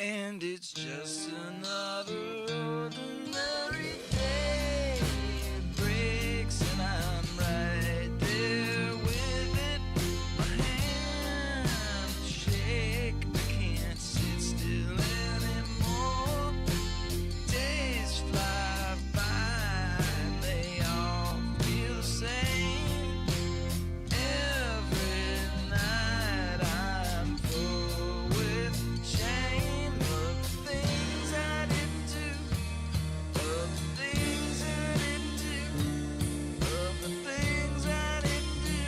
And it's just another ordinary day. It breaks and I'm right there with it. My hands shake, I can't sit still anymore. Days fly by, they all feel the same. Every night I'm full with shame of the things I didn't do, of the things I didn't do, of the things I didn't do,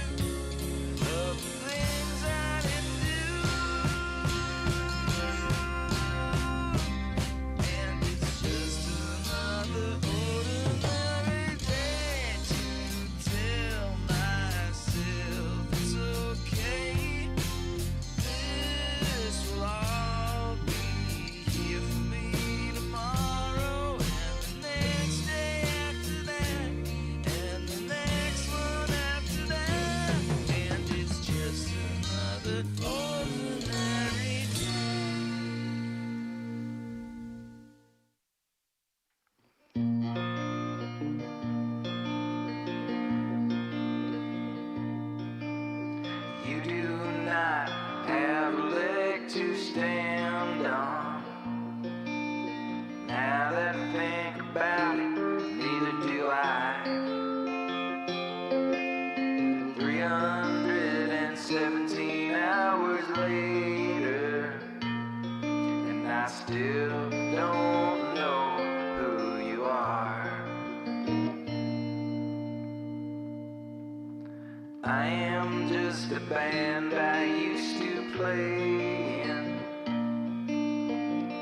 of the things I didn't do. And it's just another ordinary day to tell myself it's okay. This will all be here for me tomorrow, and the next day after that, and the next one after that. And it's just another ordinary day. You do not have a leg to stand on. Now that I think about it, neither do I. 317 hours later, and I still don't know who you are. I am just a band I used to play in,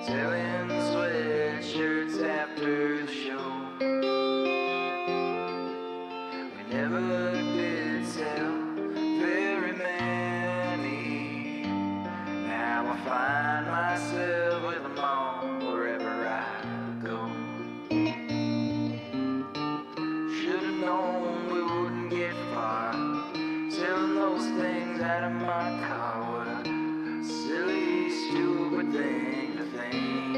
selling sweatshirts after the show. We never did sell very many. Now I find myself with them all wherever I go. Should've known we wouldn't get far, selling those things out of my car. What a silly, stupid thing to think.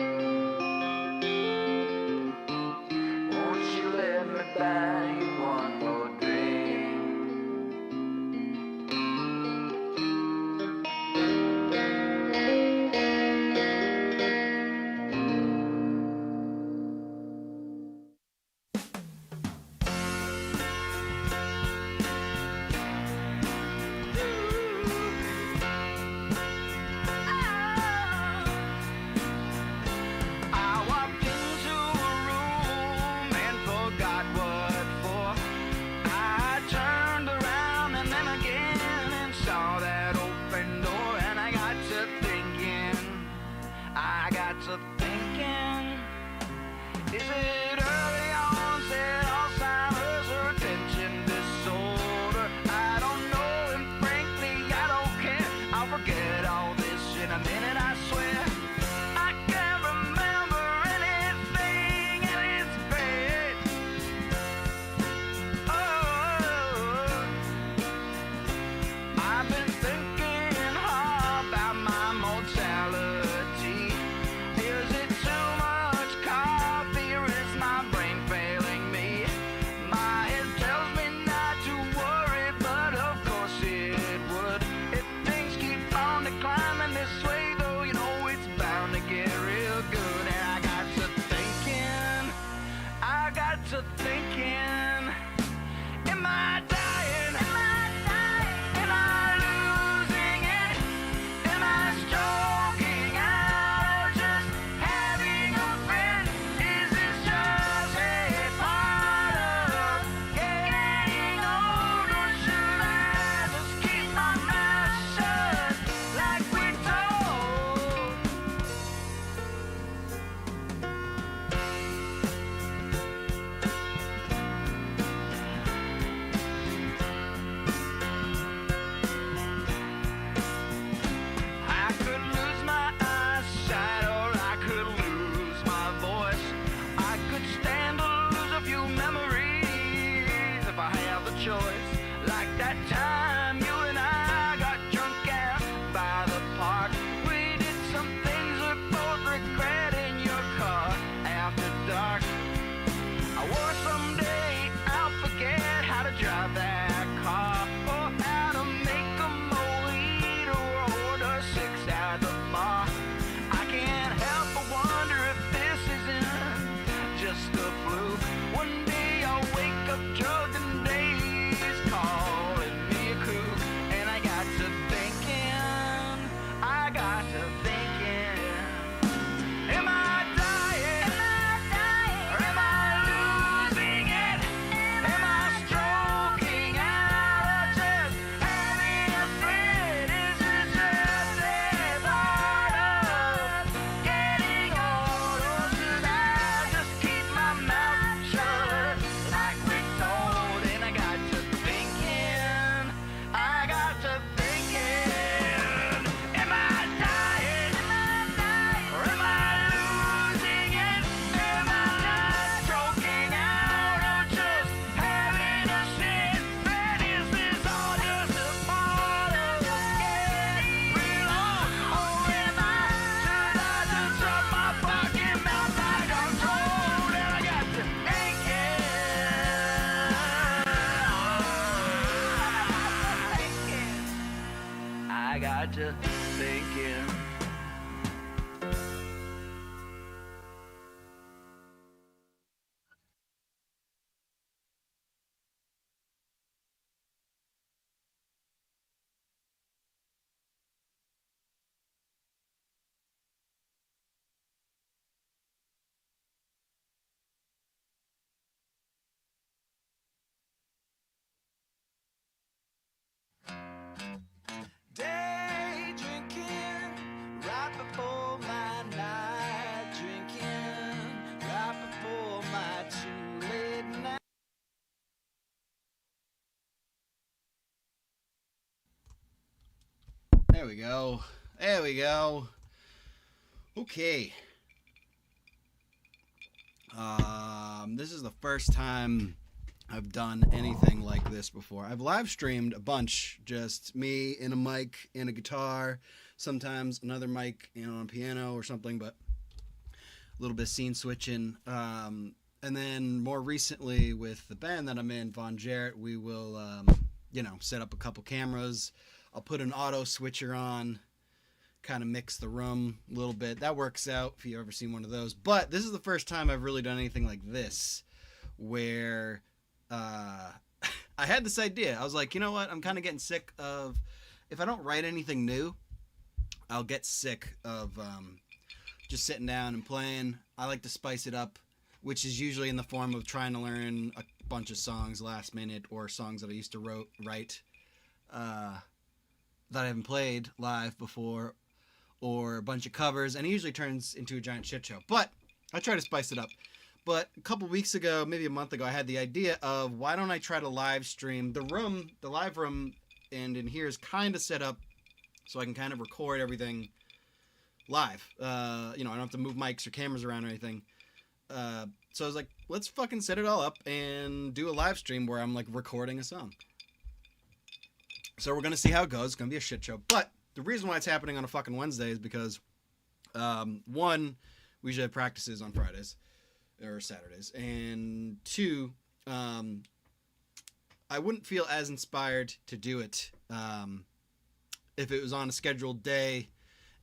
Won't you let me buy you one more drink? I walked into a room and forgot what for. I turned around and then again and saw that open door, and I got to thinking, is it early onset Alzheimer's or attention disorder? I don't know, and frankly I don't care. I'll forget all this in a minute, I swear. I can't remember anything and it's bad. Oh, I've been thinking hard about my mortality. Is it too much coffee or is my brain failing me? My head tells me not to worry, but of course it would if things keep on declining this way. Though I got to thinking, am I dying? Or am I losing it? Am I stroking out or just having a fit? Is it just a part of getting old? Or should I just keep my mouth shut like Rick told? And I got to thinking, am I dying? Or am I losing it? Am I just stroking out or just having a shit? Man, is this all just a part of getting real old? Or am should I just shut my fucking mouth like I'm told? And I got to thinking, I got to thinking. Day drinking right before my night drinking right before my too late night. There we go. There we go. Okay. This is the first time I've done anything like this before. I've live streamed a bunch, just me and a mic and a guitar, sometimes another mic, on a piano or something, but a little bit of scene switching. And then more recently with the band that I'm in, Von Jarrett, we will, set up a couple cameras. I'll put an auto switcher on, kind of mix the room a little bit. That works out if you've ever seen one of those. But this is the first time I've really done anything like this, where I had this idea. I was like, you know what? I'm kind of getting sick of, if I don't write anything new, I'll get sick of just sitting down and playing. I like to spice it up, which is usually in the form of trying to learn a bunch of songs last minute, or songs that I used to write that I haven't played live before, or a bunch of covers, and it usually turns into a giant shit show. But I try to spice it up. But a couple weeks ago, maybe a month ago, I had the idea of, why don't I try to live stream the live room, and in here is kind of set up so I can kind of record everything live. I don't have to move mics or cameras around or anything. So I was like, let's fucking set it all up and do a live stream where I'm like recording a song. So we're going to see how it goes. It's going to be a shit show. But the reason why it's happening on a fucking Wednesday is because, one, we usually have practices on Fridays or Saturdays. And two, I wouldn't feel as inspired to do it if it was on a scheduled day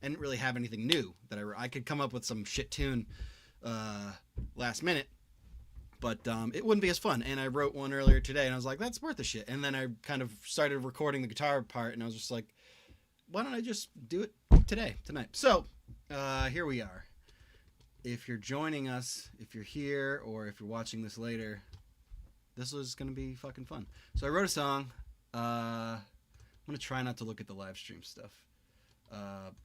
and didn't really have anything new that I could come up with some shit tune last minute, but it wouldn't be as fun. And I wrote one earlier today, and I was like, that's worth the shit. And then I kind of started recording the guitar part, and I was just like, why don't I just do it tonight? So here we are. If you're joining us, if you're here, or if you're watching this later, this was going to be fucking fun. So I wrote a song. I'm going to try not to look at the live stream stuff.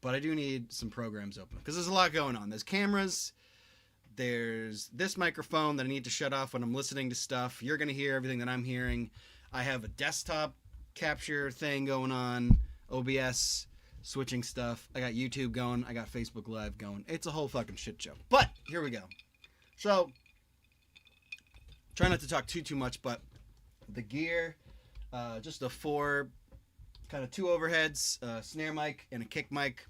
But I do need some programs open, because there's a lot going on. There's cameras. There's this microphone that I need to shut off when I'm listening to stuff. You're going to hear everything that I'm hearing. I have a desktop capture thing going on, OBS, switching stuff. I got YouTube going. I got Facebook Live going. It's a whole fucking shit show. But here we go. So, try not to talk too much, but the gear, just a two overheads, snare mic, and a kick mic.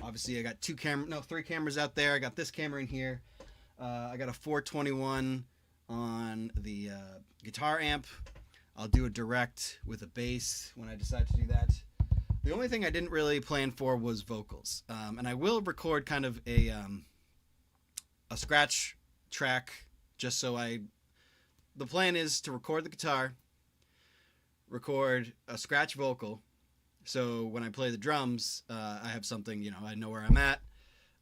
Obviously, I got three cameras out there. I got this camera in here. I got a 421 on the guitar amp. I'll do a direct with a bass when I decide to do that. The only thing I didn't really plan for was vocals. And I will record kind of a scratch track, just so the plan is to record the guitar, record a scratch vocal, So when I play the drums, I have something, you know, I know where I'm at.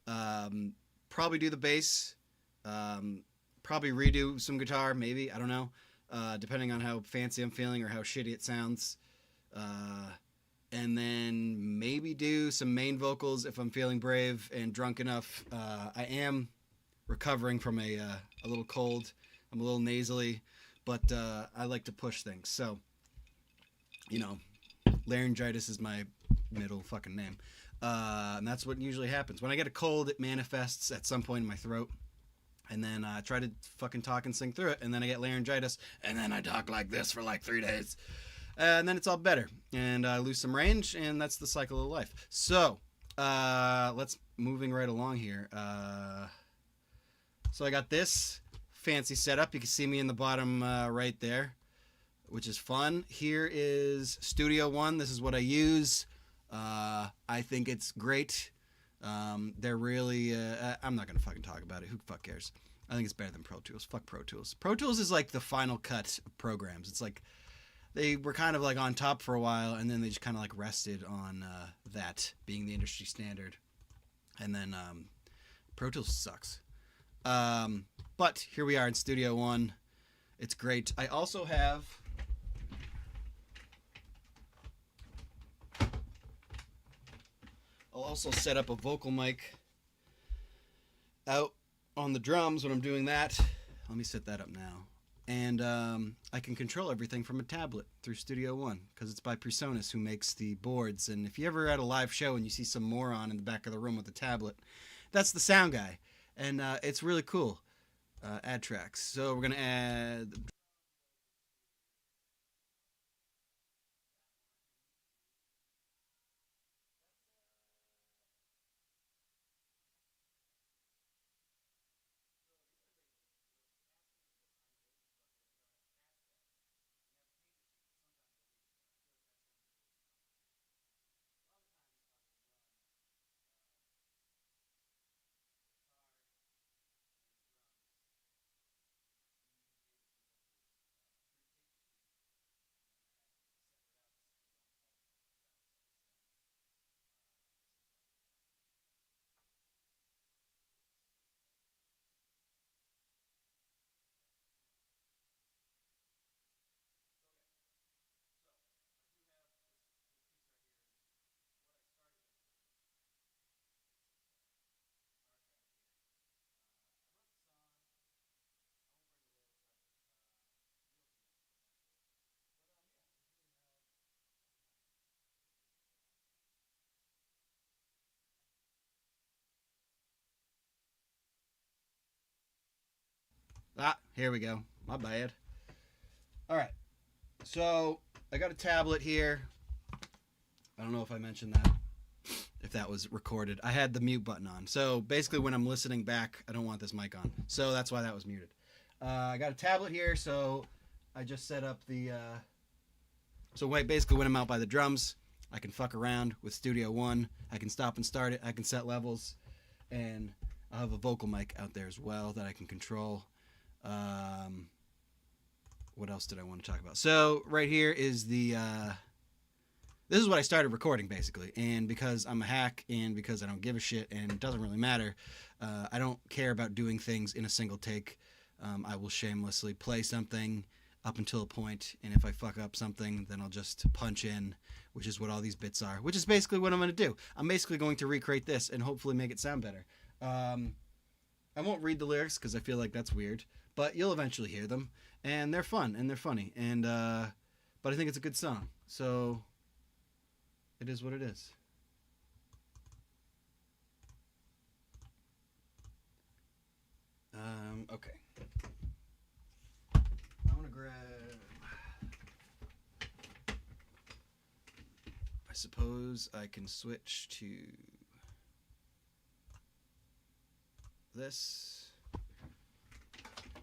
Um, Probably do the bass. Um, Probably redo some guitar, maybe. I don't know. Depending on how fancy I'm feeling or how shitty it sounds. Uh, and then maybe do some main vocals if I'm feeling brave and drunk enough. I am recovering from a little cold. I'm a little nasally, but I like to push things. So, you know, laryngitis is my middle fucking name. And that's what usually happens. When I get a cold, it manifests at some point in my throat. And then I try to fucking talk and sing through it. And then I get laryngitis. And then I talk like this for like 3 days. And then it's all better. And I lose some range. And that's the cycle of life. So, let's moving right along here. So I got this fancy setup. You can see me in the bottom right there, which is fun. Here is Studio One. This is what I use. I think it's great. They're really. I'm not gonna fucking talk about it. Who fuck cares? I think it's better than Pro Tools. Fuck Pro Tools. Pro Tools is like the final cut of programs. It's like they were kind of like on top for a while, and then they just kind of like rested on that being the industry standard. And then Pro Tools sucks. But here we are in Studio One. It's great. I also have. I'll also set up a vocal mic out on the drums when I'm doing that. Let me set that up now. And I can control everything from a tablet through Studio One because it's by Presonus, who makes the boards. And if you ever at a live show and you see some moron in the back of the room with a tablet, that's the sound guy. And it's really cool. Add tracks. So we're going to add... Here we go. My bad. All right. So I got a tablet here. I don't know if I mentioned that. If that was recorded. I had the mute button on. So basically when I'm listening back, I don't want this mic on. So that's why that was muted. I got a tablet here, so I just set up the... So wait, basically when I'm out by the drums, I can fuck around with Studio One. I can stop and start it. I can set levels. And I have a vocal mic out there as well that I can control. What else did I want to talk about? So right here is the... This is what I started recording, basically. And because I'm a hack and because I don't give a shit and it doesn't really matter, I don't care about doing things in a single take. I will shamelessly play something up until a point, and if I fuck up something, then I'll just punch in, which is what all these bits are, which is basically what I'm going to do. I'm basically going to recreate this and hopefully make it sound better. I won't read the lyrics because I feel like that's weird, but you'll eventually hear them, and they're fun, and they're funny, and but I think it's a good song, so... It is what it is. Okay. I'm gonna grab... I suppose I can switch to this. I'll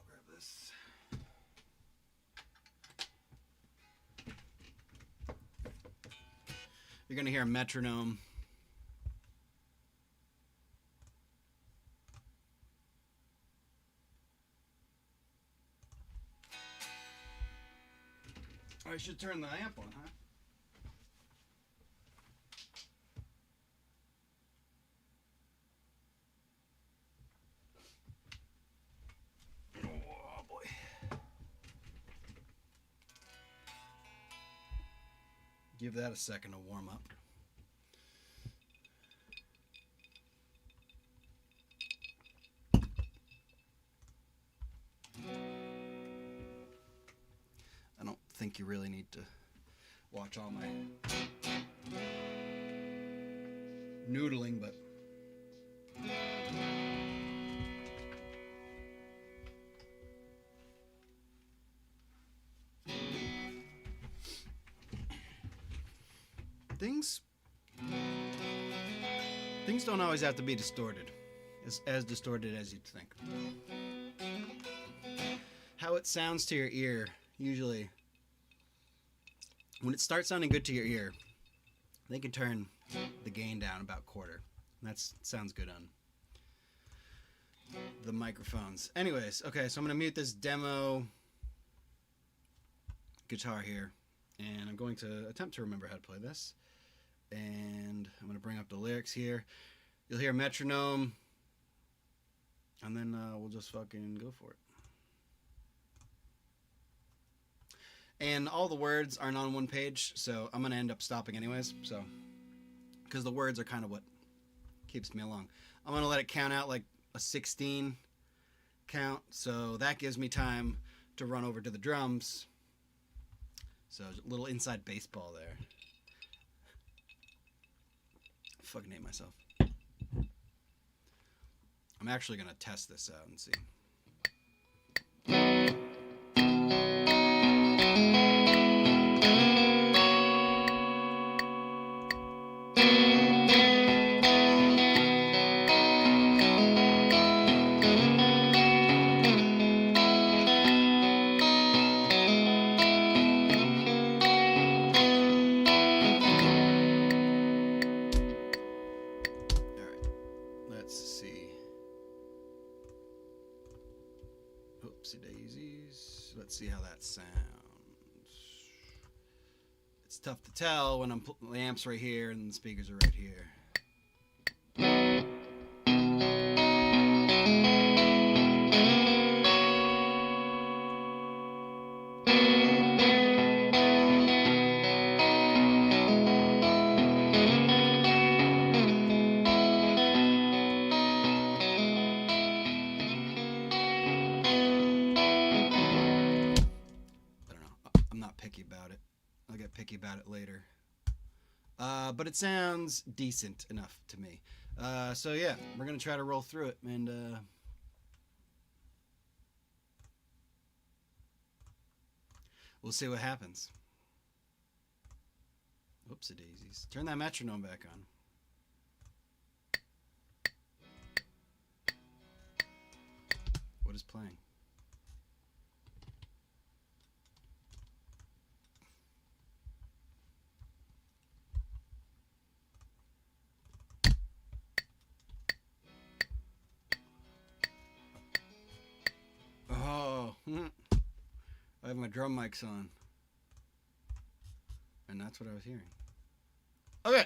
grab this. You're gonna hear a metronome. I should turn the amp on, huh? Give that a second to warm up. I don't think you really need to watch all my noodling, but things don't always have to be distorted, as distorted as you'd think. How it sounds to your ear, usually, when it starts sounding good to your ear, they can turn the gain down about a quarter. That sounds good on the microphones. Anyways, okay, so I'm going to mute this demo guitar here, and I'm going to attempt to remember how to play this. And I'm going to bring up the lyrics here. You'll hear a metronome, and then we'll just fucking go for it. And all the words aren't on one page, so I'm going to end up stopping anyways, so because the words are kind of what keeps me along. I'm going to let it count out like a 16 count, so that gives me time to run over to the drums. So a little inside baseball there. Fucking hate myself. I'm actually going to test this out and see. Let's see how that sounds. It's tough to tell when the amp's right here and the speakers are right here. Picky about it later, but it sounds decent enough to me. So yeah, we're gonna try to roll through it, and we'll see what happens. Whoopsie daisies! Turn that metronome back on. What is playing? I have my drum mics on. And that's what I was hearing. Okay.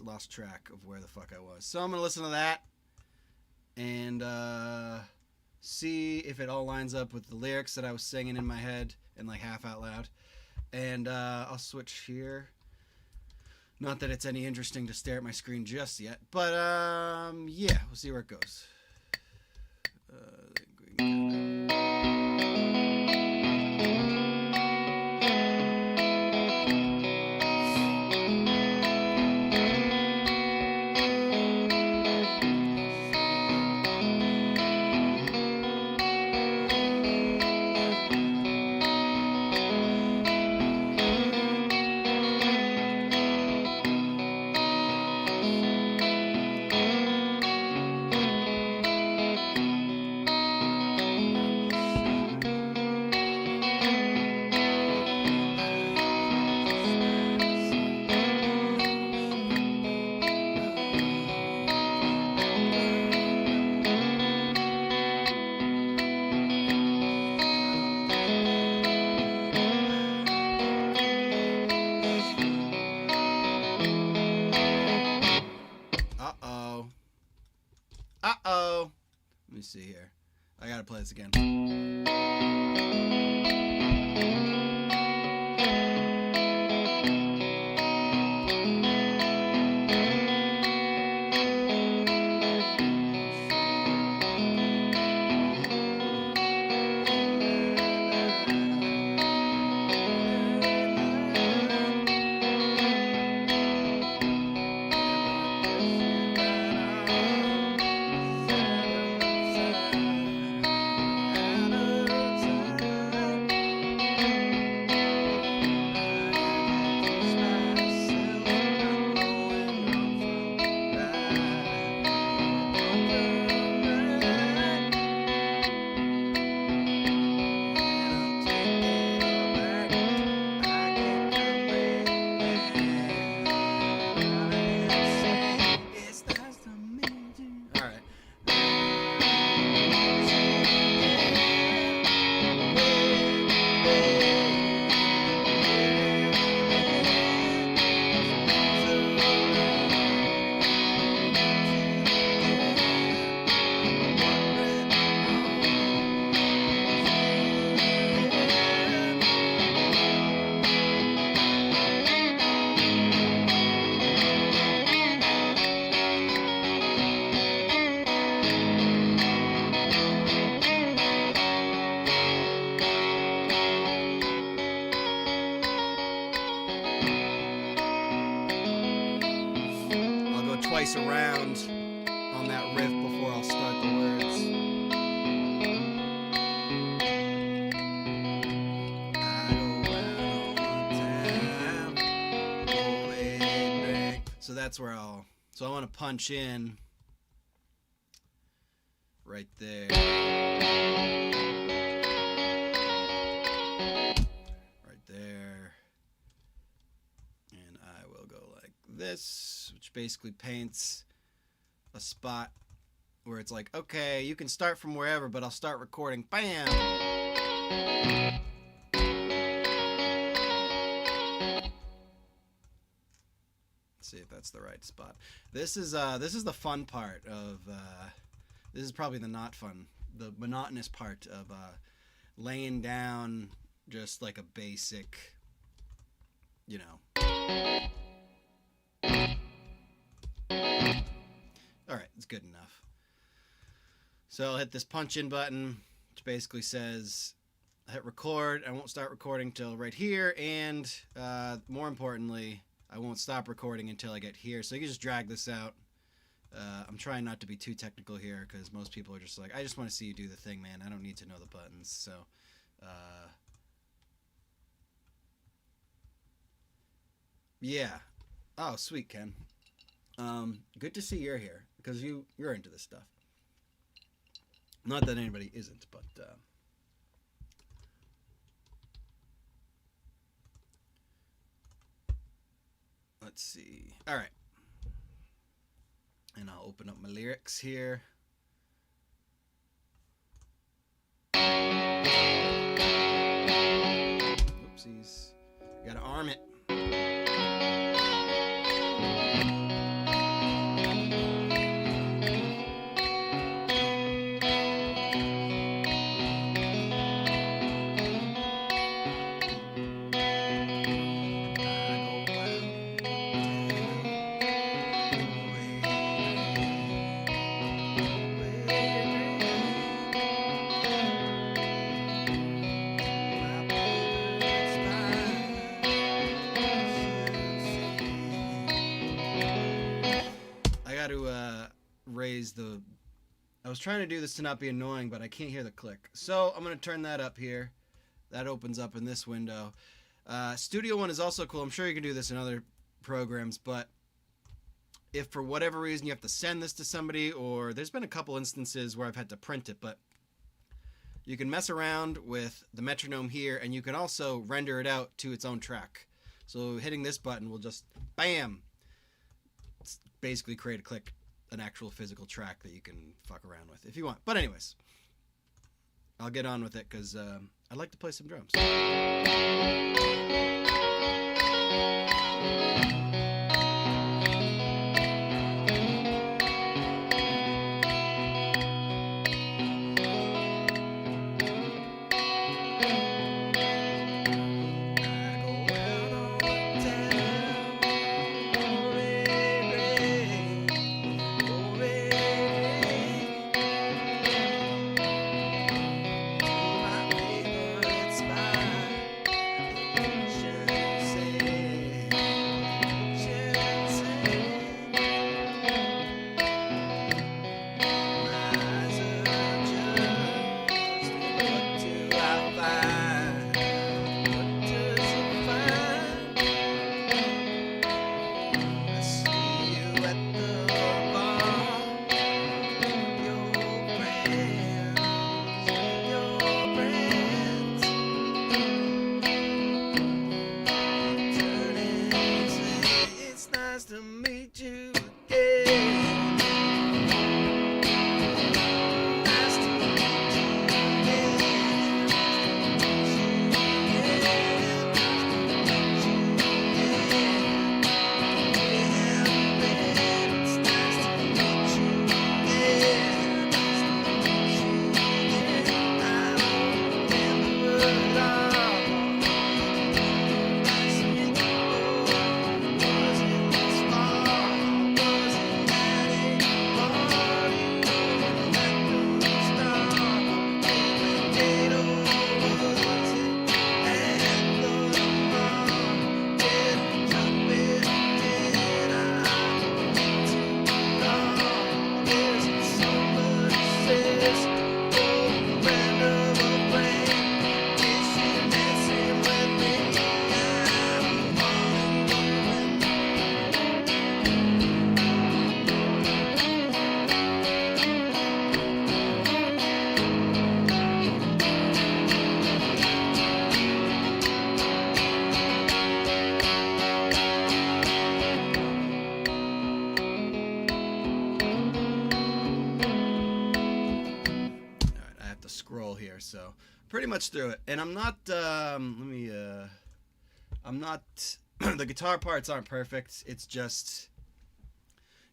lost track of where the fuck I was. So I'm gonna listen to that and see if it all lines up with the lyrics that I was singing in my head and like half out loud. And I'll switch here. Not that it's any interesting to stare at my screen just yet, but yeah, we'll see where it goes. Uh-oh. Let me see here. I gotta play this again. Twice around on that riff before I'll start the words. So that's where so I want to punch in right there. Right there. And I will go like this, which basically paints a spot where it's like, okay, you can start from wherever, but I'll start recording. Bam! Let's see if that's the right spot. This is the fun part of this is probably the monotonous part of laying down just like a basic, you know. Alright, it's good enough. So I'll hit this punch in button, which basically says hit record. I won't start recording till right here, and more importantly, I won't stop recording until I get here. So you can just drag this out. I'm trying not to be too technical here because most people are just like, I just want to see you do the thing, man. I don't need to know the buttons. So yeah. Oh, sweet, Ken. Good to see you're here because you're into this stuff. Not that anybody isn't, but let's see. All right, and I'll open up my lyrics here. Oopsies, gotta arm it. I was trying to do this to not be annoying, but I can't hear the click. So I'm going to turn that up here. That opens up in this window. Studio One is also cool. I'm sure you can do this in other programs, but if for whatever reason you have to send this to somebody, or there's been a couple instances where I've had to print it, but you can mess around with the metronome here, and you can also render it out to its own track. So hitting this button will just, bam, basically create a click, an actual physical track that you can fuck around with if you want. But anyways, I'll get on with it because I'd like to play some drums. So pretty much through it, and I'm not the guitar parts aren't perfect. It's just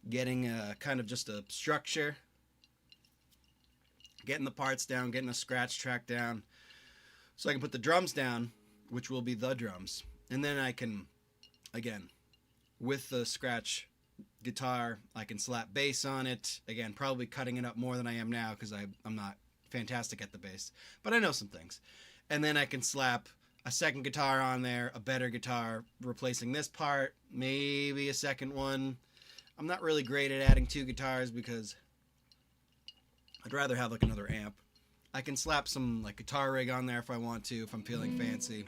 getting kind of just a structure, getting the parts down, getting a scratch track down, so I can put the drums down, which will be the drums, and then I can, again, with the scratch guitar, I can slap bass on it. Again, probably cutting it up more than I am now because I'm not fantastic at the bass, but I know some things. And then I can slap a second guitar on there, a better guitar replacing this part, maybe a second one. I'm not really great at adding two guitars because I'd rather have like another amp. I can slap some like guitar rig on there if I want to, if I'm feeling fancy.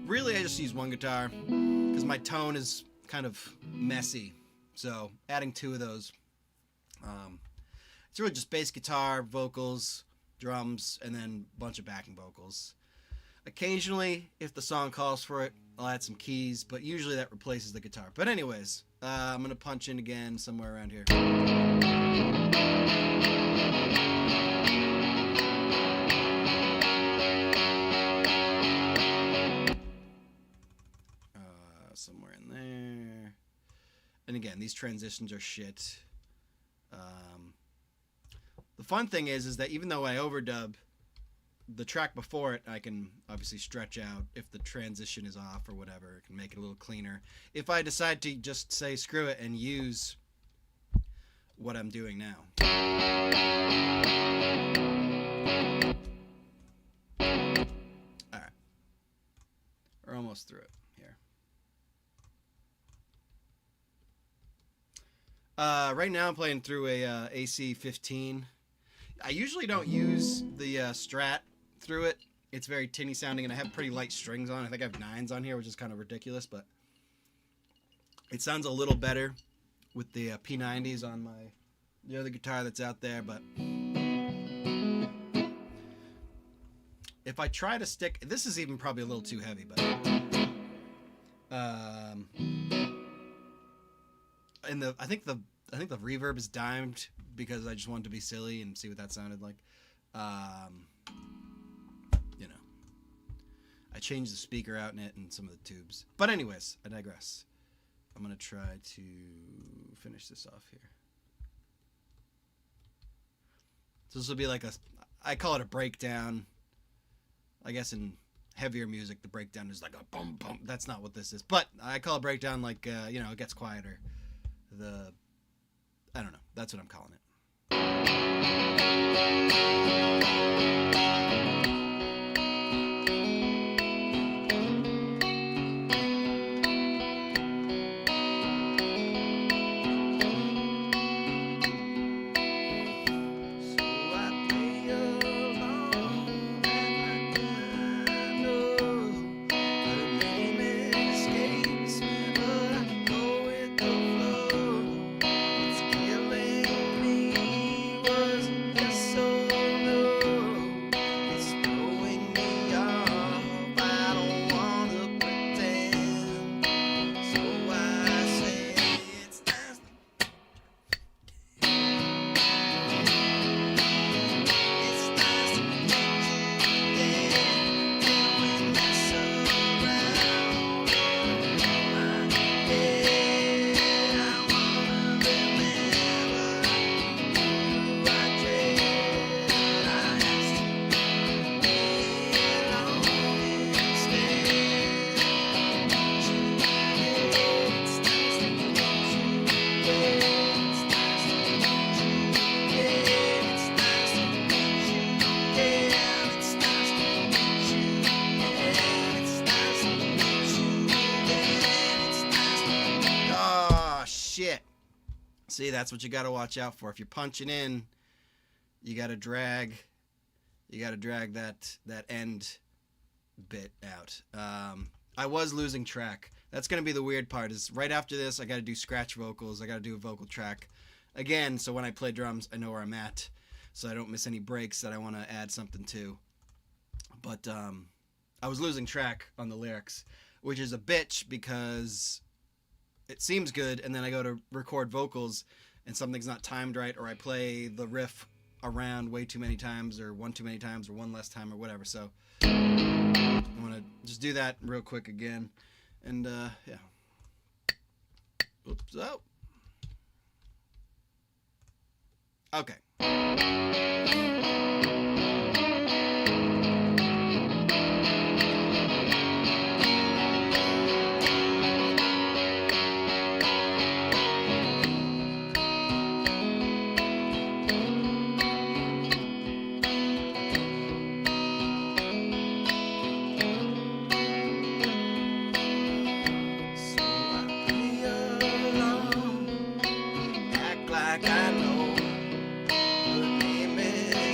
Really, I just use one guitar because my tone is kind of messy, so adding two of those, it's really just bass guitar, vocals, drums, and then a bunch of backing vocals. Occasionally, if the song calls for it, I'll add some keys, but usually that replaces the guitar. But anyways, I'm going to punch in again somewhere around here. Somewhere in there. And again, these transitions are shit. The fun thing is that even though I overdub the track before it, I can obviously stretch out if the transition is off or whatever. It can make it a little cleaner. If I decide to just say screw it and use what I'm doing now. Alright. We're almost through it here. Right now I'm playing through a AC-15. I usually don't use the Strat through it. It's very tinny sounding, and I have pretty light strings on. I think I have 9s on here, which is kind of ridiculous, but it sounds a little better with the P90s on the other guitar that's out there. But if I try to stick, this is even probably a little too heavy, but and I think the reverb is dimed because I just wanted to be silly and see what that sounded like. You know, I changed the speaker out in it and some of the tubes. But anyways, I digress. I'm gonna try to finish this off here. So this will be like I call it a breakdown. I guess in heavier music, the breakdown is like a bum bum. That's not what this is, but I call it breakdown like you know, it gets quieter. I don't know. That's what I'm calling it. See, that's what you got to watch out for. If you're punching in, you got to drag that end bit out. I was losing track. That's going to be the weird part, is right after this, I got to do scratch vocals. I got to do a vocal track again. So when I play drums, I know where I'm at, so I don't miss any breaks that I want to add something to. But I was losing track on the lyrics, which is a bitch because it seems good, and then I go to record vocals and something's not timed right, or I play the riff around way too many times, or one too many times, or one less time, or whatever. So I want to just do that real quick again. And yeah. Oops. Oh. Okay. Like I know her name is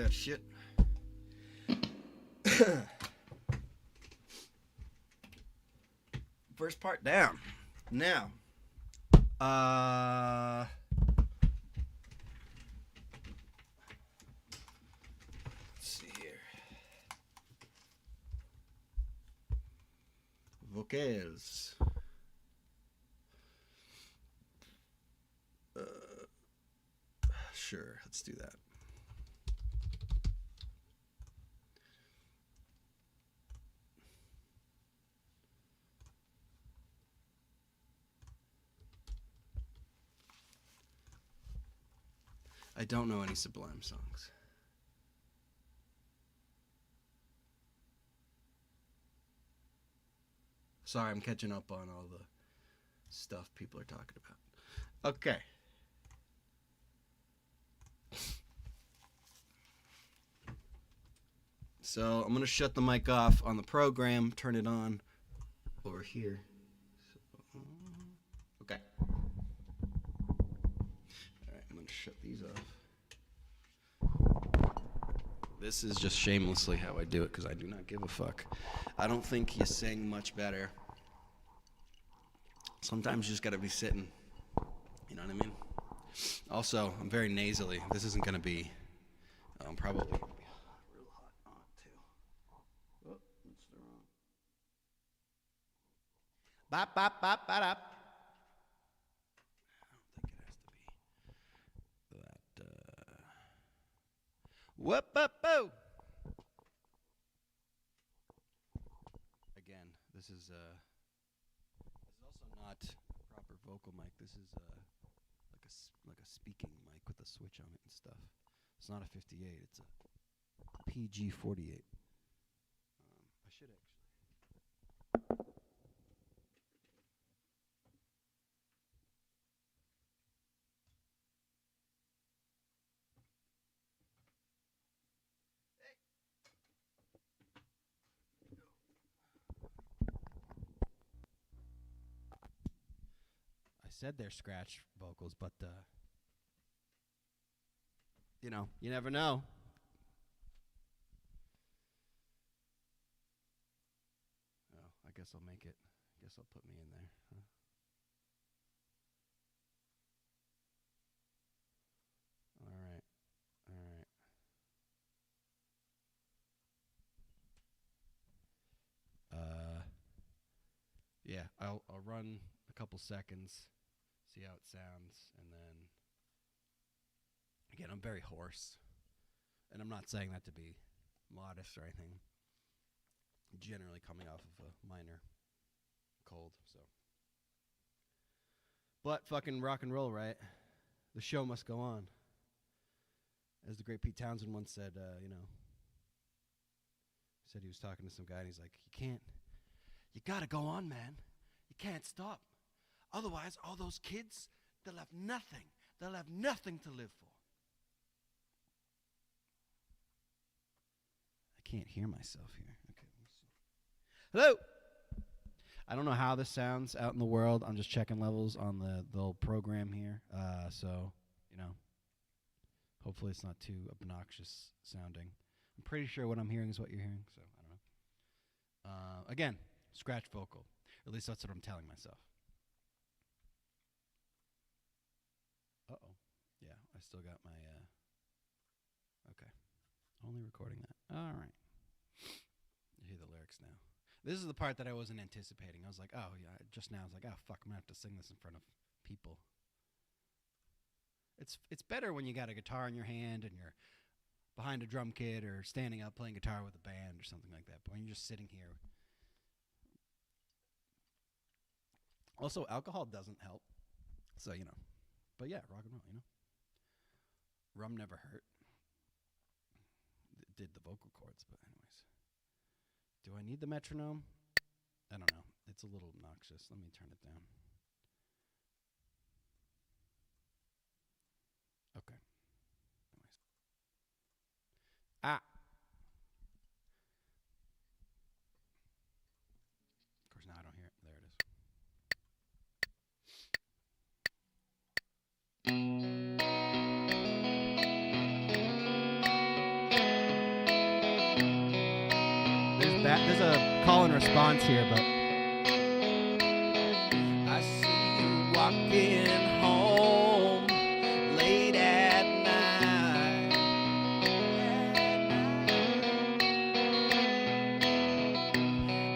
that shit. First part down. Now, let's see here. Vocals. Sure, let's do that. I don't know any Sublime songs. Sorry, I'm catching up on all the stuff people are talking about. Okay. So I'm going to shut the mic off on the program, turn it on over here. Okay. Alright, I'm going to shut these off. This is just shamelessly how I do it because I do not give a fuck. I don't think you sing much better. Sometimes you just got to be sitting. You know what I mean? Also, I'm very nasally. This isn't going to be probably going to be real hot on too. Oh, that's the wrong. Bop, bop, bop, bop, bop. I don't think it has to be that. Whoop, up, boo. Again, this is also not a proper vocal mic. This is like a speaking mic with a switch on it and stuff. It's not a 58. It's a PG 48. I should actually. I said they're scratch vocals, but you know, you never know. Oh, I guess I'll make it. I guess I'll put me in there. Huh? All right. Yeah, I'll run a couple seconds, see how it sounds, and then again, I'm very hoarse, and I'm not saying that to be modest or anything. Generally coming off of a minor cold, so. But fucking rock and roll, right? The show must go on. As the great Pete Townsend once said, said he was talking to some guy, and he's like, you gotta go on, man. You can't stop. Otherwise, all those kids, they'll have nothing. They'll have nothing to live for. I can't hear myself here. Okay, let me see. Hello! I don't know how this sounds out in the world. I'm just checking levels on the old program here. So, hopefully it's not too obnoxious sounding. I'm pretty sure what I'm hearing is what you're hearing, so I don't know. Again, scratch vocal. Or at least that's what I'm telling myself. Uh-oh. Yeah, I still got my, okay. Only recording that. All right. You hear the lyrics now. This is the part that I wasn't anticipating. I was like, oh, yeah, just now I was like, oh, fuck, I'm going to have to sing this in front of people. It's better when you got a guitar in your hand and you're behind a drum kit or standing up playing guitar with a band or something like that. But when you're just sitting here. Also, alcohol doesn't help. So, But yeah, rock and roll, Rum never hurt. Did the vocal cords, but anyways. Do I need the metronome? I don't know. It's a little obnoxious. Let me turn it down. Okay. Anyways. Ah. Of course, now I don't hear it. There it is. there's a call and response here, but I see you walking home late at night.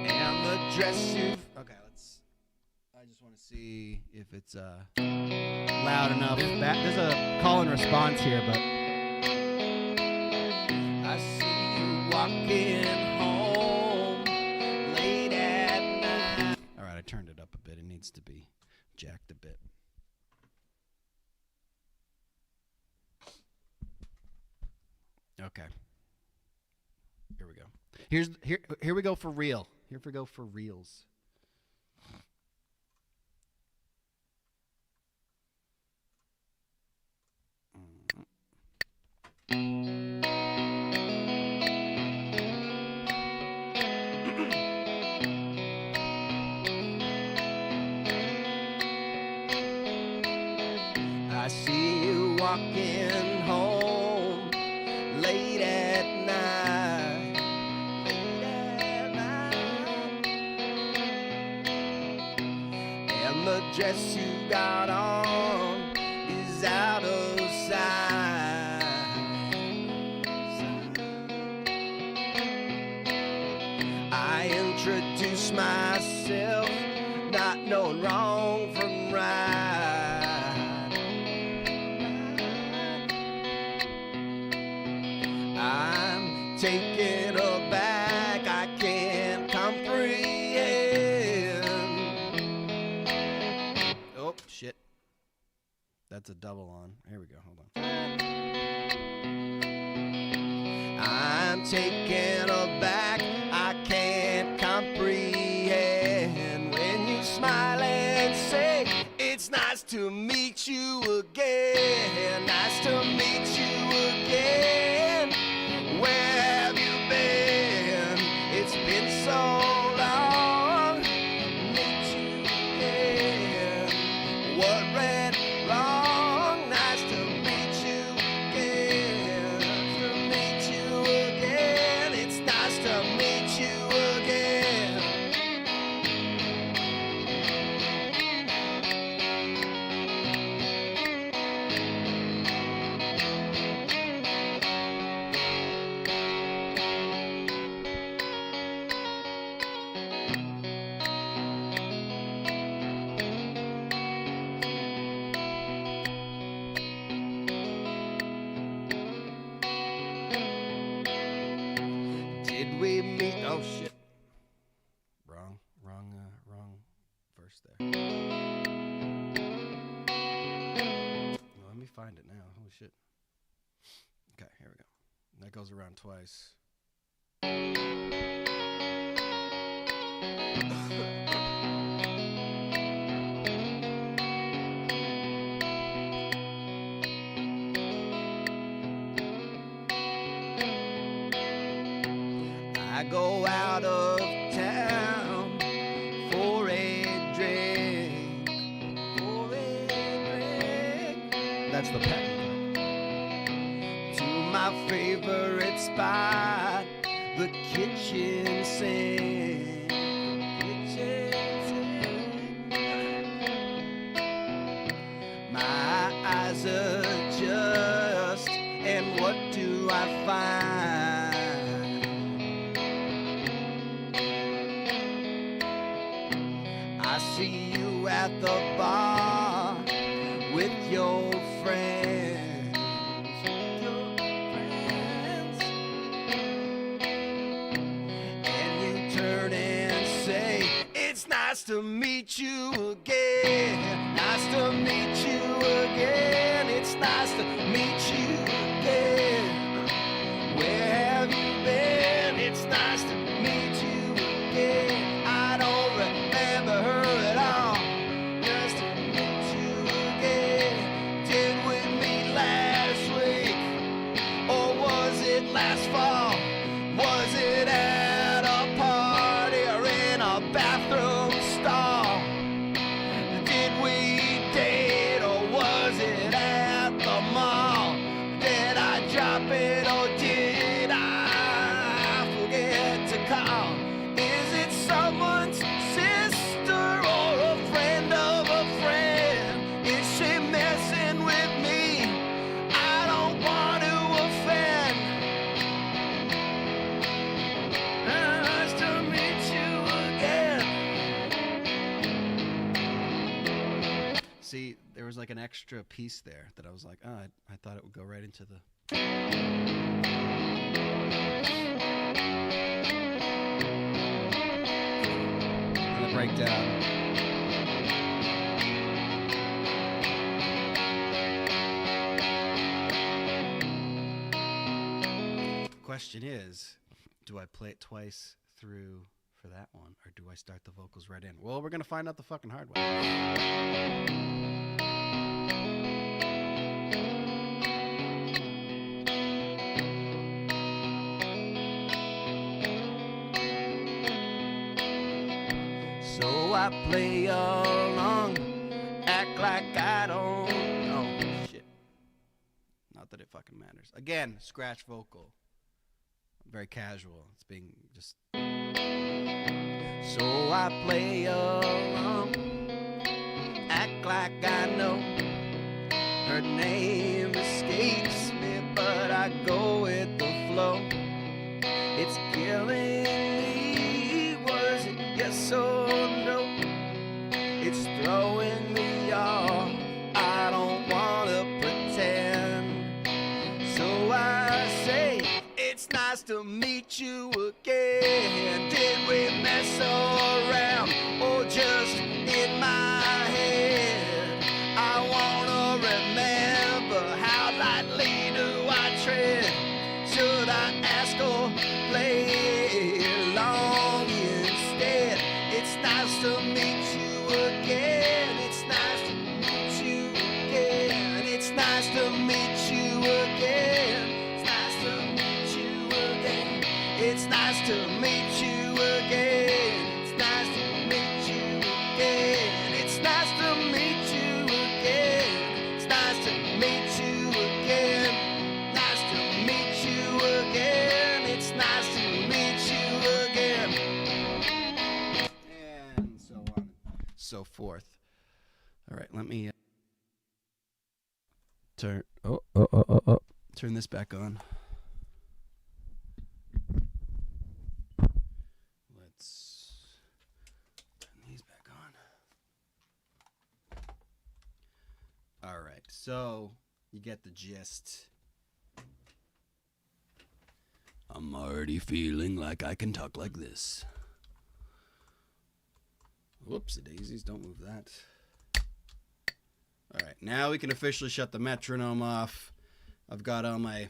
And the dress you've... Okay, I just want to see if it's loud enough. There's a call and response here, but I see you walking home late at night. All right, I turned it up a bit. It needs to be jacked a bit. Okay. Here we go. Here we go for real. Here we go for reals. I see you walking home late at night. Late at night. And the dress you got on is out of sight. I introduce myself, not knowing wrong from right. I'm taken aback, I can't comprehend. Oh, shit. That's a double on. Here we go. Hold on. I'm taken aback, I can't comprehend. When you smile and say, it's nice to meet you again. Nice to meet you again. Where have you been? It's been so long. Meet you again. What went wrong? Nice to meet you again. Nice to meet you again. It's nice to meet you again. Did we meet? Oh shit. Wrong verse there. Well, let me find it now. Holy shit. Okay, here we go. That goes around twice. I go out of town for a drink. For a drink. That's the patent. To my favorite spot, the kitchen sink. Kitchen sink. My eyes adjust, and what do I find? I see you at the bar with your friends. And you turn and say, it's nice to meet you again. Nice to meet you again. It's nice to meet you again. Where have you been? It's nice to meet you again. I don't remember her at all. Nice to meet you again. Did we meet last week? Or was it last fall? Was it at a party or in a bathroom stall? Did we date or was it at the mall? Did I drop it or did I forget to like an extra piece there that I was like, oh, I thought it would go right into the. And the breakdown. Question is, do I play it twice through for that one, or do I start the vocals right in? Well, we're gonna find out the fucking hard way. So I play along, act like I don't know shit. Not that it fucking matters. Again, scratch vocal. Very casual. It's being just. So I play along, act like I know. Her name escapes me, but I go with the flow. It's killing me. Was it yes or no? It's throwing me off. I don't wanna pretend. So I say, it's nice to meet you again. Did we mess around or just in my head? I wanna remember how lightly do I tread. Should I ask or play along instead? It's nice to meet you again. It's nice to meet you again. It's nice to meet you again. It's nice to meet you again. It's nice to meet you again. It's nice to meet you again. It's nice to meet you again. Nice to meet you again. It's nice to meet you again. And so on and so forth. All right, let me turn this back on. All right, so you get the gist. I'm already feeling like I can talk like this. Whoopsie daisies, don't move that. All right, now we can officially shut the metronome off. I've got all my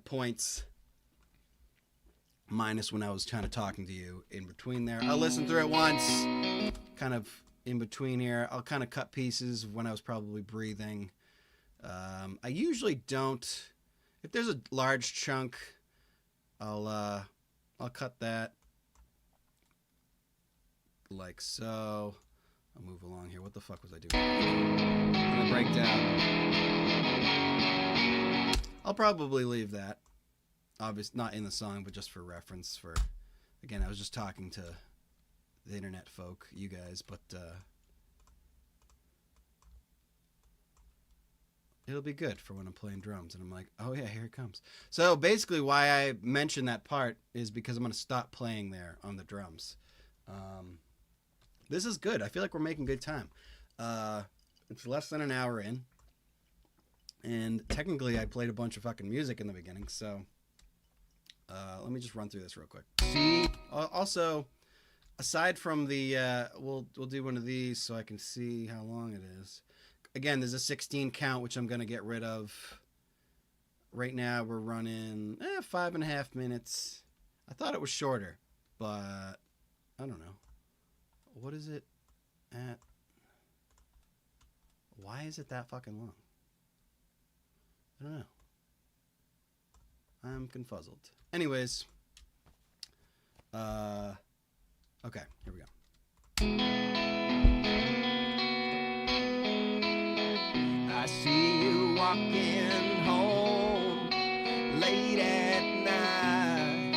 points, minus when I was kind of talking to you in between there. I'll listen through it once, kind of in between here. I'll kind of cut pieces when I was probably breathing. I usually don't. If there's a large chunk, I'll cut that like so. I'll move along here. What the fuck was I doing? And the breakdown. I'll probably leave that. Obviously not in the song, but just for reference. For again, I was just talking to the internet folk, you guys, but it'll be good for when I'm playing drums and I'm like, oh yeah, here it comes. So basically why I mentioned that part is because I'm going to stop playing there on the drums. This is good. I feel like we're making good time. It's less than an hour in, and technically I played a bunch of fucking music in the beginning, so let me just run through this real quick. See, also, aside from the, we'll do one of these so I can see how long it is. Again, there's a 16 count, which I'm going to get rid of. Right now, we're running 5.5 minutes. I thought it was shorter, but I don't know. What is it at? Why is it that fucking long? I don't know. I'm confuzzled. Anyways. Okay, here we go. I see you walking home late at night.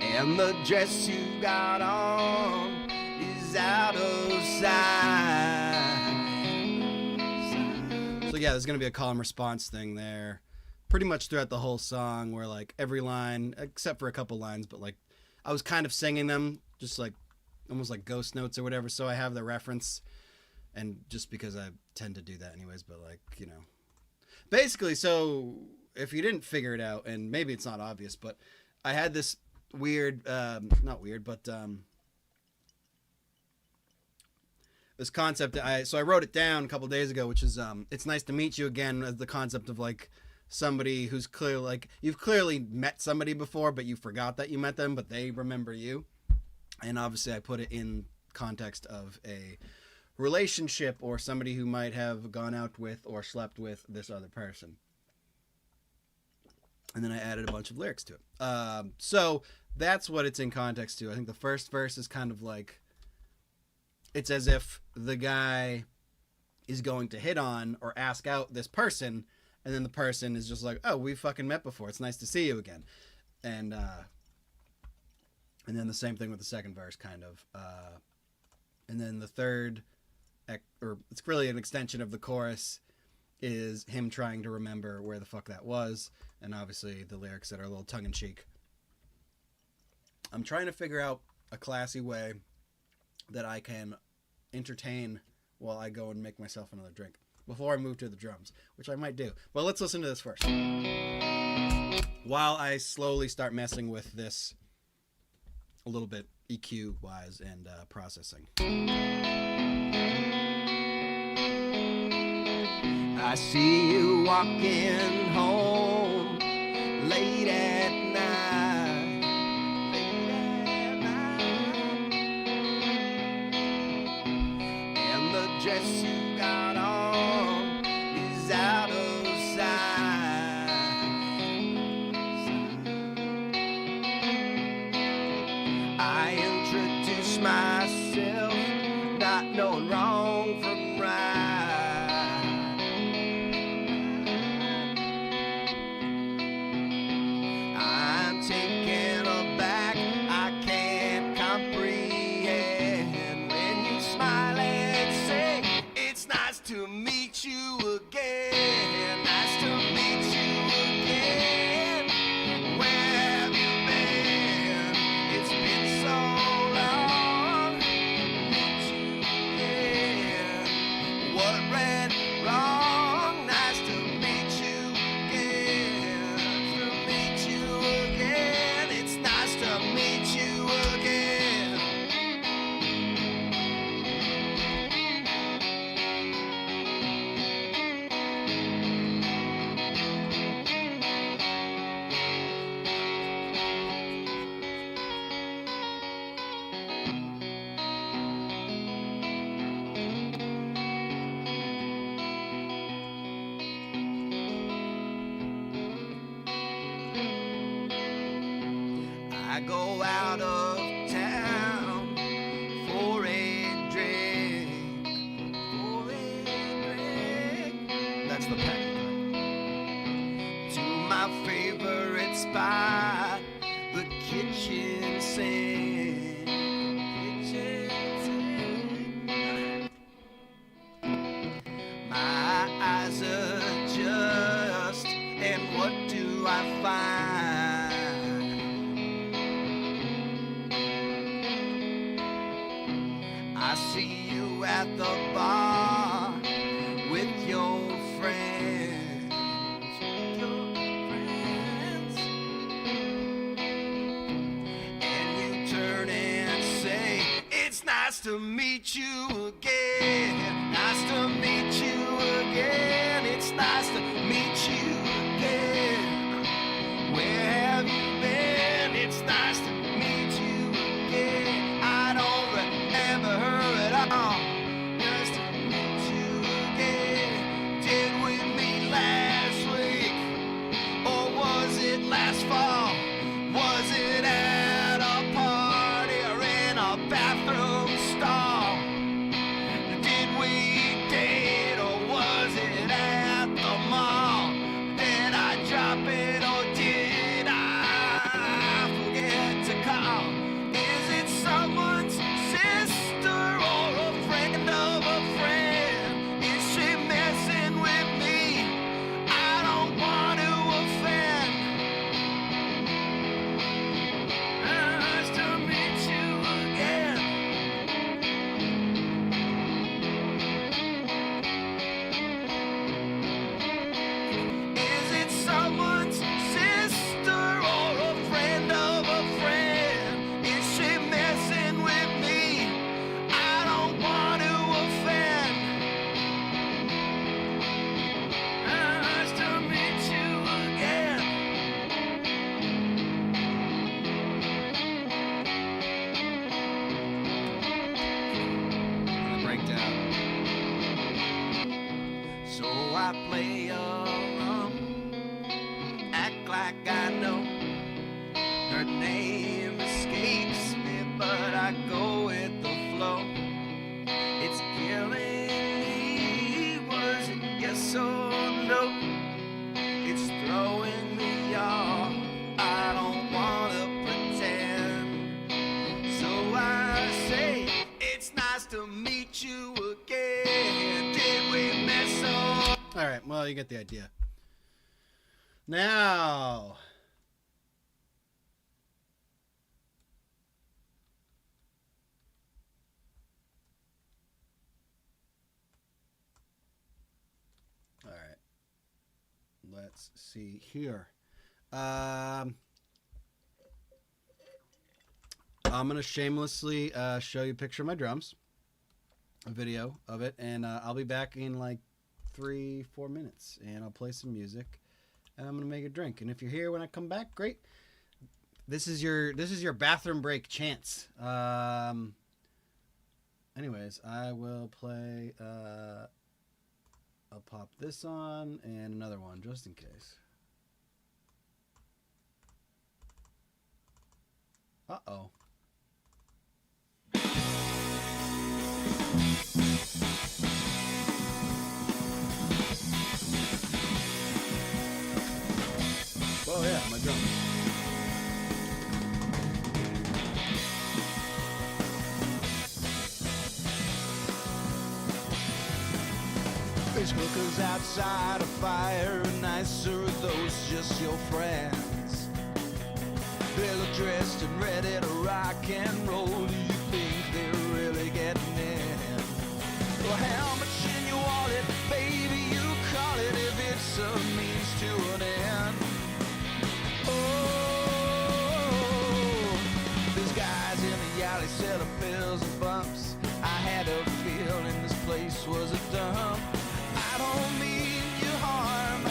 And the dress you got on is out of sight. So yeah, there's gonna be a call and response thing there. Pretty much throughout the whole song, where like every line, except for a couple lines, but like I was kind of singing them, just like almost like ghost notes or whatever, so I have the reference, and just because I tend to do that anyways, but like, you know, basically, so if you didn't figure it out, and maybe it's not obvious, but I had this weird, not weird, but this concept that I wrote it down a couple days ago, which is it's nice to meet you again, as the concept of like somebody who's clearly, like, you've clearly met somebody before, but you forgot that you met them, but they remember you. And obviously I put it in context of a relationship or somebody who might have gone out with or slept with this other person. And then I added a bunch of lyrics to it. So that's what it's in context to. I think the first verse is kind of like, it's as if the guy is going to hit on or ask out this person, and then the person is just like, oh, we fucking met before. It's nice to see you again. And then the same thing with the second verse, kind of. And then the third, or it's really an extension of the chorus, is him trying to remember where the fuck that was. And obviously the lyrics that are a little tongue-in-cheek. I'm trying to figure out a classy way that I can entertain while I go and make myself another drink before I move to the drums, which I might do. But let's listen to this first, while I slowly start messing with this a little bit EQ wise and processing. I see you walking home late at night, and the dress you got on is out of sight. I introduce myself, not knowing wrong from right. I'm taken aback, I can't comprehend when you smile and say, it's nice to meet you again. Nice to meet you again. Where have you been? It's been so long. Meet you again. What went wrong? Nice to meet you again. To meet you again. It's nice to meet you again. I go out of town for a drink. For a drink. That's the pack. To my favorite spot, the kitchen sink. Kitchen sink. My eyes adjust, and what do I find? I see you at the bar with your friends. And you turn and say, it's nice to meet you again. Nice to meet you again. It's nice to meet you again. Where have you been? It's nice to meet you again. I don't remember her at all. Nice to meet you again. Did we meet last week? Or was it last fall? Was it at a party or in a bathroom stall? like I know. Her name escapes me, but I go with the flow. It's killing me, was it yes or no? It's throwing me off, I don't wanna pretend. So I say, it's nice to meet you again. Did we mess up? All right, well, you get the idea. Now, all right, let's see here. I'm gonna shamelessly show you a picture of my drums, a video of it, and I'll be back in like 3-4 minutes, and I'll play some music, and I'm gonna make a drink. And if you're here when I come back, great. This is your bathroom break chance. Anyways, I will play. I'll pop this on and another one just in case. Uh-oh. Oh yeah, my drums. Fish cookers outside a fire, nicer are those just your friends. They look dressed and ready to rock and roll. Do you think they're really getting in? Well, how much in your wallet, baby, you call it, if it's a means to an end? Oh, there's guys in the alley selling pills and bumps. I had a feeling this place was a dump. I don't mean you harm.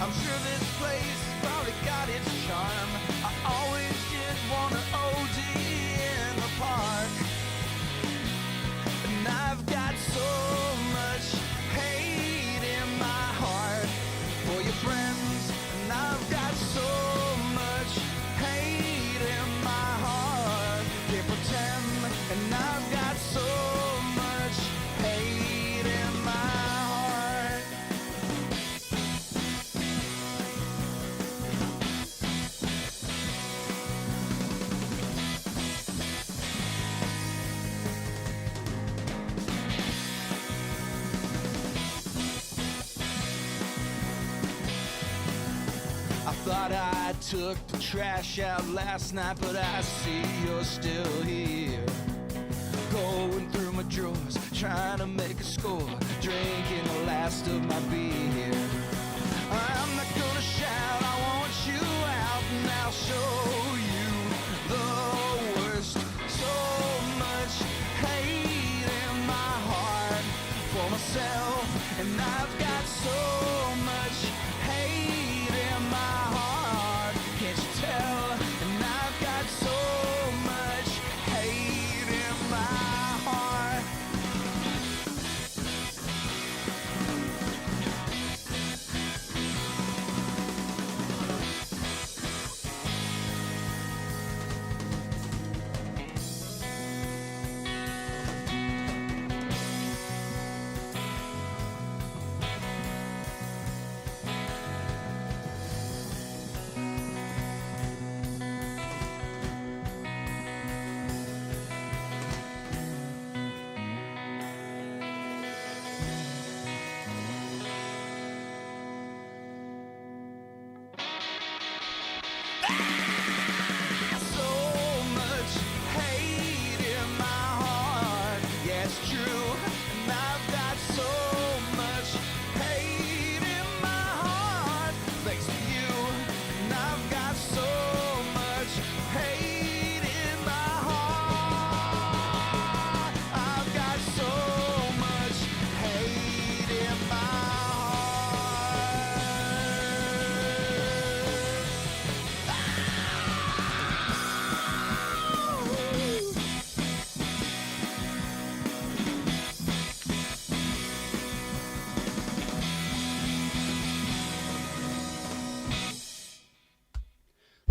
I'm sure this place has probably got its charm. I always did want to OD in the park, and I've got so much hate in my heart for your friends, and I've got so much hate in my heart. Can't pretend, and I've got so much hate in my heart. I thought I took the trash out last night, but I see you're still here. Going through my drawers, trying to make a score, drinking the last of my beer. I'm not gonna shout, I want you out, and I'll show you the worst. So much hate in my heart for myself, and I've got so much hate in my heart. Can't you tell? And I've got so much hate in my heart.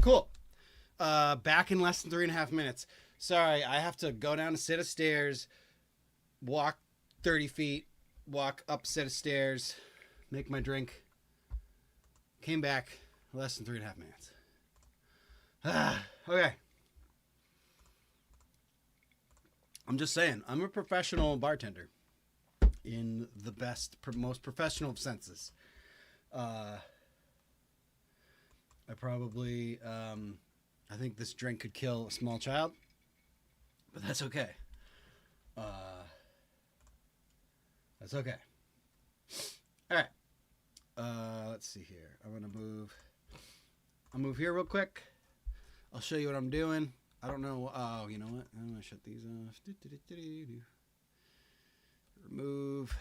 Cool. Back in less than 3.5 minutes. Sorry, I have to go down a set of stairs, walk 30 feet, walk up a set of stairs, make my drink. Came back less than 3.5 minutes. Okay. I'm just saying, I'm a professional bartender in the best, most professional of senses. I probably, I think this drink could kill a small child, but that's okay. That's okay. All right. Let's see here. I'm gonna move. I'll move here real quick. I'll show you what I'm doing. I don't know. Oh, you know what? I'm gonna shut these off. Remove.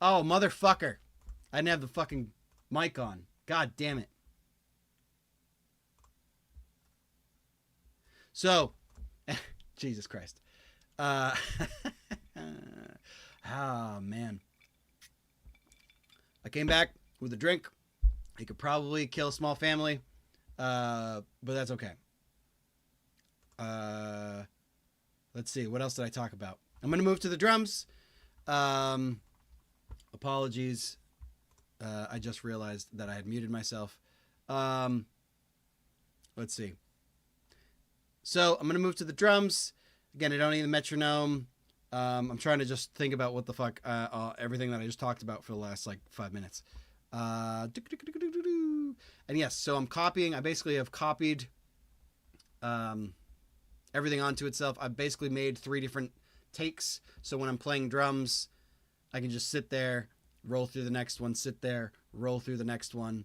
Oh, motherfucker. I didn't have the fucking mic on. God damn it. So, Jesus Christ. Oh, man. I came back with a drink. It could probably kill a small family, but that's okay. Let's see. What else did I talk about? I'm going to move to the drums. Apologies. I just realized that I had muted myself. Let's see. So I'm going to move to the drums. Again, I don't need the metronome. I'm trying to just think about what the fuck, everything that I just talked about for the last like 5 minutes. And yes, so I'm copying. I basically have copied everything onto itself. I've basically made 3 different takes. So when I'm playing drums, I can just sit there, roll through the next one, sit there, roll through the next one.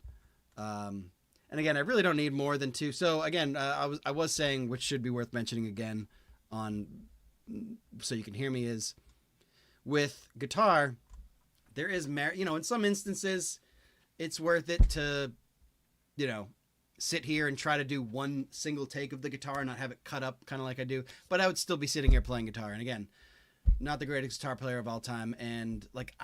And again, I really don't need more than 2. So again, I was saying, which should be worth mentioning again on, so you can hear me, is with guitar, there is merit, in some instances it's worth it to, sit here and try to do one single take of the guitar and not have it cut up kind of like I do. But I would still be sitting here playing guitar. And again, not the greatest guitar player of all time. And like,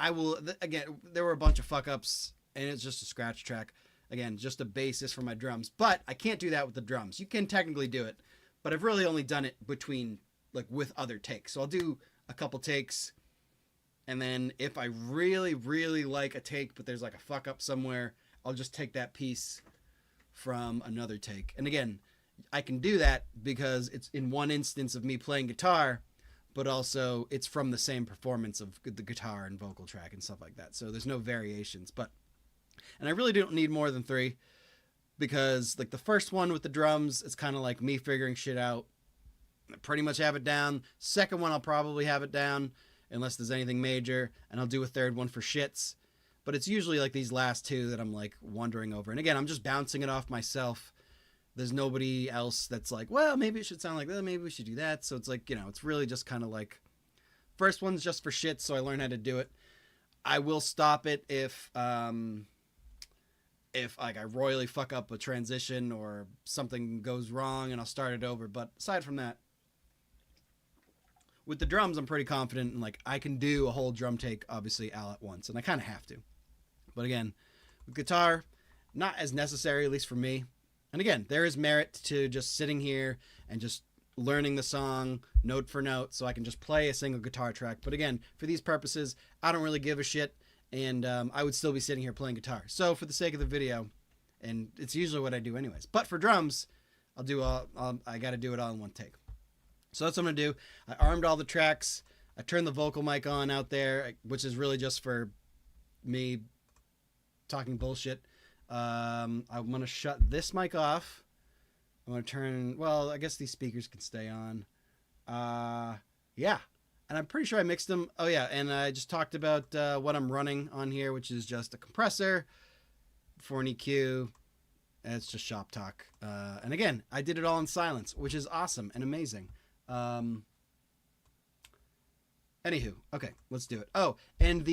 again, there were a bunch of fuck ups and it's just a scratch track. Again, just a basis for my drums, but I can't do that with the drums. You can technically do it, but I've really only done it with other takes. So I'll do a couple takes. And then if I really, really like a take, but there's like a fuck up somewhere, I'll just take that piece from another take. And again, I can do that because it's in one instance of me playing guitar, but also it's from the same performance of the guitar and vocal track and stuff like that. So there's no variations, and I really don't need more than 3 because like the first one with the drums, it's kind of like me figuring shit out. I pretty much have it down. Second one, I'll probably have it down unless there's anything major, and I'll do a third one for shits. But it's usually like these last 2 that I'm like wondering over. And again, I'm just bouncing it off myself. There's nobody else that's like, well, maybe it should sound like that. Maybe we should do that. So it's like, it's really just kind of like, first one's just for shit. So I learned how to do it. I will stop it if like I royally fuck up a transition or something goes wrong, and I'll start it over. But aside from that, with the drums, I'm pretty confident, and like I can do a whole drum take obviously all at once, and I kind of have to. But again, with guitar, not as necessary, at least for me. And again, there is merit to just sitting here and just learning the song note for note so I can just play a single guitar track. But again, for these purposes, I don't really give a shit. And I would still be sitting here playing guitar. So for the sake of the video, and it's usually what I do anyways. But for drums, I got to do it all in one take. So that's what I'm going to do. I armed all the tracks. I turned the vocal mic on out there, which is really just for me talking bullshit. I'm going to shut this mic off. I'm going to turn, well, I guess these speakers can stay on. Yeah. And I'm pretty sure I mixed them. Oh, yeah. And I just talked about what I'm running on here, which is just a compressor for an EQ. And it's just shop talk. And again, I did it all in silence, which is awesome and amazing. Anywho, okay, let's do it. Oh, and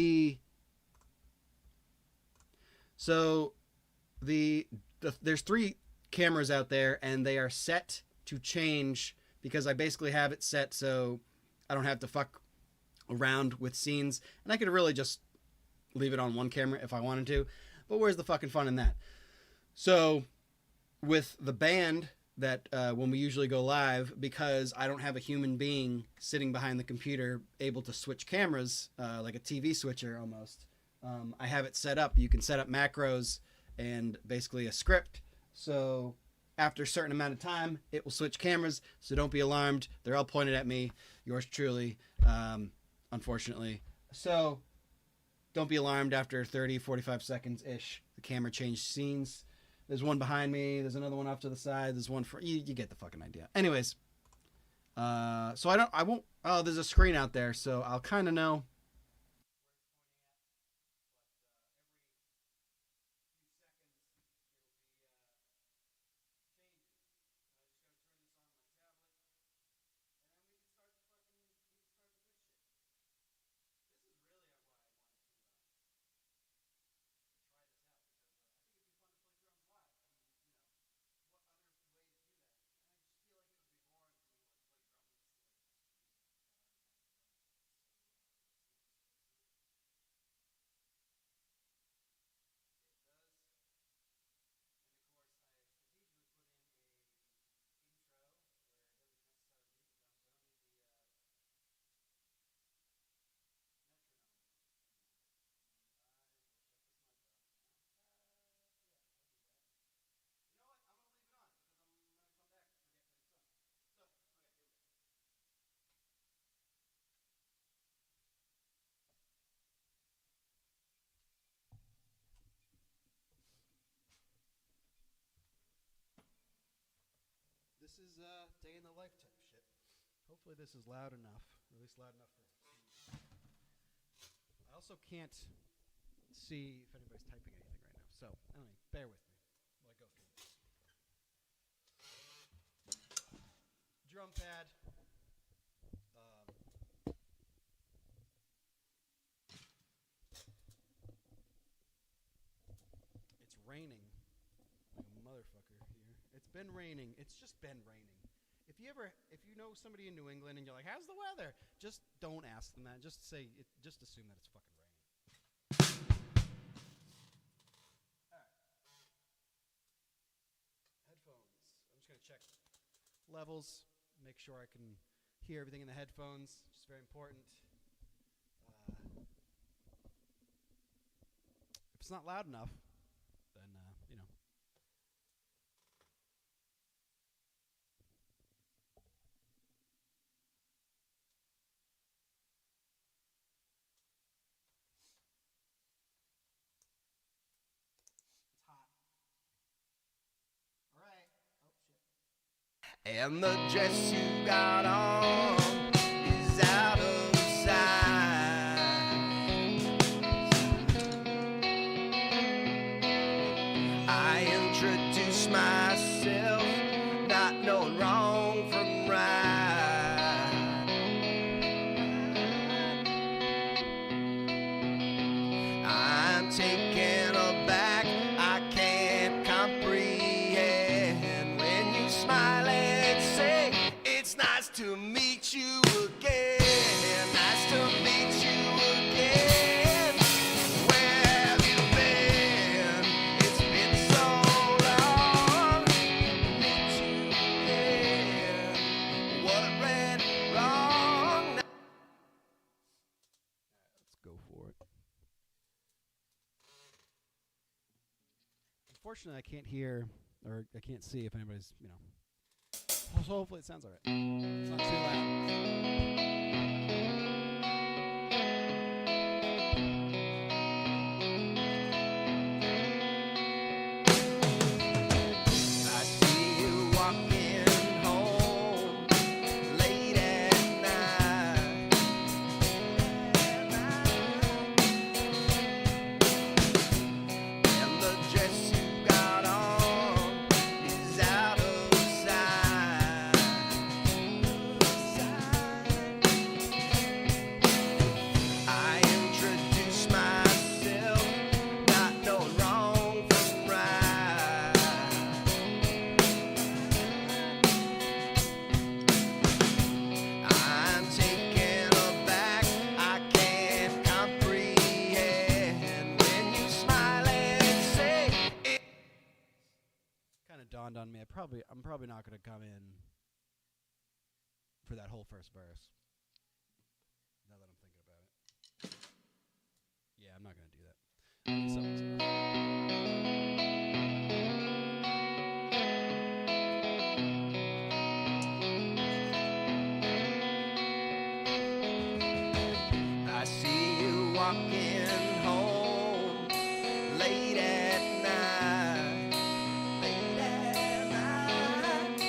there's 3 cameras out there, and they are set to change because I basically have it set so I don't have to fuck around with scenes, and I could really just leave it on one camera if I wanted to, but where's the fucking fun in that? So with the band that when we usually go live, because I don't have a human being sitting behind the computer able to switch cameras like a TV switcher almost, I have it set up. You can set up macros and basically a script, so after a certain amount of time it will switch cameras, so don't be alarmed, they're all pointed at me, yours truly, unfortunately. So don't be alarmed after 30-45 seconds ish the camera changed scenes. There's one behind me, there's another one off to the side, there's one for you get the fucking idea. Anyways, so there's a screen out there, so I'll kind of know. This is day in the life type shit. Hopefully this is loud enough, or at least loud enough for. I also can't see if anybody's typing anything right now, so anyway, bear with me while I go through this. Drum pad. It's raining like a motherfucker here. It's been raining. It's just been raining. If you know somebody in New England and you're like, "How's the weather?" Just don't ask them that. Just say it. Just assume that it's fucking raining. All right. Headphones. I'm just gonna check levels. Make sure I can hear everything in the headphones. It's very important. If it's not loud enough, then you know. It's hot. All right. Oh shit. And the dress you got on is out of sight. I introduce myself, not knowing wrong from right. I'm taken aback, I can't comprehend when you smile and say, it's nice to meet you again. Nice to meet you again. Where have you been? It's been so long. Meet you again. What went wrong? Let's go for it. Unfortunately, I can't hear or I can't see if anybody's, you know. So hopefully it sounds all right. It's not too I see you walking home late at night. And the dress you got on is out of sight. I introduce myself, not knowing wrong from right. I'm taken aback, I can't comprehend when you smile and say it. kind of dawned on me. I'm probably not going to come in for that whole first verse. Now that I'm thinking about it. Yeah, I'm not going to do that. I see you walking home late at night. Late at night.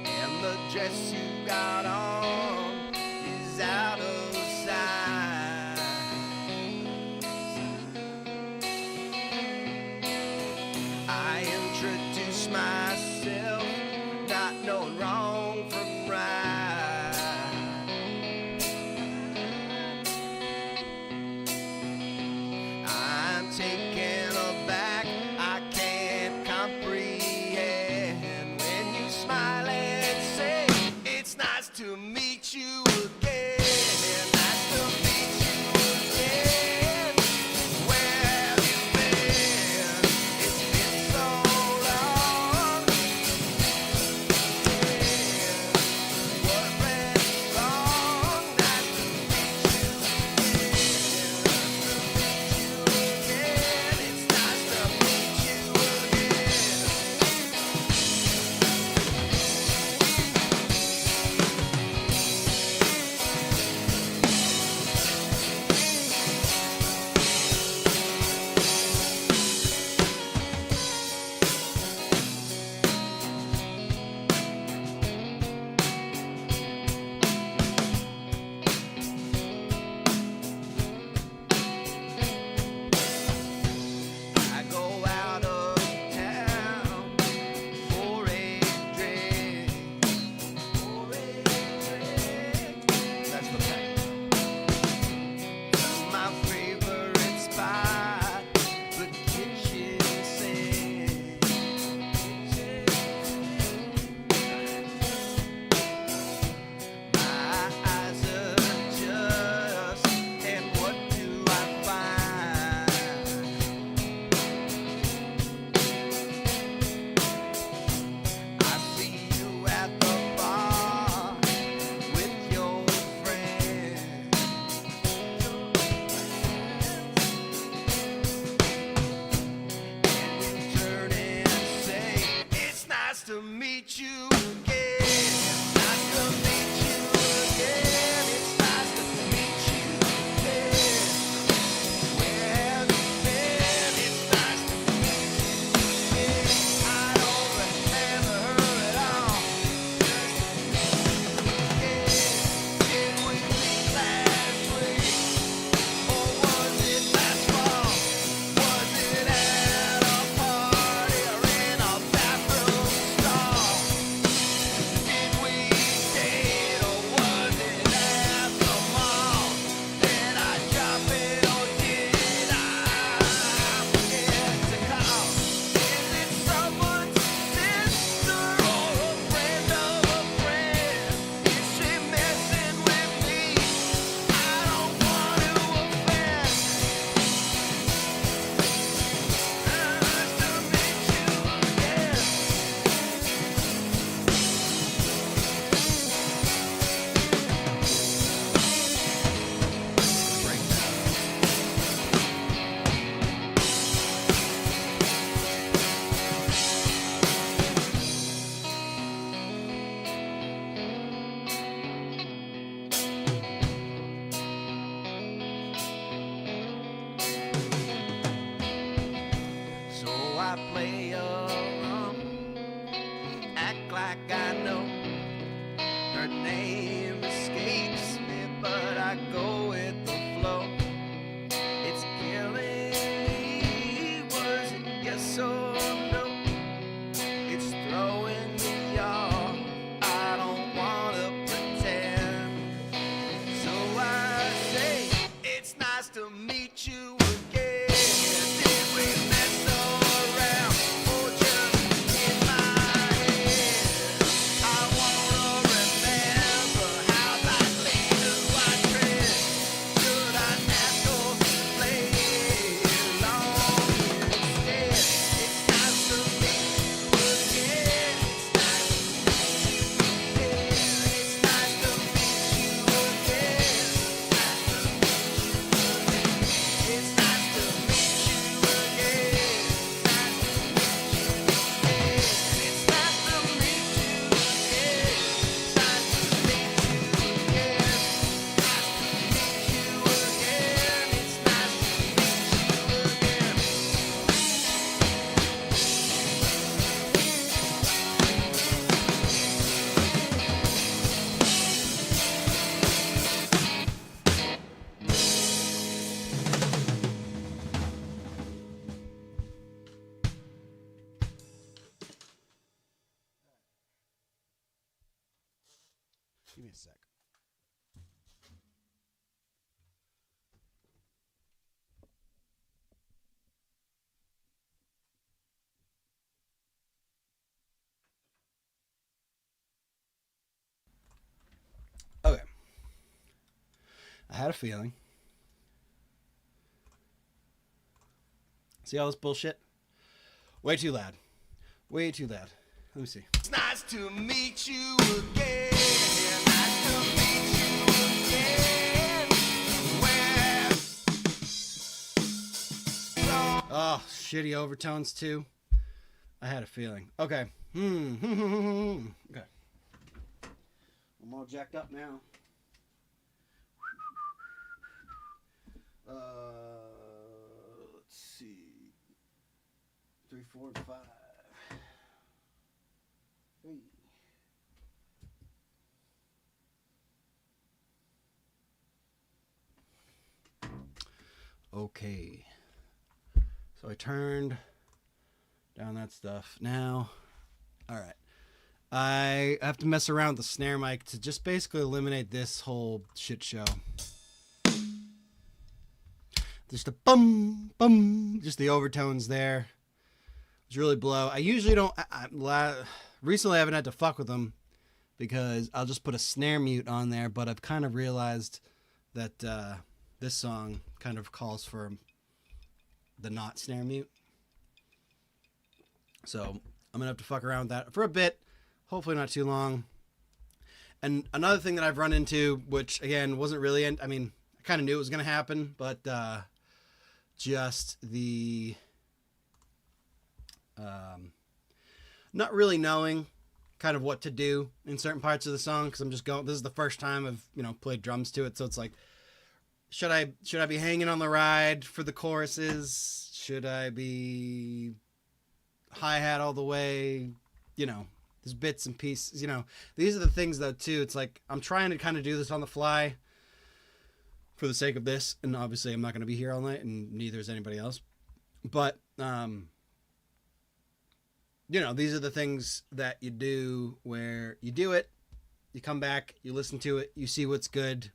And the dress you got on is out of sight. I introduce myself, not knowing wrong from right. I'm taken aback, I can't comprehend when you smile and say, it's nice to meet you again. Nice to meet you again. Where have you been? It's been so long. What went wrong? Nice to meet you again. It's nice to meet you again. Give me a sec. Okay. I had a feeling. See all this bullshit? Way too loud. Way too loud. Let me see. It's nice to meet you again. Nice to meet you again. Where? Oh, shitty overtones too. I had a feeling. Okay. Okay. I'm all jacked up now. Let's see. 3, 4, and 5. 3. Okay. So I turned down that stuff. Now, all right. I have to mess around with the snare mic to just basically eliminate this whole shit show. Just a bum, bum, just the overtones there. It's really blow. I usually don't. Recently, I haven't had to fuck with them because I'll just put a snare mute on there, but I've kind of realized that this song kind of calls for the not snare mute. So I'm going to have to fuck around with that for a bit. Hopefully not too long. And another thing that I've run into, which again wasn't really, I mean, I kind of knew it was going to happen, but just the not really knowing kind of what to do in certain parts of the song, because I'm just going, this is the first time I've, you know, played drums to it, so it's like, should I be hanging on the ride for the choruses? Should I be hi-hat all the way? You know, there's bits and pieces, you know. These are the things, though, too. It's like, I'm trying to kind of do this on the fly for the sake of this, and obviously I'm not going to be here all night, and neither is anybody else. But, you know, these are the things that you do where you do it, you come back, you listen to it, you see what's good.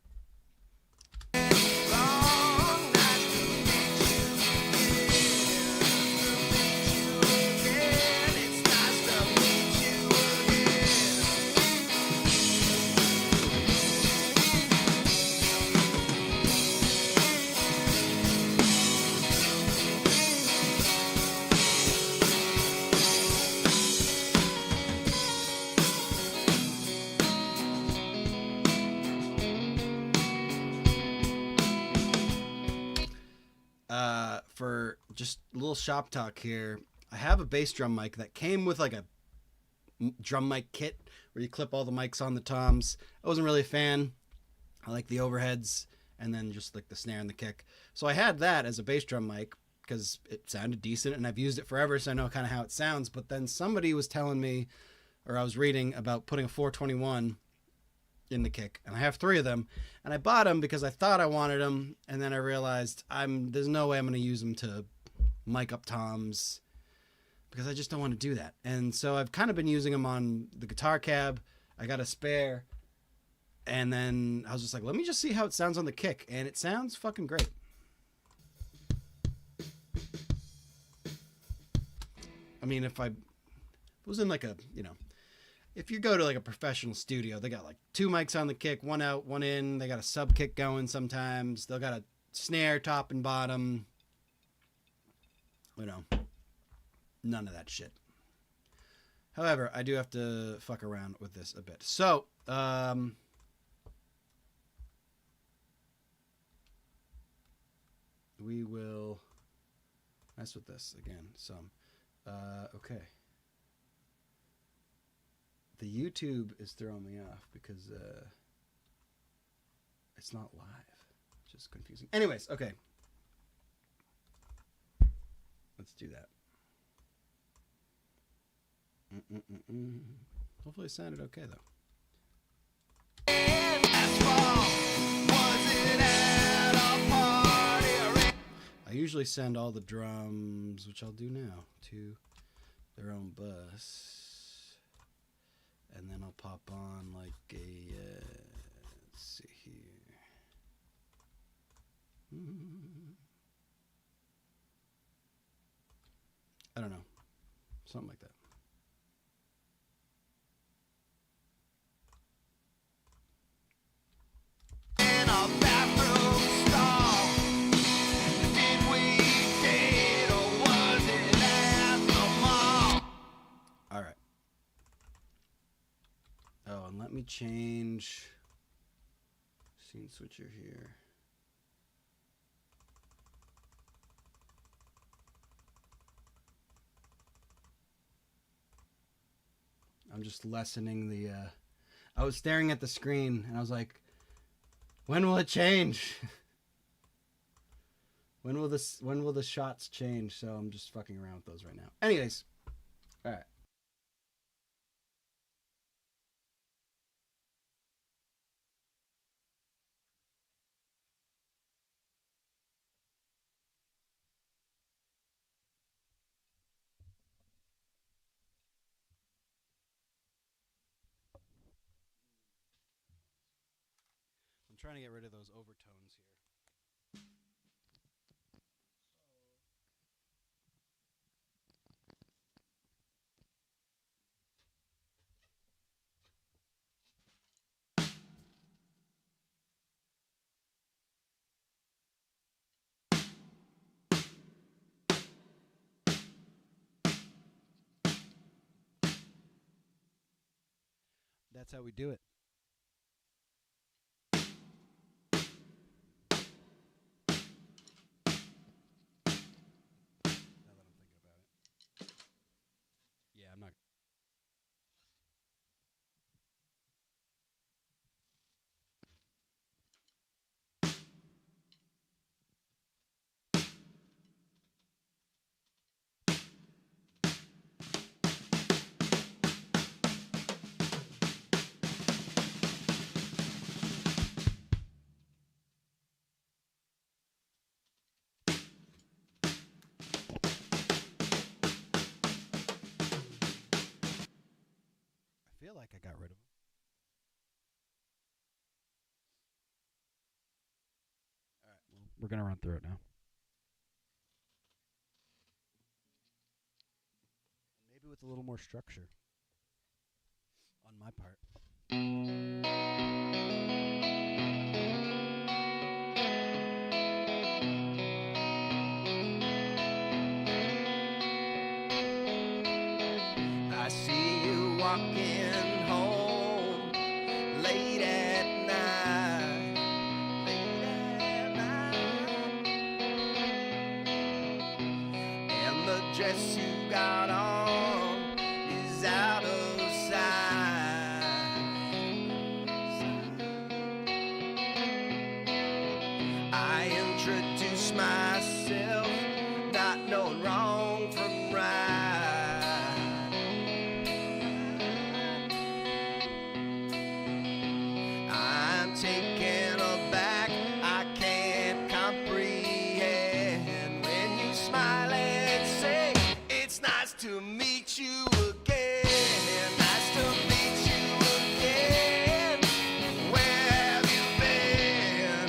Long, nice to meet you again. It's nice to meet you For just a little shop talk here, I have a bass drum mic that came with like a drum mic kit where you clip all the mics on the toms. I wasn't really a fan. I like the overheads and then just like the snare and the kick. So I had that as a bass drum mic because it sounded decent and I've used it forever, so I know kind of how it sounds. But then somebody was telling me, or I was reading about putting a 421 in the kick, and I have 3 of them, and I bought them because I thought I wanted them, and then I realized there's no way I'm going to use them to mic up toms because I just don't want to do that. And so I've kind of been using them on the guitar cab. I got a spare, and then I was just like, let me just see how it sounds on the kick, and it sounds fucking great. I mean, if I was in like a, you know, if you go to like a professional studio, they got like 2 mics on the kick, 1 out, 1 in. They got a sub kick going sometimes. They'll got a snare top and bottom. You know, none of that shit. However, I do have to fuck around with this a bit. So, we will mess with this again some. Okay. The YouTube is throwing me off because it's not live. It's just confusing. Anyways, okay. Let's do that. Hopefully it sounded okay, though. I usually send all the drums, which I'll do now, to their own bus. and then I'll pop on like a. Let's see here. I don't know, something like that. In a bathroom stall. Did we date or was it at the mall? All right. Oh, and let me change scene switcher here. I'm just lessening the. I was staring at the screen and I was like, when will it change? When will the shots change? So I'm just fucking around with those right now. Anyways, all right. I'm trying to get rid of those overtones here. That's how we do it. Now that I'm thinking about it. Yeah, I'm not. I feel like I got rid of them. All right, well, we're gonna run through it now. Maybe with a little more structure on my part. I see you walking home late at night. And the dress you got on is out of sight. I introduce myself, not knowing wrong from right. I'm taken aback, I can't comprehend when you smile and say, it's nice to meet you again. Nice to meet you again. Where have you been?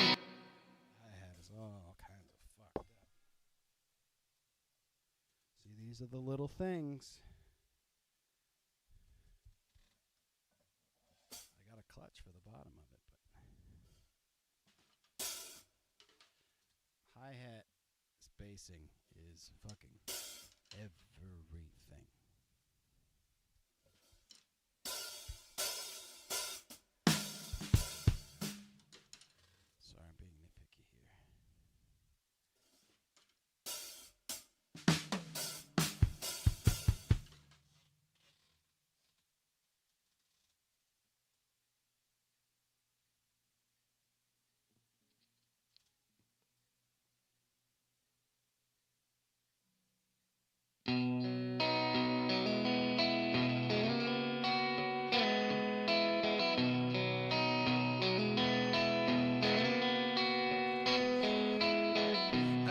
Hi-hat is all kinds of fucked up. See, these are the little things. I got a clutch for the bottom of it, but hi-hat spacing is fucking everything. Sorry, I'm being nitpicky here.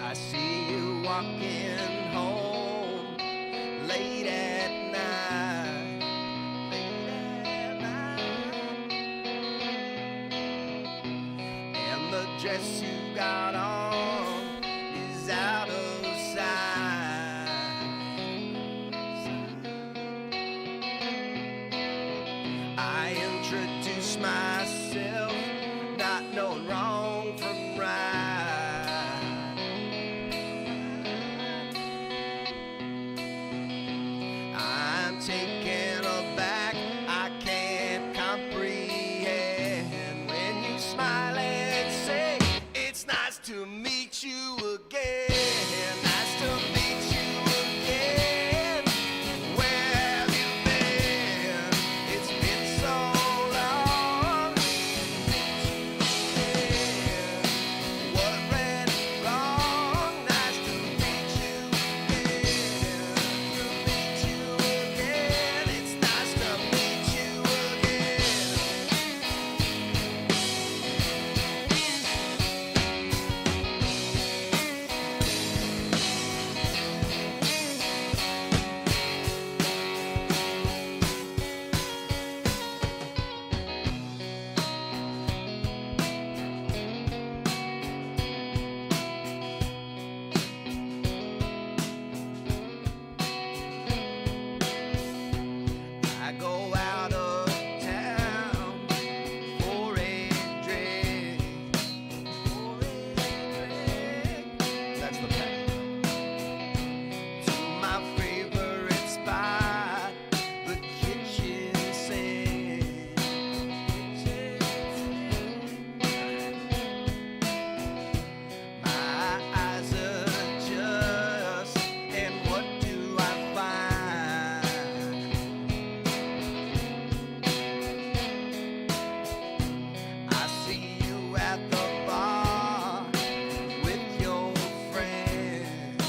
I see you walking home late at night. and the dress you got on is out of sight. I introduce myself, not knowing wrong from right. I'm taken aback, I can't comprehend when you smile and say, it's nice to meet you again. Nice to meet you again. Where have you been? It's been so long. What went wrong? Nice to meet you again. To meet you again. It's nice to meet you again. I go out of town for a drink. That's the pack. To my favorite spot, the kitchen sink. My eyes adjust, and what do I find? I see you at the bar with your friends.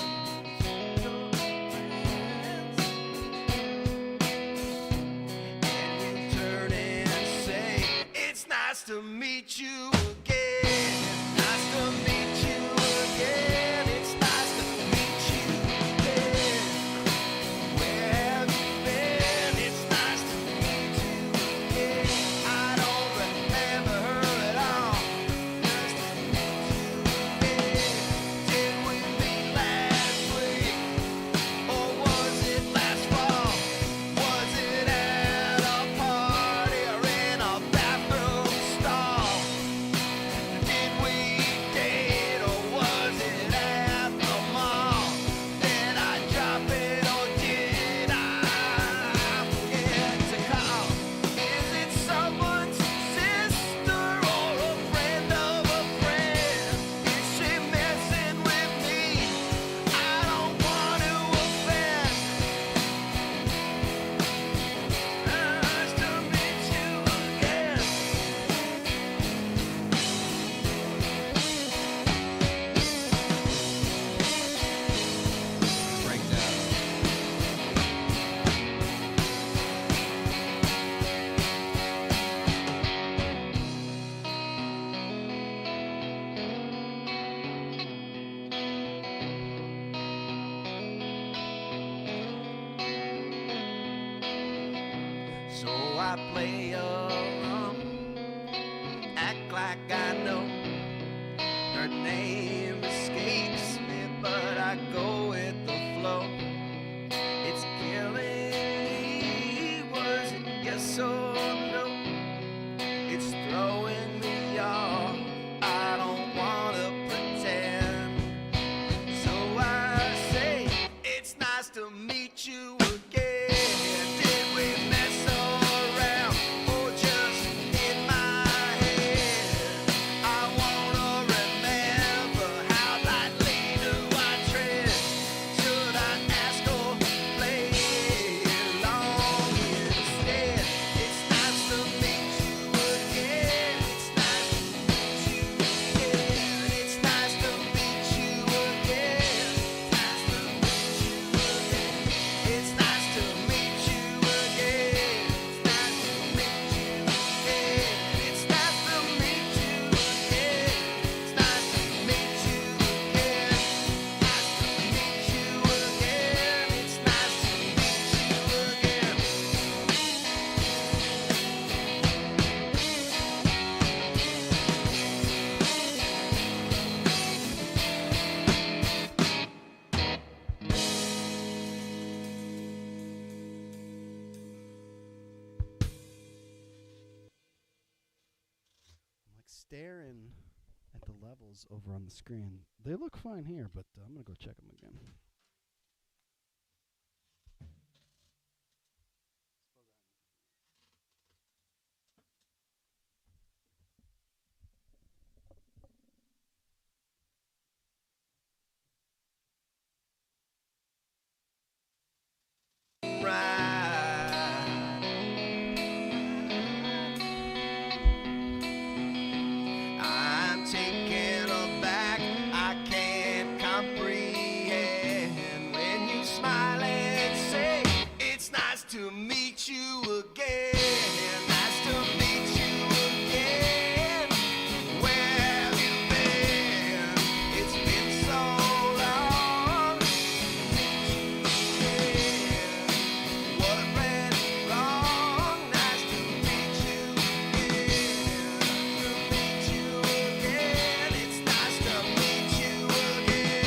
And you turn and say, it's nice to meet you again. Nice to meet you again. It's nice to meet you again. Where have you been? It's nice to meet you again. I don't remember her at all. Nice to meet you again. Did we meet last week? Or was it last fall? Was it at a party or in a bathroom stall? Did we date or was it at the mall? Did I drop it or did I forget to call? Is it someone's sister or a friend of a friend? Is she messing with me? I don't want to offend. Nice to meet you again. Breakdown. So I play along, act like I know. Her name escapes me, but I go with the flow. It's killing me. Was it yes or no? It's throwing me off. I don't wanna pretend. So I say, it's nice to meet you again. Did we mess around or just in my head? I wanna remember how lightly do I tread. staring at the levels over on the screen. They look fine here, but I'm going to go check them again. I'm taken aback, I can't comprehend when you smile and say it's nice to meet you again. Nice to meet you again. Where have you been? It's been so long. What went wrong? Nice to meet you again. It's nice to meet you again.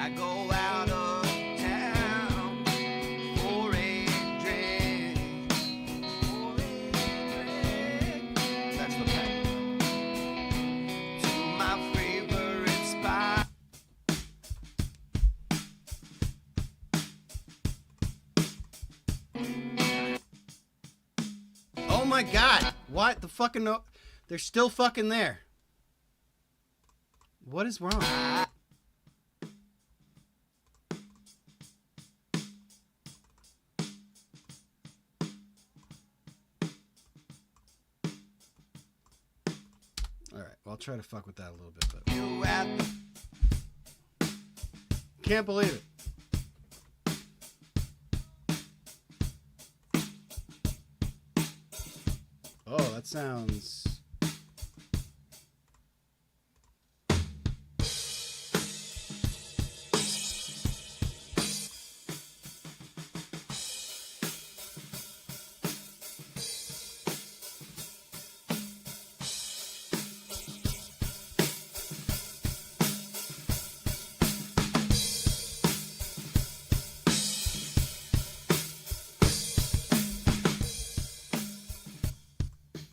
I go out of town for a drink. That's the fact. To my favorite spot. Oh my god! What the fucking no? They're still fucking there. What is wrong? Alright, well, I'll try to fuck with that a little bit, but You at the can't believe it. Oh, that sounds.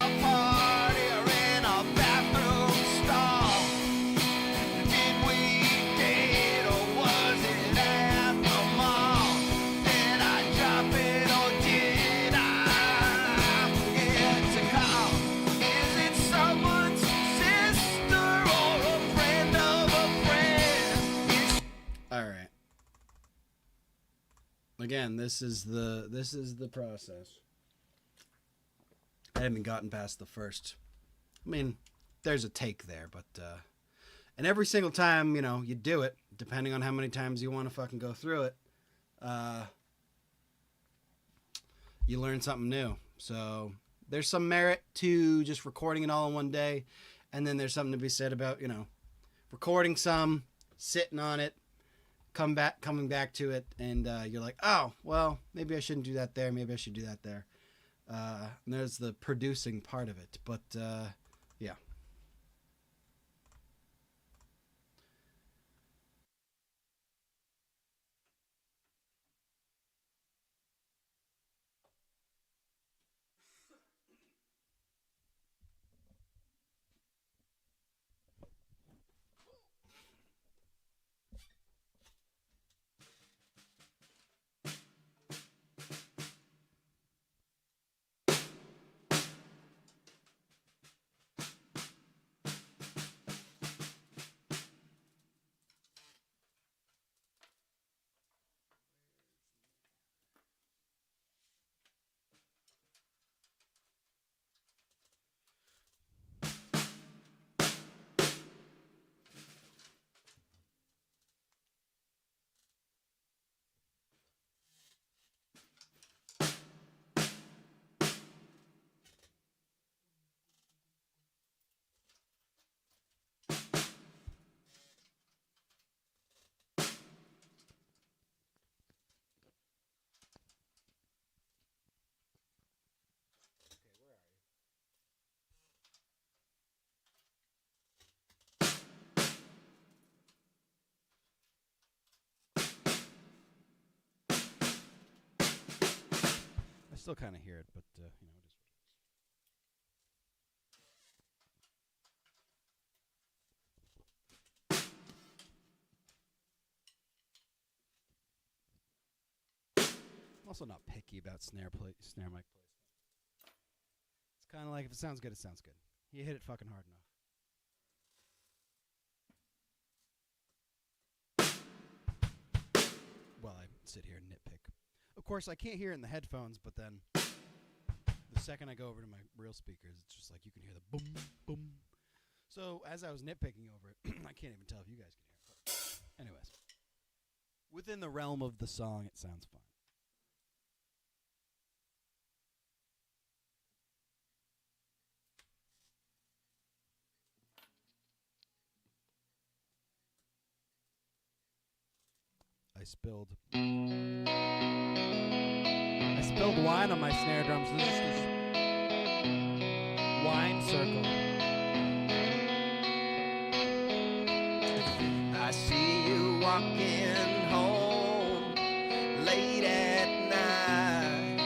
party or in a bathroom stall. Did we date or was it at the mall? Did I drop it or did I forget to call? Is it someone's sister or a friend of a friend? All right. Again, this is the process. I haven't gotten past the first. I mean, there's a take there, but and every single time, you know, you do it, depending on how many times you want to fucking go through it, you learn something new. So there's some merit to just recording it all in one day, and then there's something to be said about, you know, recording some, sitting on it, coming back to it, and you're like, oh, well, maybe I shouldn't do that there, maybe I should do that there. And there's the producing part of it, but yeah. still kind of hear it, but you know, it is. I'm also not picky about snare mic placement. It's kind of like if it sounds good, it sounds good. You hit it fucking hard enough. Well, I sit here and nitpick. Of course, I can't hear it in the headphones, but then the second I go over to my real speakers, it's just like you can hear the boom, boom. So as I was nitpicking over it, I can't even tell if you guys can hear it. But anyways, within the realm of the song, it sounds fine. I spilled wine on my snare drums. This is this wine circle. I see you walking home late at night,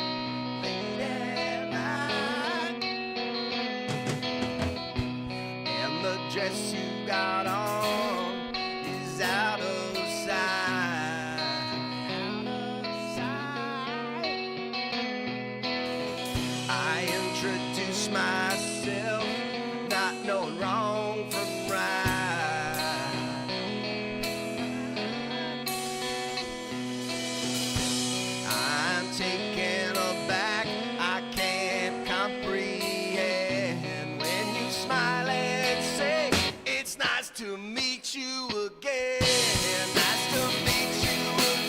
and the dress you got on is out of sight. I introduce myself, not knowing wrong from right. I'm taken aback, I can't comprehend when you smile and say, it's nice to meet you again. Nice to meet you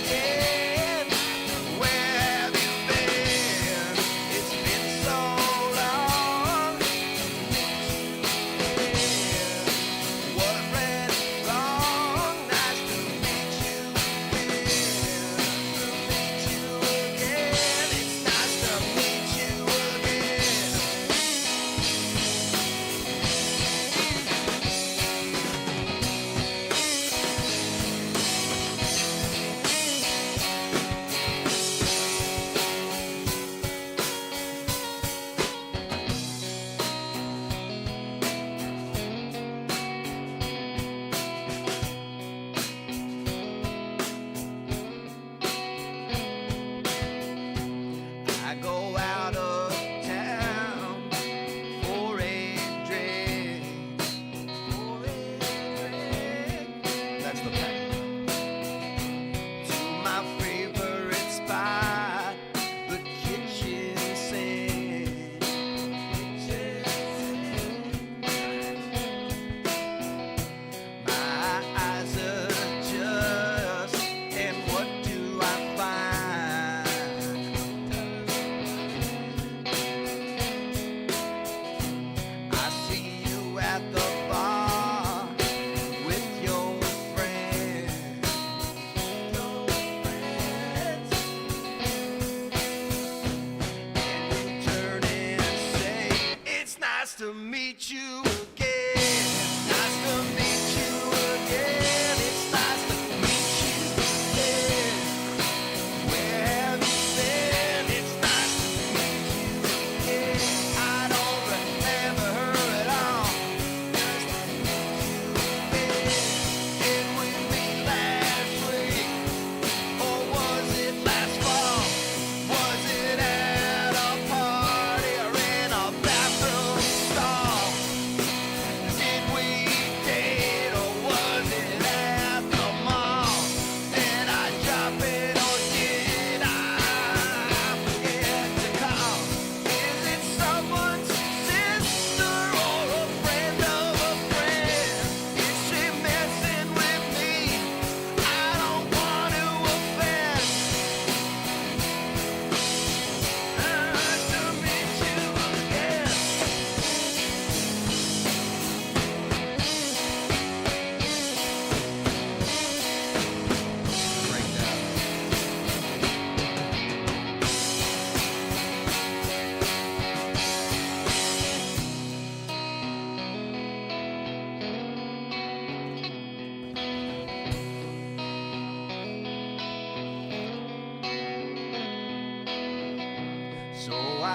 again. Where have you been? It's been so long. What a red wrong. Nice to meet you again. Nice to meet you again. It's nice to meet you again. I go out of town for a drink. That's the pack. To my favorite spot, the kitchen sink. My eyes adjust, and what do I find? I see you at the bar with your friend.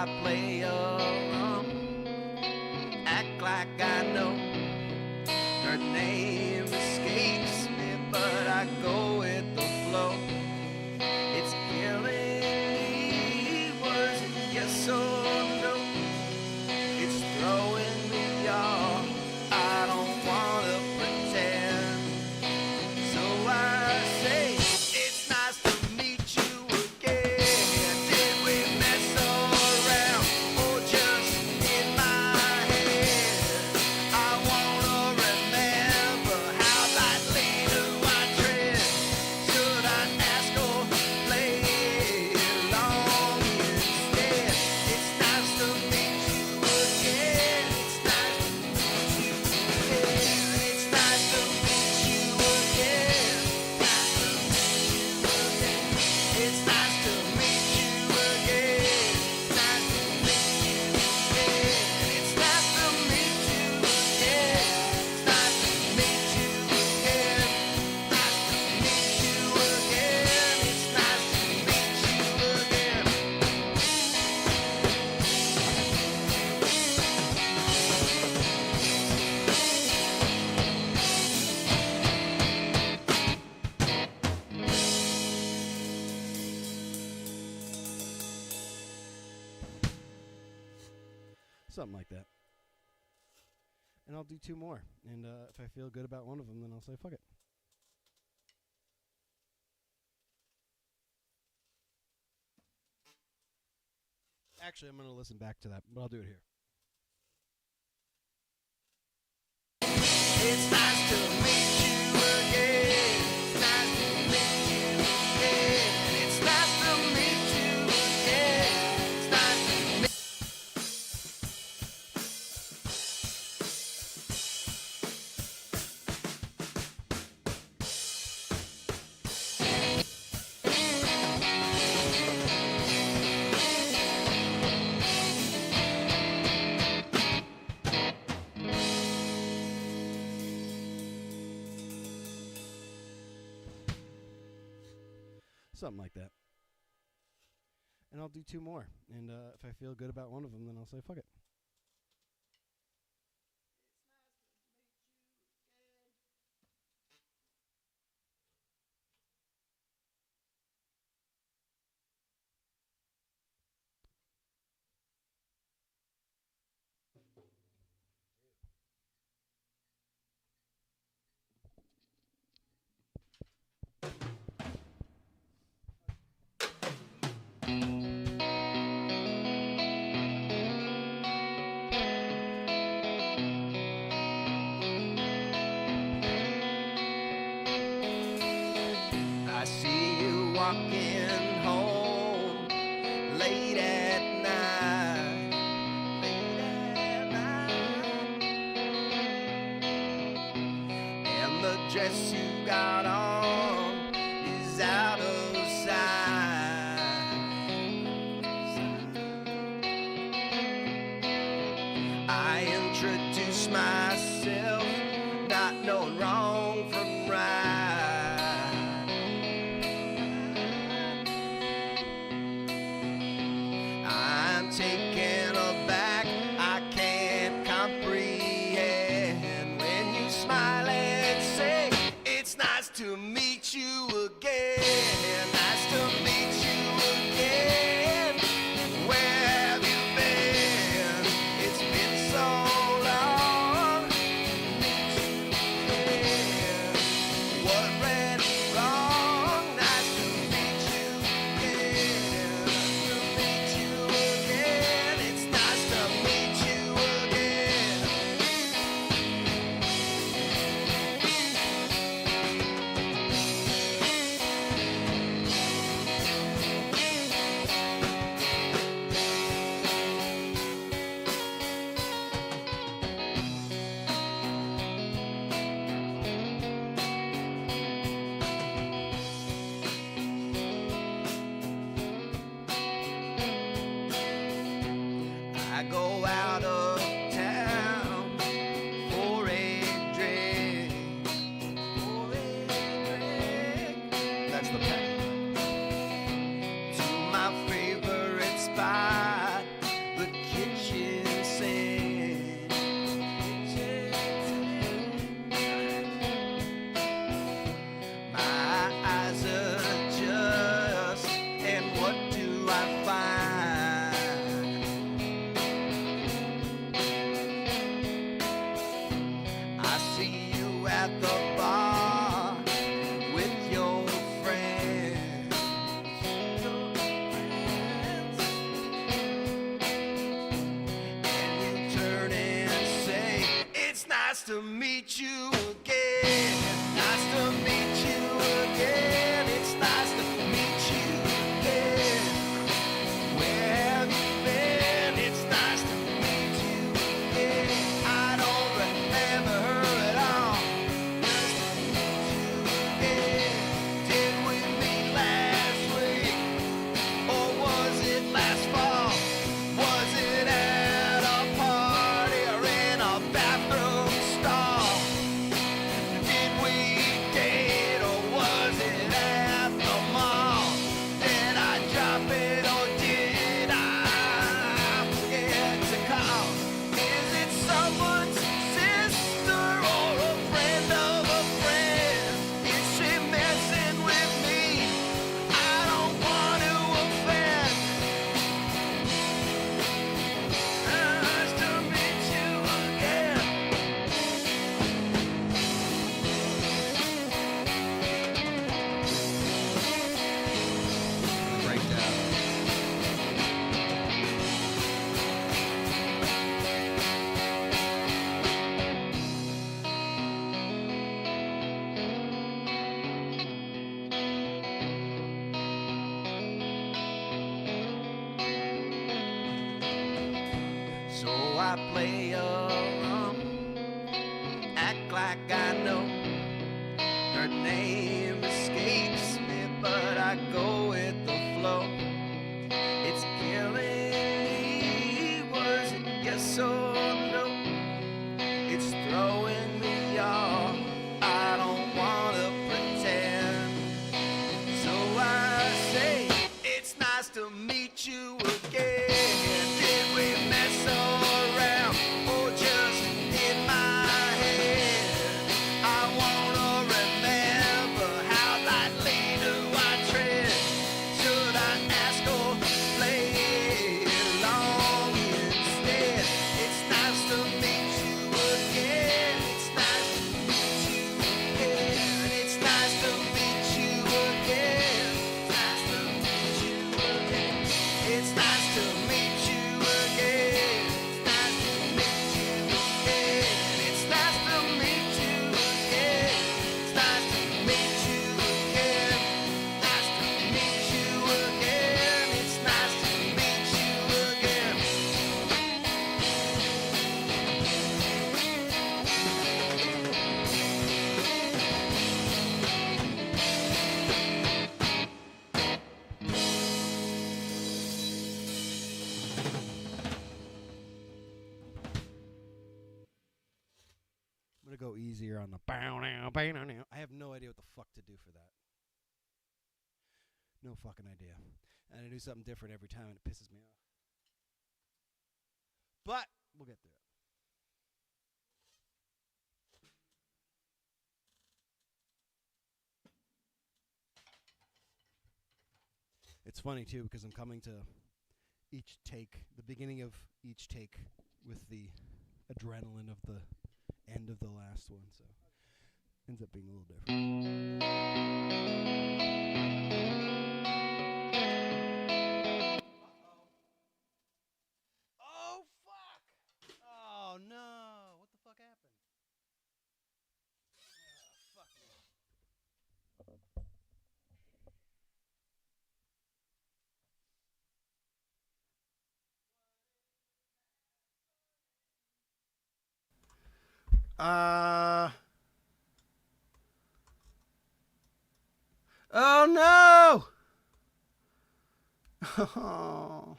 I play along, act like I know. Her name escapes me, but I go with the flow. It's killing me, was it yes or no? It's throwing me off, I don't wanna pretend. So I say, it's nice to meet you again. Did we mess around or just in my head? I wanna remember how lightly do I tread. Should I ask or play along instead? It's nice to meet you again. It's nice to meet you again. It's nice to meet you again. It's nice to meet you again. Nice to meet you again. It's nice to meet you again. It's nice to meet you again. Nice to meet you again. It's nice to meet you again. Something like that. And I'll do two more. And if I feel good about one of them, then I'll say fuck it. Actually, I'm going to listen back to that, but I'll do it here. It's nice to meet you again. It's nice to meet you again. It's nice to meet you again. It's nice to meet Something like that. And I'll do two more. And if I feel good about one of them, then I'll say fuck it. I see you walking home late at night, and the dress you got on is out of sight. I introduce myself, not knowing wrong from right. I'm taken aback, I can't comprehend when you smile and say, it's nice to meet you again. Nice to meet you again. Where have you been? It's been so long. Meet you again. What went wrong? Nice to meet you again. To meet you again. It's nice to meet you again. I play along, act like I know. Her name escapes me, but I go with the flow. It's killing me, was it yes or no? It's throwing me off, I don't wanna pretend. So I say, it's nice to meet you again. Did we mess around or just in my head? I wanna remember how lightly do I tread. Should I ask or play along instead? It's nice to meet you again. It's nice to meet you again. It's nice to meet you again. Nice to meet you again. It's nice to meet you again. It's nice to meet you again. It's nice to meet you again. It's nice to meet you again. Nice to meet you again. It's nice to meet you again. I'm gonna go easier on the bow now, bow now. I have no idea what the fuck to do for that. No fucking idea. And I do something different every time, and it pisses me off. But we'll get through it. It's funny too because I'm coming to each take, the beginning of each take, with the adrenaline of the end of the last one, so ends up being a little different. Oh fuck! Oh no! What the fuck happened? Fuck me. Oh no! Oh.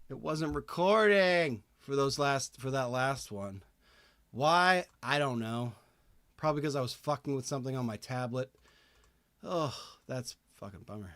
It wasn't recording for that last one. Why? I don't know. Probably because I was fucking with something on my tablet. Oh, that's fucking bummer.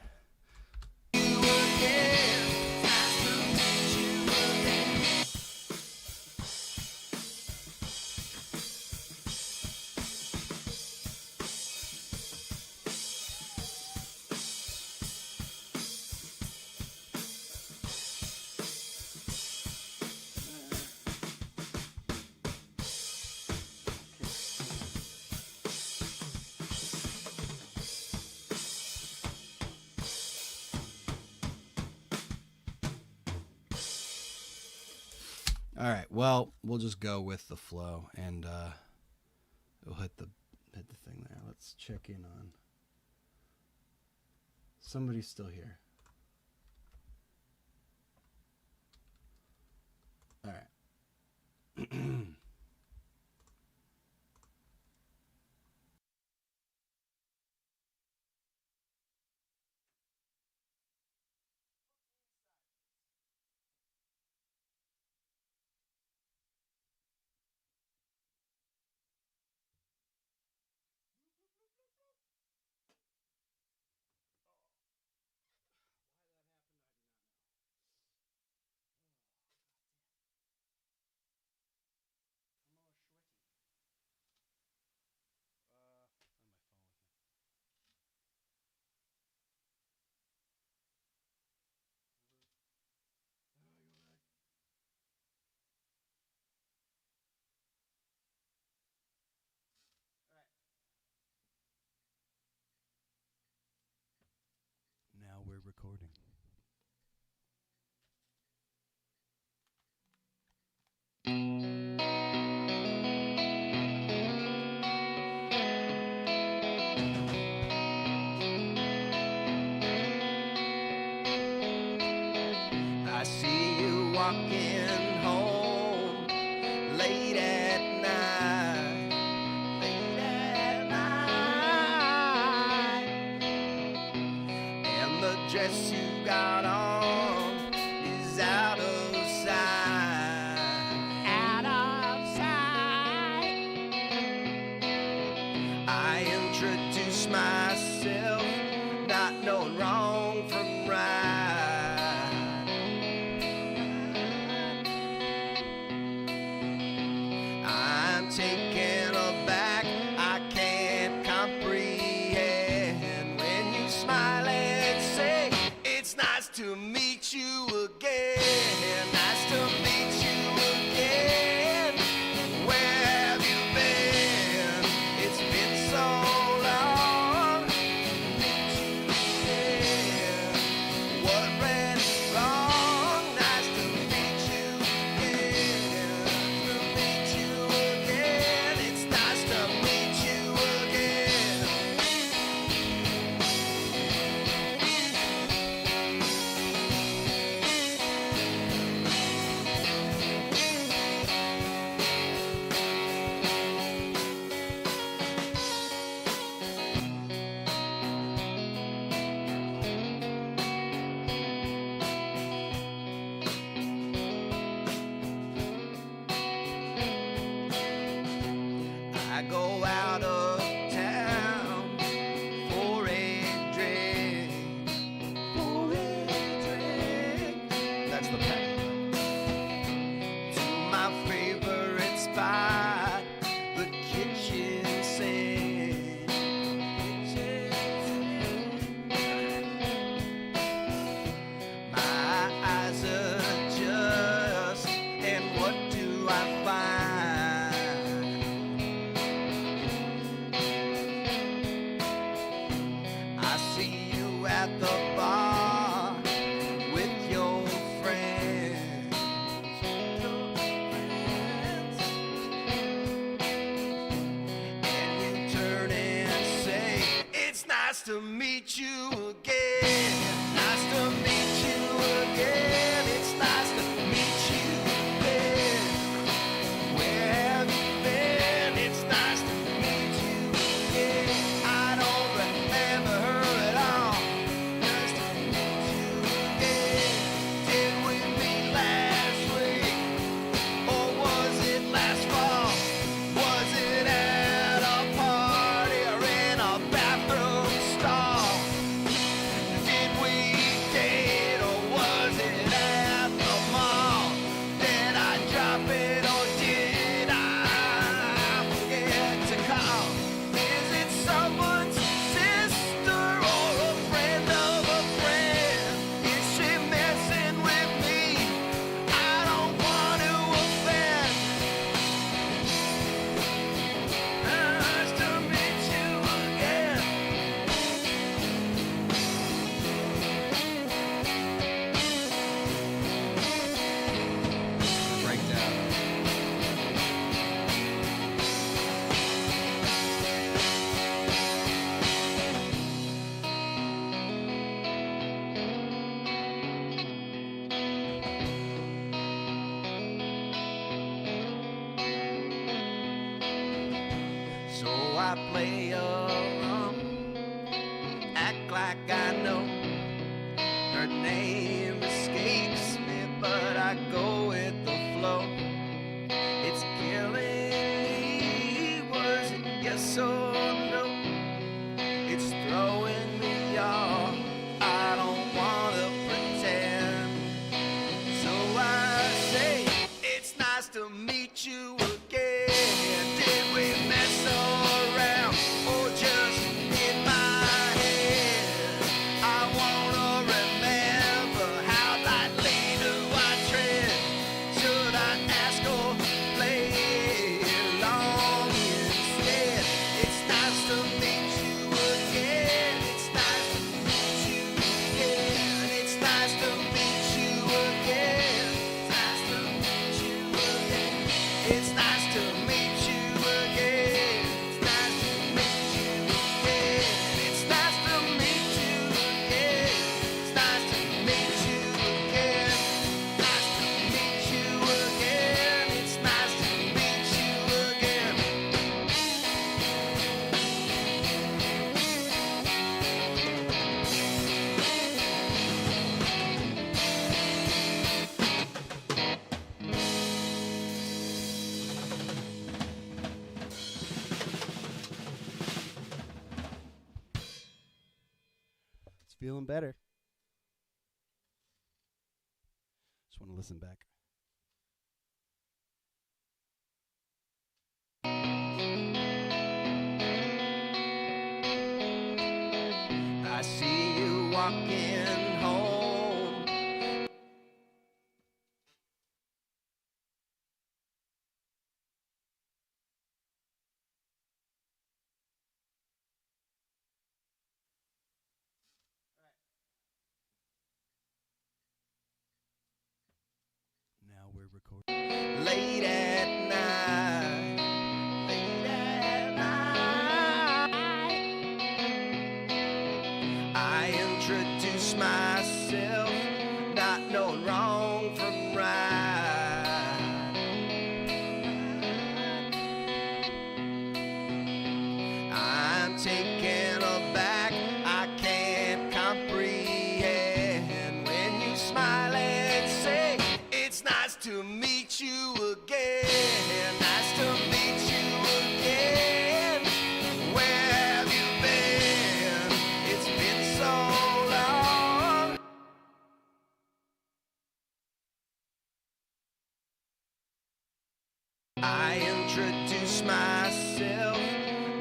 All right. Well, we'll just go with the flow, and we'll hit the thing there. Let's check in on. Somebody's still here. All right. Now we're recording. I see you walking dress you got on is out of sight. Out of sight. I introduce myself, not knowing wrong from right. I'm taken aback, I can't comprehend when you smile and say, it's nice to meet you again. Nice to meet you again. Where have you been? It's been so long. Meet you again. What went wrong? Nice to meet you again. To meet you again. It's nice to meet you again. I go out of town for a drink. For a drink. That's the pack. To my favorite spot, the kitchen sink. My eyes adjust, and what do I find? I see you at the bar with your friends. And you turn and say, it's nice to meet you again. Nice to meet you again. It's nice to meet you again. Where have you been? It's nice to meet you again. I don't remember her at all. Nice to meet you again. Did we meet last week? Or was it last fall? Was it at a party or in a bathroom stall? Did we date or was it at the mall? Did I drop it or did I forget to call? Is it someone's sister or a friend of a friend? Is she messing with me? I don't want to offend. Nice to meet you again. Breakdown. So I play along, act like I know. Her name escapes me, but I go with the flow. It's killing me, was it yes or no? It's throwing me off, I don't wanna pretend. So I say, it's nice to meet you again. Did we mess around or just in my head? feeling better. Just want to listen back. I see you walking home. Now we're recording. Late at night. Late at night. I introduce myself, not knowing wrong from right. I'm taken aback, I can't comprehend when you smile and say, it's nice to meet you again. Nice to meet you again. Where have you been? It's been so long. I introduce myself,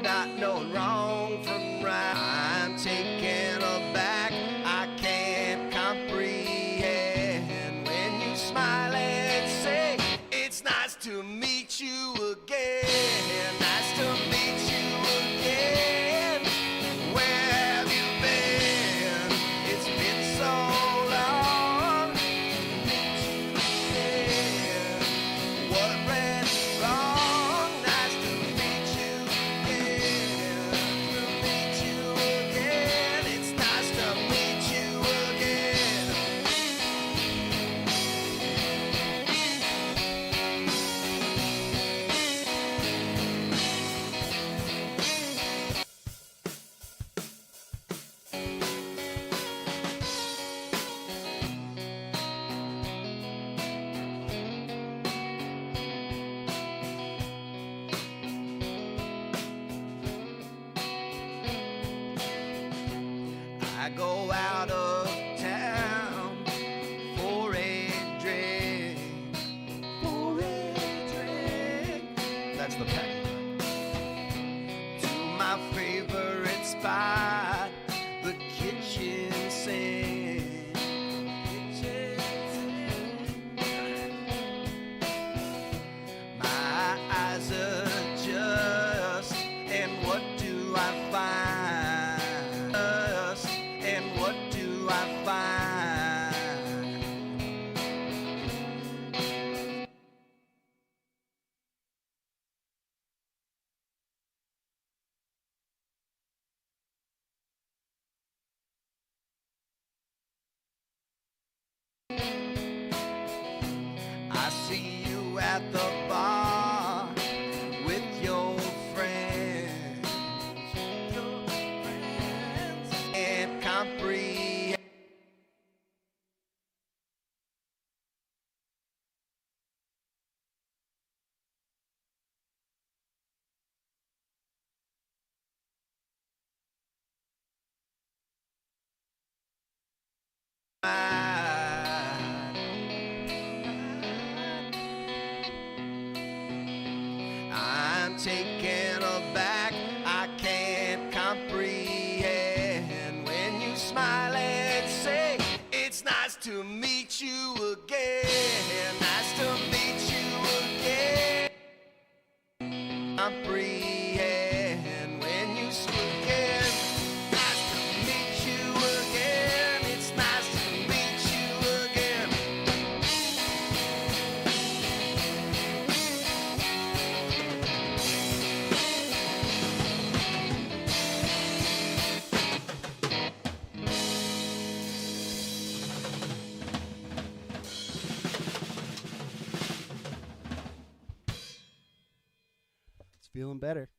not knowing wrong from right. I'm taken aback, I can't comprehend when you smile and say, it's nice to meet you again. Nice to meet you again. Where have you been? It's been so long. Meet you again. What went wrong? Nice to meet you again. To meet you again. It's nice to meet you again. I go out of town for a drink. For a drink. That's the pack. To my favorite spot, the kitchen sink. Kitchen sink. My eyes adjust, and what do I find? And what do I find? I see you at the bar with your friends. Can't comprehend. I'm taken aback, I can't comprehend when you smile and say, it's nice to meet you again. Nice to meet you again. Comprehend when you speak again. Nice to meet you again. It's nice to meet you again. It's feeling better.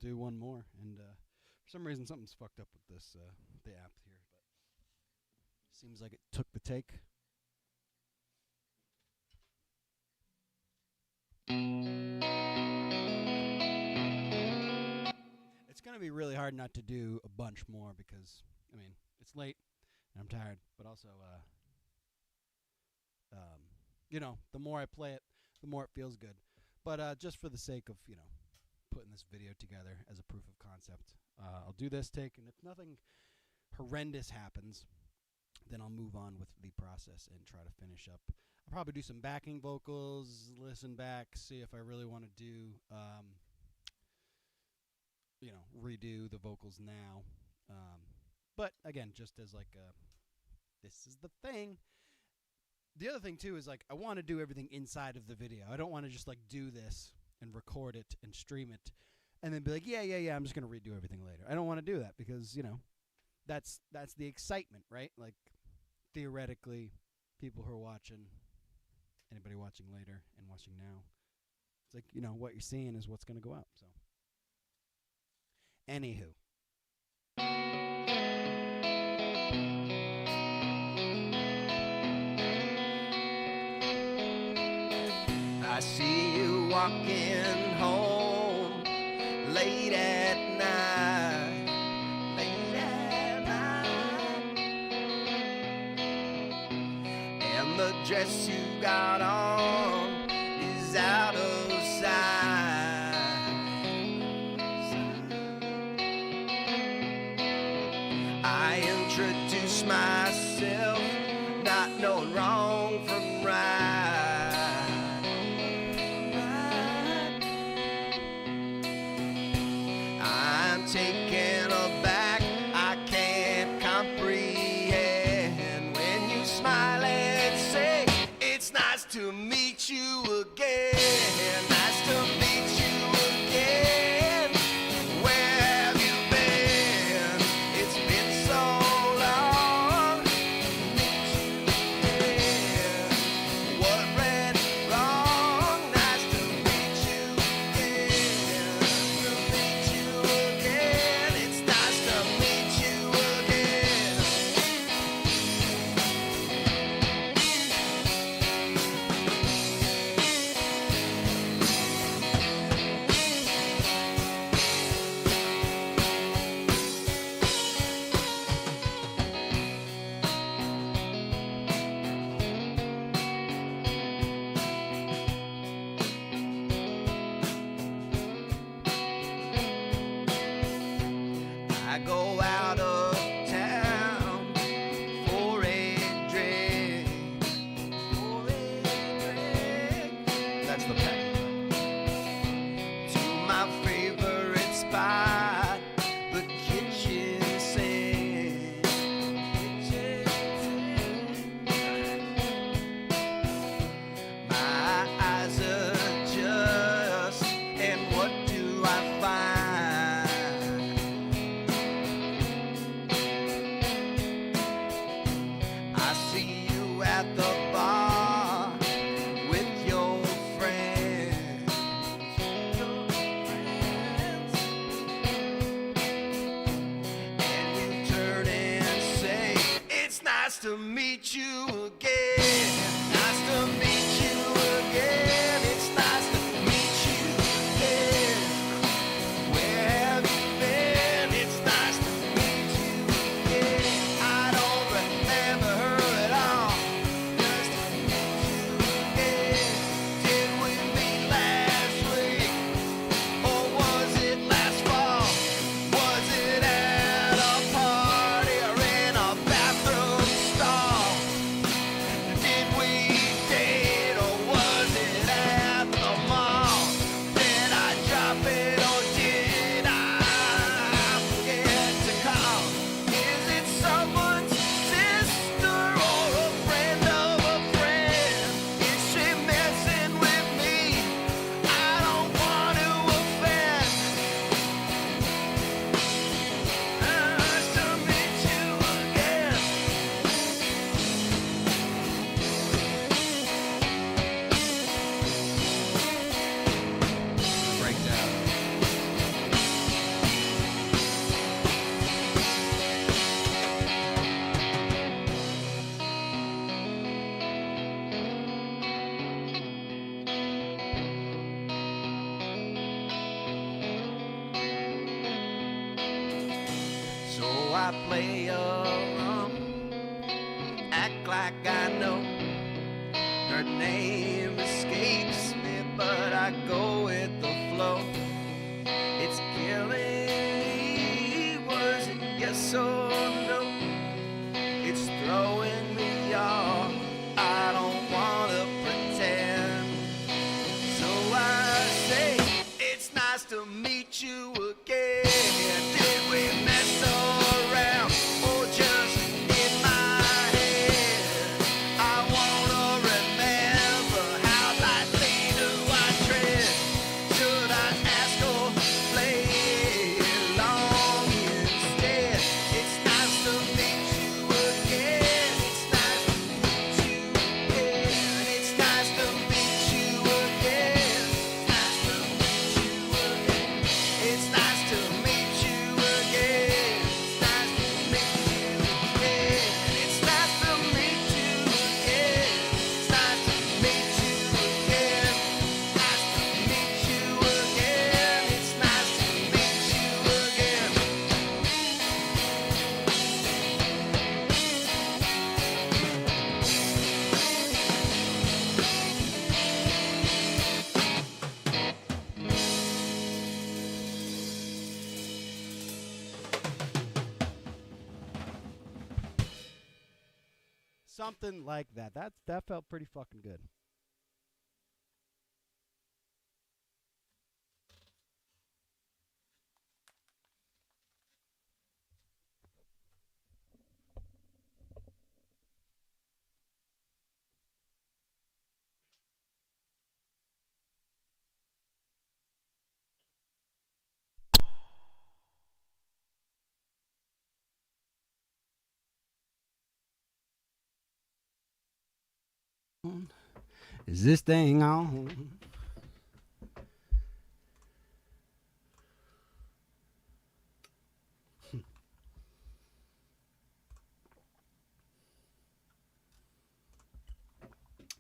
do one more. And for some reason, something's fucked up with this the app here, but seems like it took the take. It's gonna be really hard not to do a bunch more because I mean it's late and I'm tired, but also the more I play it, the more it feels good. But just for the sake of putting this video together as a proof of concept, I'll do this take, and if nothing horrendous happens, then I'll move on with the process and try to finish up. I'll probably do some backing vocals, listen back, see if I really want to do redo the vocals now. But again, just as like this is the thing. The other thing too is like I want to do everything inside of the video. I don't want to just like do this and record it and stream it and then be like, yeah, I'm just going to redo everything later. I don't want to do that because, that's the excitement, right? Like theoretically, people who are watching, anybody watching later and watching now, it's like, what you're seeing is what's going to go out. So anywho. I see you walking home late at night, and the dress you got on is out of sight. I introduce myself, not knowing wrong from right. Taken aback, I can't comprehend when you smile and say, it's nice to meet you again. Nice to meet you again. Where have you been? It's been so long. Meet you again. What went wrong? Nice to meet you again. Nice to meet you again. It's nice to meet you again. I go out of town for a drink. That's the pack. To my favorite spot, the kitchen sink. My eyes adjust, and what do I find? I see you at the bar with your friends. And you turn and say, it's nice to meet you again. Nice to meet you again. It's nice to meet you again. Where have you been? It's nice to meet you again. I don't remember her at all. Just to meet you again. Did we meet last week? Or was it last fall? Was it at a party or in a bathroom stall? Did we date? I play along, act like I know. Her name escapes me, but I go with the flow. It's killing words and yes or no. It's throwing me off. I don't wanna pretend. So I say, it's nice to meet you again. Did we mess around or just in my head? I wanna remember how lightly do I tread. Should I ask or play along instead? It's nice to meet you again. It's nice to meet you again. It's nice to meet you again. It's nice to meet you again. It's nice to meet you again. It's nice to meet you again. It's nice to meet you again. Nice to meet you again. It's nice to meet you again. Something like that. That felt pretty fucking good. Is this thing on?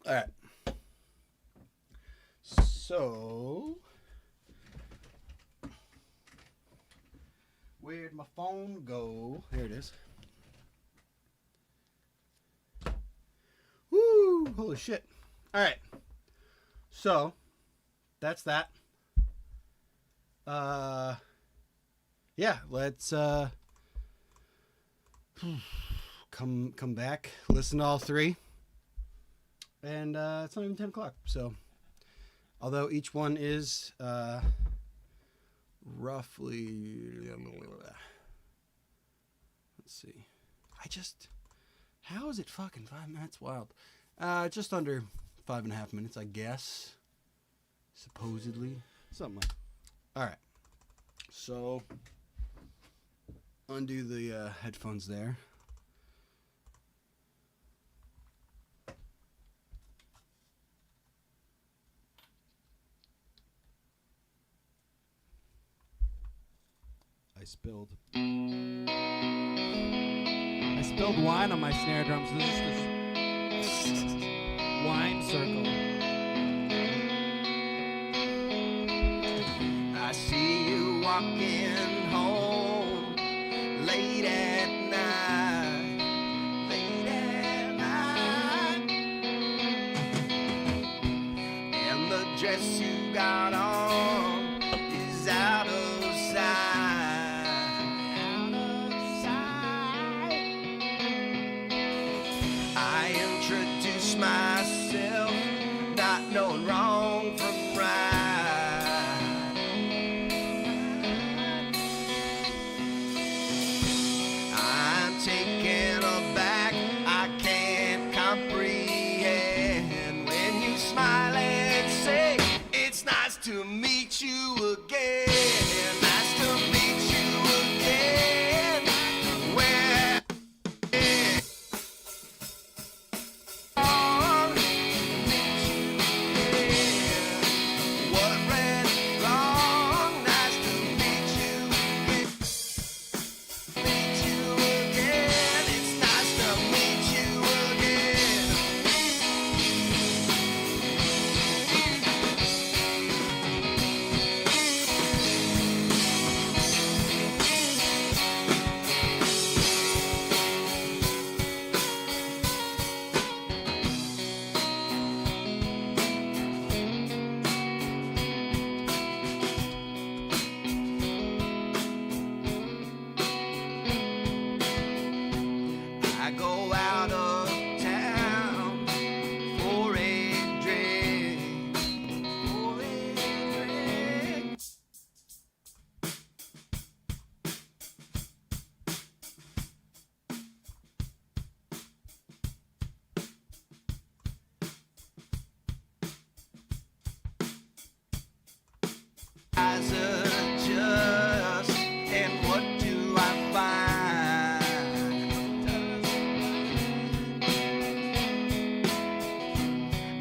All right. So, where'd my phone go? Here it is. Woo! Holy shit. All right. So, that's that. Yeah, let's come back, listen to all three. And it's not even 10 o'clock, so although each one is roughly, let's see, how is it fucking 5 minutes? Wild. Just under 5.5 minutes, I guess, supposedly. Something like that. All right, so undo the headphones there. I spilled wine on my snare drums. This is this wine circle. I see you walking home late at night, and the dress you got on is out of sight, I introduce myself, not knowing wrong from right. eyes adjust, and what do I find?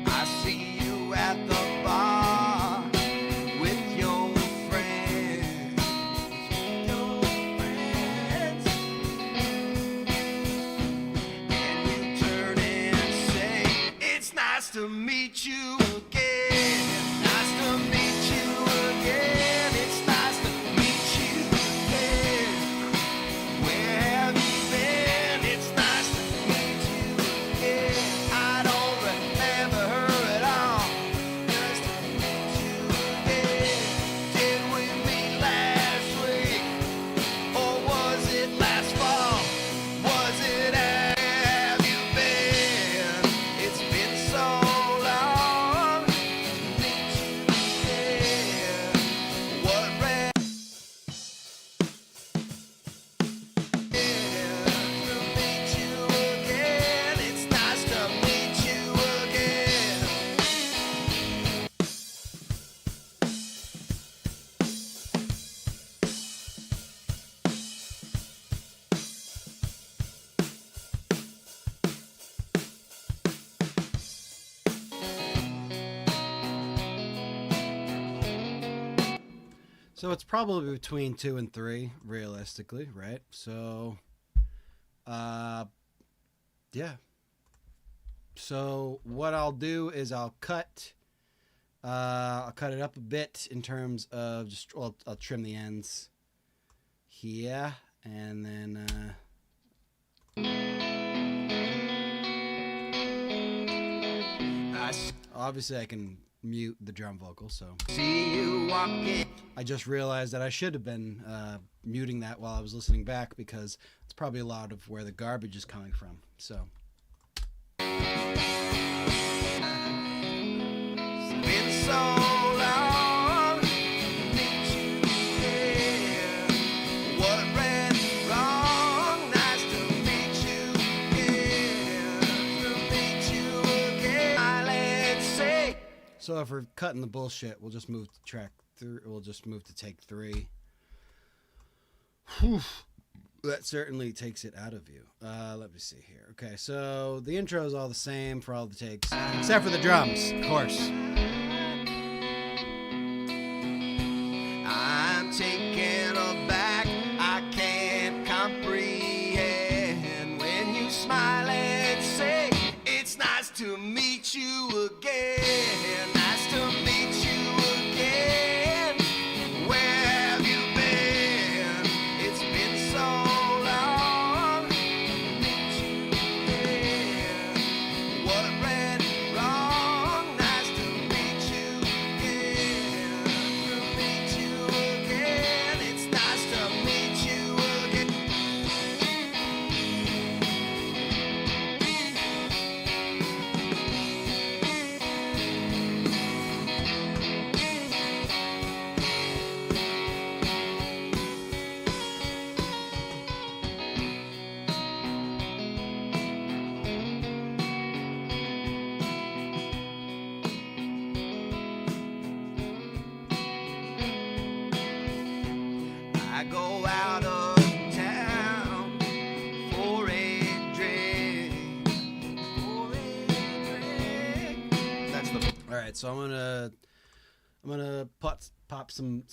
I see you at the bar with your friends, and you turn and say, it's nice to meet you again. Nice to meet you again. It's nice to meet you again. Where have you been? It's nice to meet you again. I don't remember her at all. Nice to meet you again. Did we meet last week? Or was it last fall? Was it have you been? It's been so long. Meet you again. What ran? To meet you again. It's nice to meet you again. So it's probably between 2 and 3, realistically, right? So, yeah. So what I'll do is I'll cut it up a bit in terms of just, well, I'll trim the ends here, and then, I obviously I can mute the drum vocal, so. see you walking. I just realized that I should have been muting that while I was listening back, because it's probably a lot of where the garbage is coming from. So, Been so long. Meet you again. What ran wrong? Nice to meet you again. To meet you again. Let's say. so if we're cutting the bullshit, we'll just move to track 3. We'll just move to take 3. Whew. That certainly takes it out of you. Let me see here. Okay, so the intro is all the same for all the takes, except for the drums, of course. I'm taken aback. I can't comprehend when you smile and say, it's nice to meet you again. Nice to meet you again. Where have you been? It's been so long. Meet you again. What ran wrong? Nice to meet you again. To meet you again. It's nice to meet you again. I go out of town for a drink. For a drink. That's the. All right, so I'm gonna pop some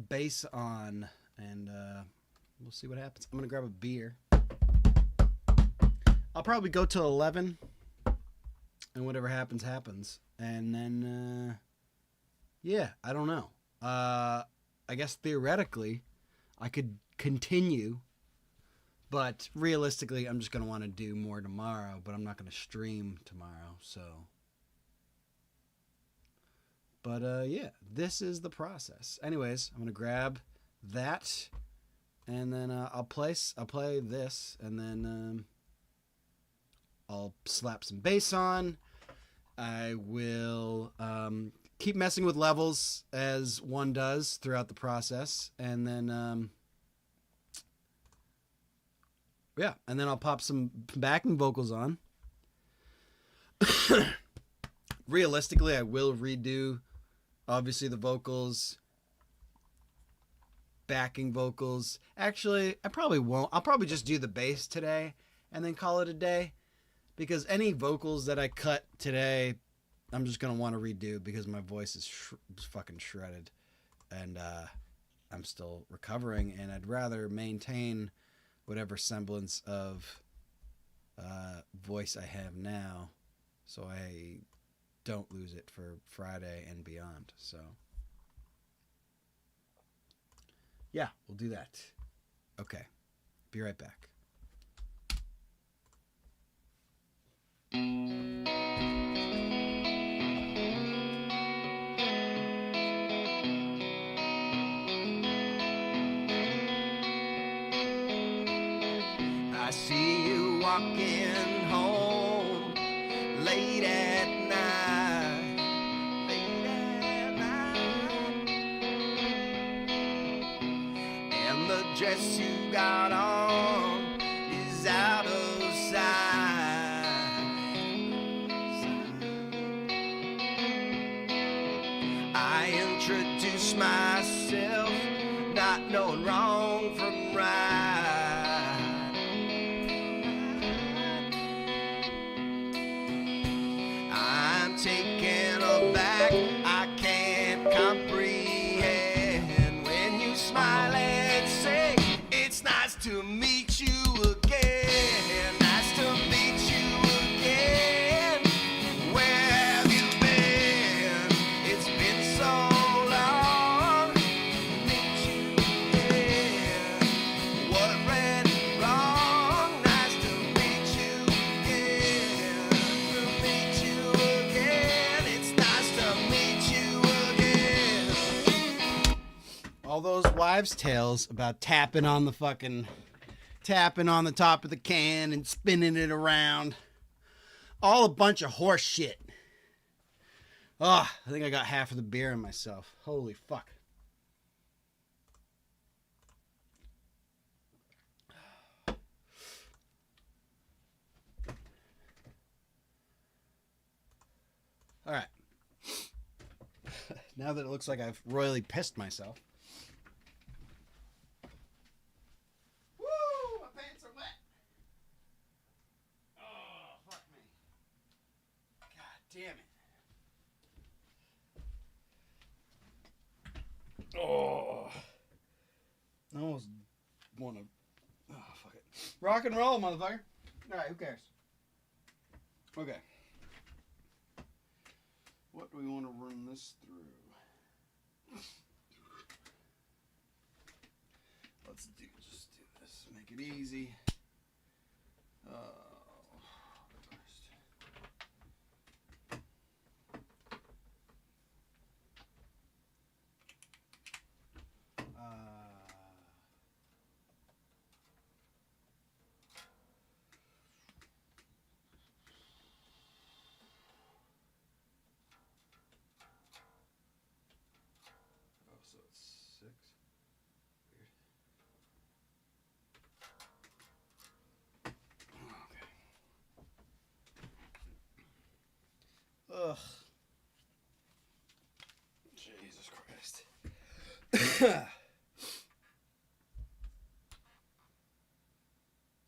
bass on, and we'll see what happens. I'm gonna grab a beer. I'll probably go till 11, and whatever happens, happens. And then, yeah, I don't know. I guess theoretically, I could continue, but realistically, I'm just gonna want to do more tomorrow. But I'm not gonna stream tomorrow, so. But yeah, this is the process. Anyways, I'm gonna grab that, and then I'll play this, and then I'll slap some bass on. I will keep messing with levels as one does throughout the process, and then yeah, and then I'll pop some backing vocals on. Realistically, I will redo Obviously, the vocals, backing vocals. Actually, I probably won't. I'll probably just do the bass today and then call it a day. Because any vocals that I cut today, I'm just going to want to redo because my voice is fucking shredded. And I'm still recovering. And I'd rather maintain whatever semblance of voice I have now so I don't lose it for Friday and beyond. So, yeah, we'll do that. Okay. Be right back. I see you walking home late at night, and the dress you got on is out of sight. I introduce myself, not knowing wrong from right. I'm taken aback, I can't comprehend when you smile and say, it's nice to meet you again. Nice to meet you again. Where have you been? It's been so long. Meet you again. What went wrong? Nice to meet you again. To meet you again. It's nice to meet you again. All those wives' tales about tapping on the top of the can and spinning it around. All a bunch of horse shit. Oh, I think I got half of the beer in myself. Holy fuck. All right. Now that it looks like I've royally pissed myself. Woo! My pants are wet. Oh, fuck me. God damn it. Oh. I almost want to. Oh, fuck it. Rock and roll, motherfucker. All right, who cares? Okay. What do we want to run this through? Let's just do this. Make it easy. Oh, Christ. Oh, so it's 6. Weird. Okay. Ugh. Jesus Christ.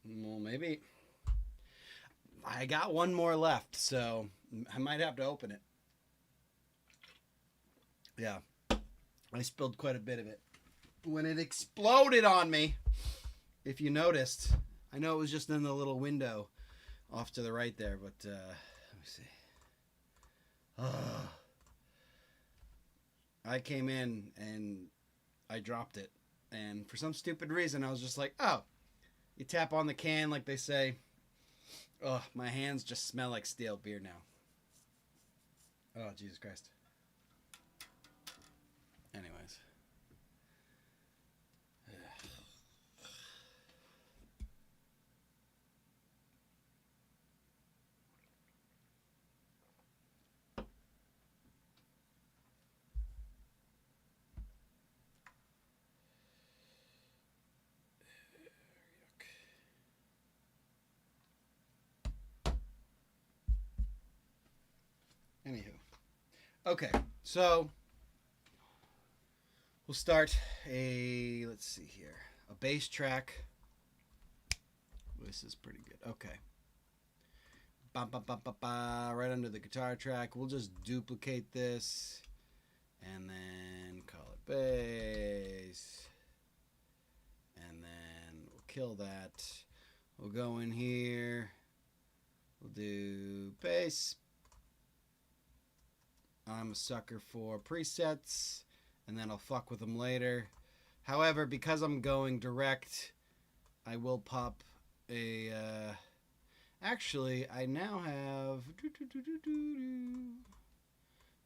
Well, maybe. I got one more left, so I might have to open it. Yeah. I spilled quite a bit of it. When it exploded on me, if you noticed, I know it was just in the little window off to the right there, but let me see. I came in and I dropped it. And for some stupid reason, I was just like, oh, you tap on the can like they say. Oh, my hands just smell like stale beer now. Oh, Jesus Christ. Anyways. Anywho. Okay, so We'll start let's see here, a bass track. This is pretty good. Okay. Ba, ba, ba, ba, ba, right under the guitar track. We'll just duplicate this and then call it bass. And then we'll kill that. We'll go in here. We'll do bass. I'm a sucker for presets, and then I'll fuck with them later. However, because I'm going direct, I will pop a... Actually, I now have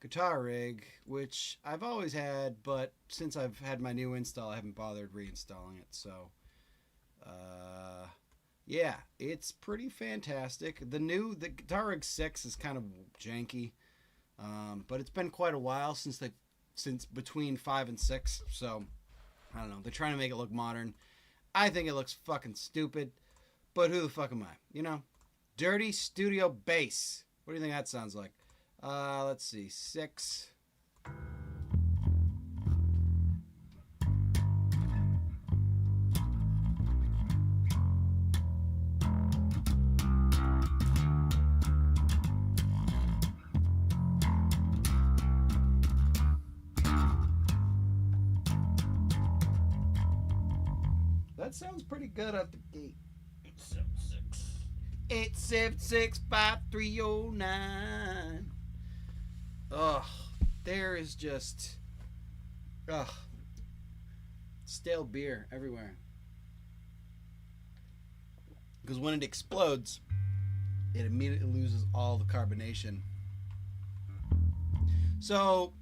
Guitar Rig, which I've always had, but since I've had my new install, I haven't bothered reinstalling it. So, yeah, it's pretty fantastic. The Guitar Rig 6 is kind of janky, but it's been quite a while since between 5 and 6. So, I don't know. They're trying to make it look modern. I think it looks fucking stupid, but who the fuck am I? You know? Dirty Studio Bass. What do you think that sounds like? Let's see. 6. That sounds pretty good out the gate. 876-5309. Ugh, there is just stale beer everywhere. Because when it explodes, it immediately loses all the carbonation. So,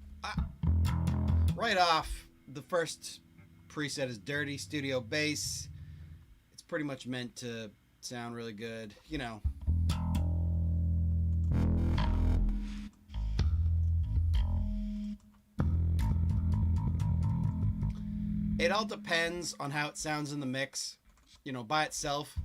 right off, the first preset is Dirty Studio Bass. It's pretty much meant to sound really good, you know. It all depends on how it sounds in the mix, you know, by itself.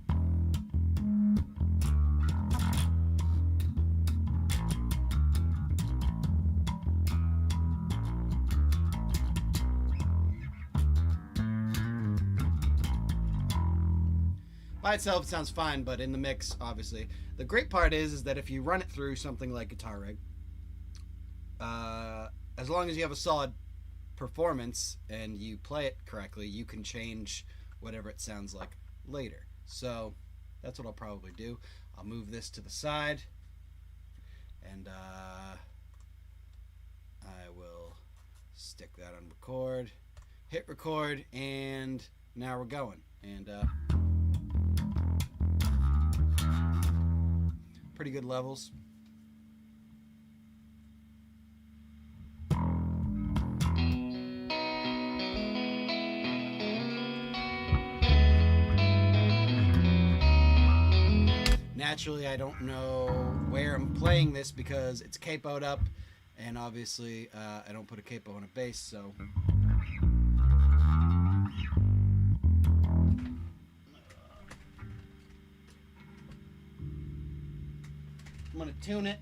By itself, it sounds fine, but in the mix, obviously. The great part is that if you run it through something like Guitar Rig, as long as you have a solid performance and you play it correctly, you can change whatever it sounds like later. So that's what I'll probably do. I'll move this to the side, and I will stick that on record, hit record, and now we're going. And pretty good levels. Naturally, I don't know where I'm playing this because it's capoed up, and obviously I don't put a capo on a bass, so I'm gonna tune it.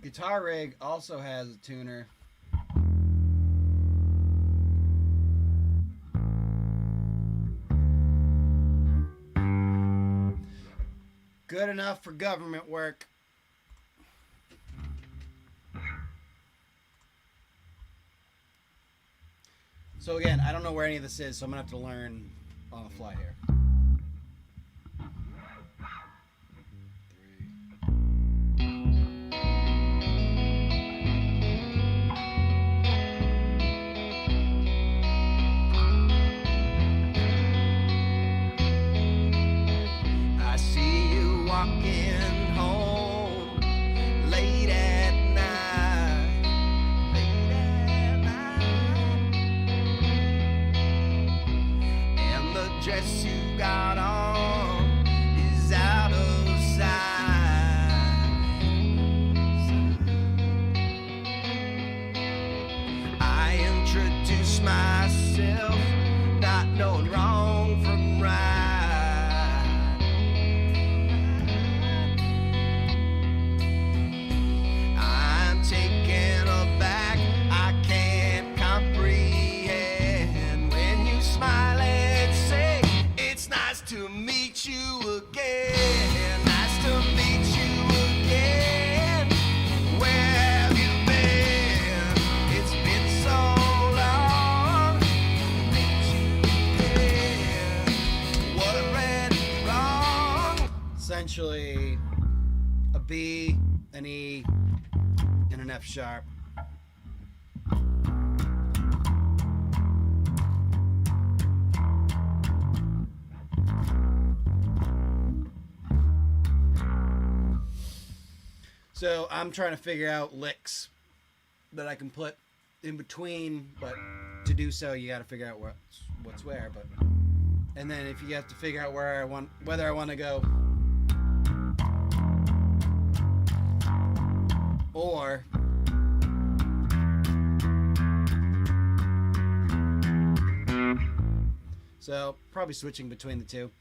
Guitar Rig also has a tuner. Good enough for government work. So again, I don't know where any of this is, so I'm gonna have to learn on the fly here. B, an E, and an F sharp. So I'm trying to figure out licks that I can put in between, but to do so you got to figure out what's where. But and then if you have to figure out whether I want to go or so probably switching between the two.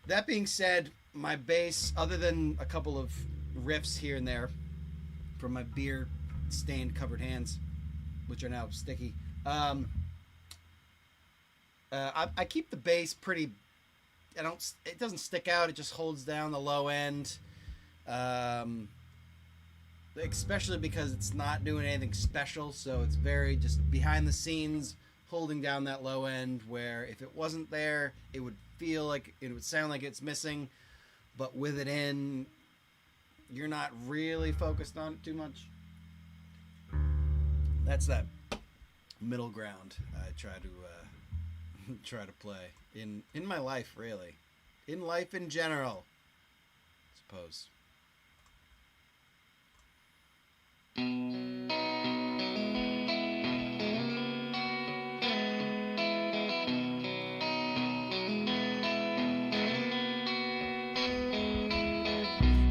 That being said, my bass, other than a couple of riffs here and there from my beer stained covered hands, which are now sticky, I keep the bass pretty, it doesn't stick out, it just holds down the low end, especially because it's not doing anything special, so it's very just behind the scenes holding down that low end, where if it wasn't there it would feel like it would sound like it's missing, but with it in, you're not really focused on it too much. That's that middle ground I try to play in my life, really, in life in general, I suppose.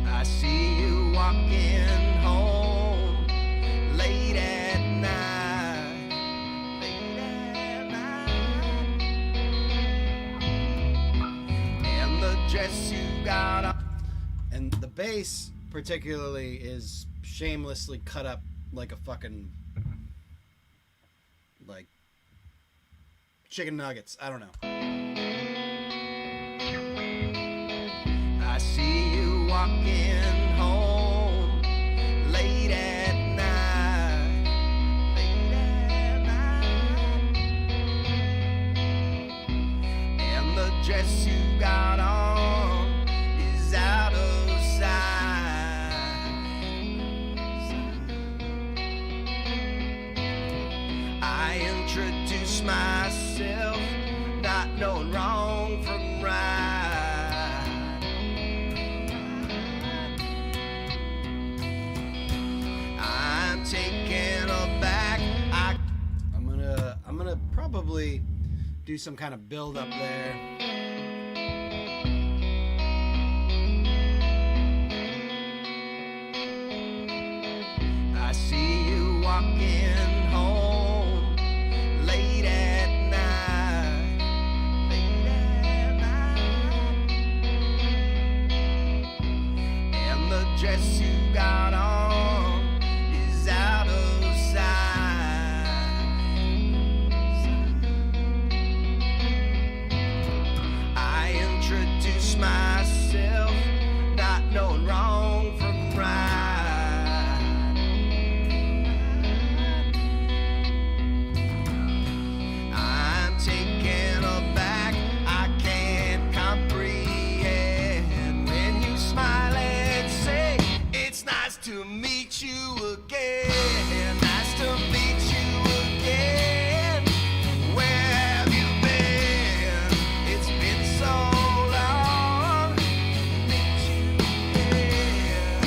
I see you walking home late at night, and the dress you got on. And the bass particularly is shamelessly cut up like a fucking, like, chicken nuggets. I don't know. I see you walking home late at night, and the dress you got on is out of sight. I introduce myself, not knowing wrong from right. Taken aback. I'm gonna probably do some kind of build up there. I see you walking home late at night, and the dress you got on is out of sight. I introduce myself, not knowing wrong from right. I'm taken aback, I can't comprehend when you smile and say, it's nice to meet you again. Nice to meet you again. Where have you been? It's been so long. Meet you again.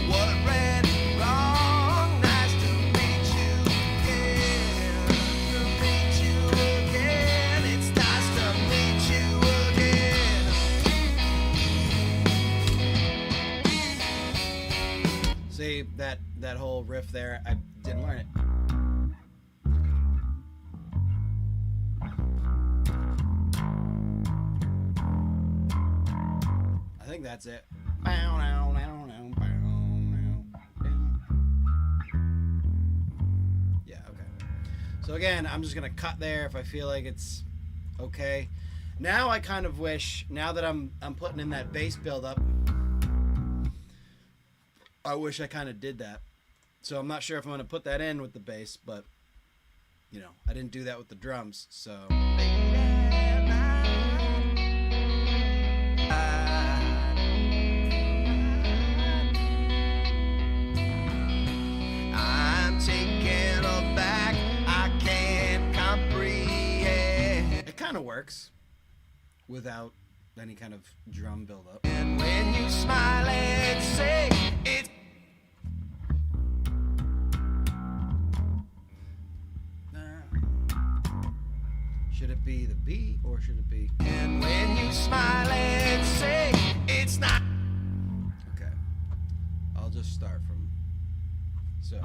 What went wrong? Nice to meet you again. To meet you again. It's nice to meet you again. See that whole riff there, I didn't learn it. I think that's it. Yeah, okay. So again, I'm just gonna cut there if I feel like it's okay. Now I kind of wish, now that I'm putting in that bass build up, I wish I kind of did that. So I'm not sure if I'm going to put that in with the bass, but, you know, I didn't do that with the drums, so. works without any kind of drum buildup. And when you smile and say it, Should it be the B or should it be? and when you smile and say it's not. Okay. I'll just start from. So.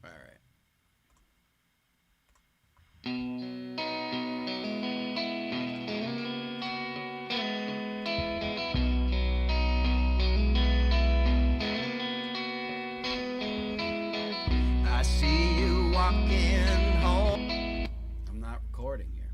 All right. I see you walking home. I'm not recording here.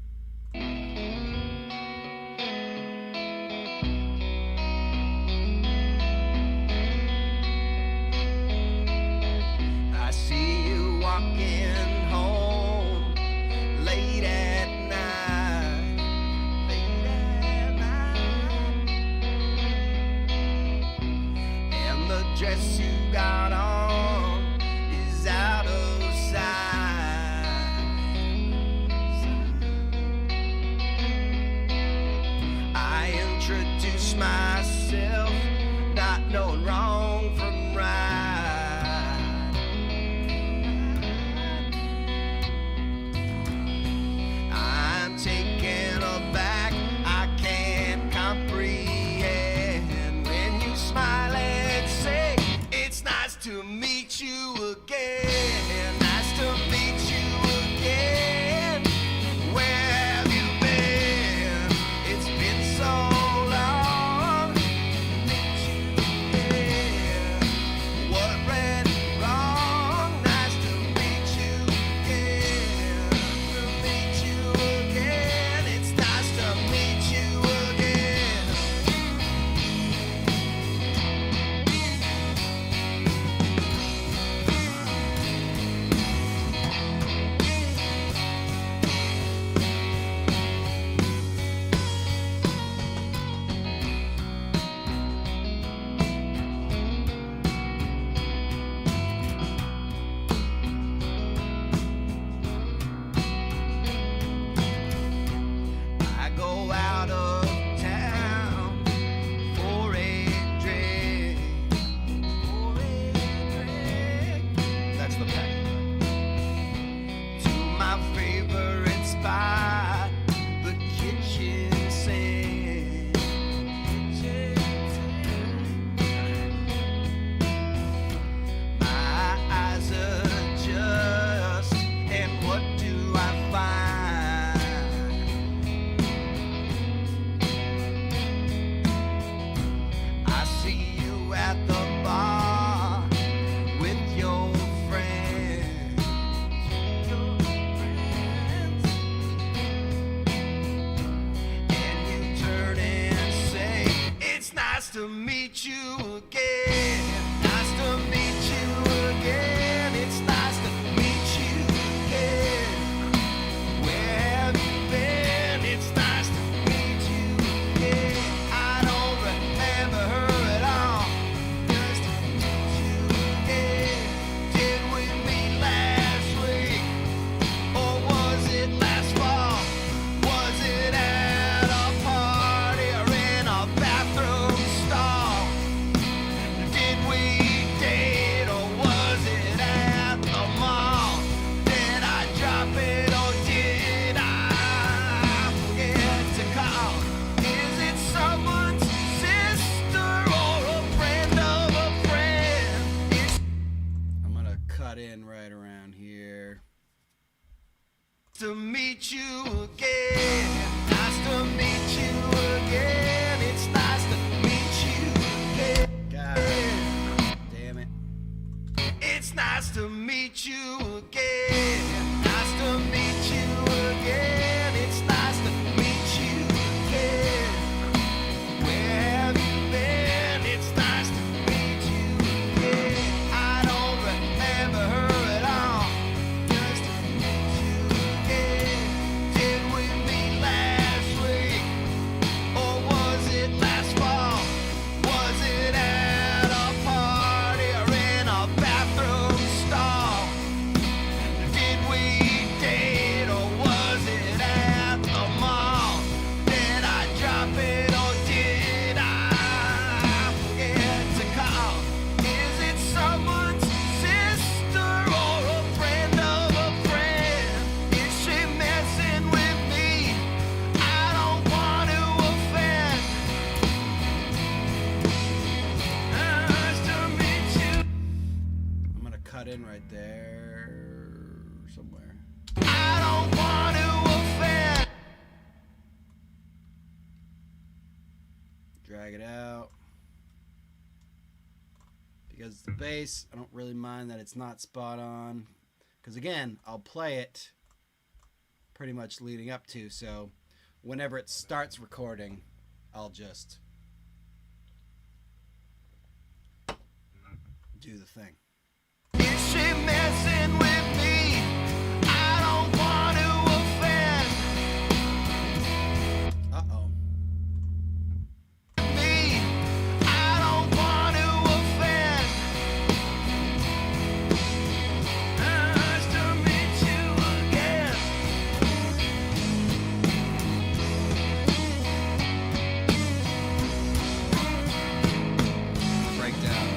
I see you walking home late at night, late at night, and the dress you got on is out of sight. I introduce myself, not knowing wrong from right. I'm taken aback, I can't comprehend when you smile and say it's nice to meet you again. Nice to meet you again. Where have you been? It's been so long. Meet you again. What went wrong? Nice to meet you again. To meet you again. It's nice to meet you again. I go out of town for a drink. For a drink. That's the pack. To my favorite spot, the kitchen sink. My eyes adjust, and what do I find? I see you at the bar with your friends. And you turn and say, it's nice to meet you again. Nice to meet you again. It's nice to meet you again. Where have you been? It's nice to meet you again. I don't remember her at all. Just to meet you again. Did we meet last week? Or was it last fall? Was it at a party or in a bathroom stall? Did we date or was it at the mall? Did I drop it or did I forget to call? Is it someone's sister or a friend of a friend? It's I'm gonna cut in right around here. to meet you again. Nice to meet you again. It's nice to meet you again. God damn it. It's nice to meet you again. Nice to meet you again. It's nice to meet you again. Where have you been? It's nice to meet you again. I don't remember her at all. Just to meet you again. Did we meet last week? cut in right there somewhere. I don't want to offend. Drag it out. Because the bass, I don't really mind that it's not spot on. Because again, I'll play it pretty much leading up to, so whenever it starts recording, I'll just do the thing. Is she messing with me? I don't want to offend Uh-oh. me. I don't want to offend. Nice to meet you again. Breakdown.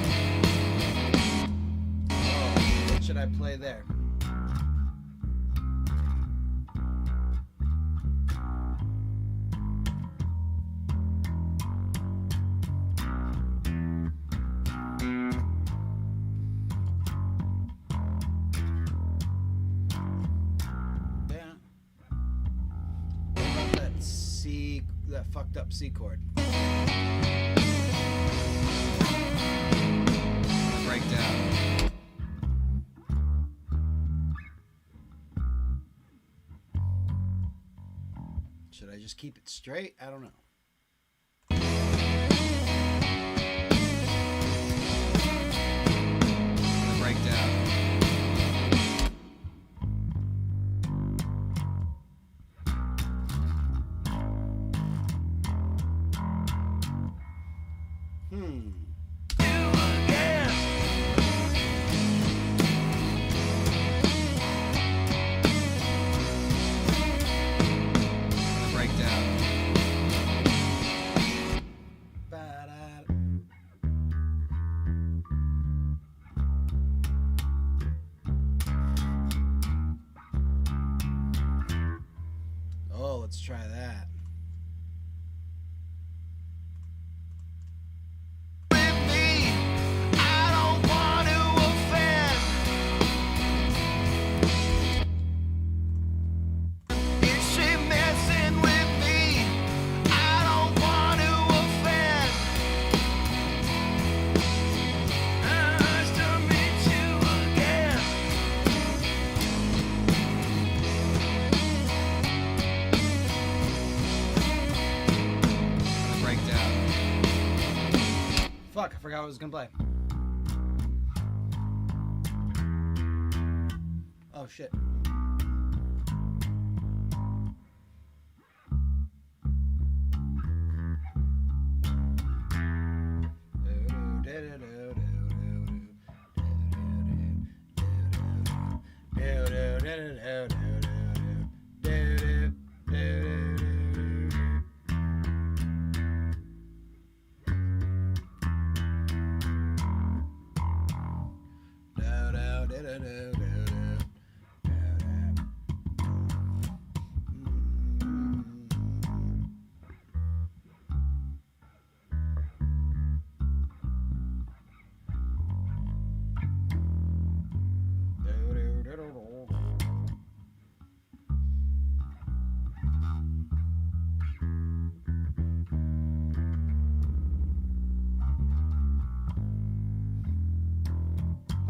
Oh, what should I play there? Yeah. What about that C, that fucked up C chord? Breakdown. Should I just keep it straight? I don't know. Breakdown. You again. Breakdown. Ba-da. Oh, let's try that. With me, I don't want to offend. Is she messing with me? I don't want to offend. Nice to meet you again. Breakdown. Fuck, I forgot what I was gonna play. Oh shit.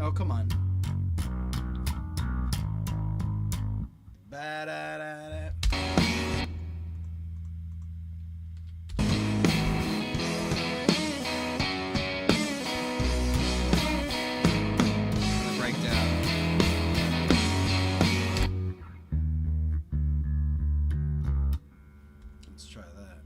Oh, come on. Ba-da-da-da. Breakdown. Let's try that.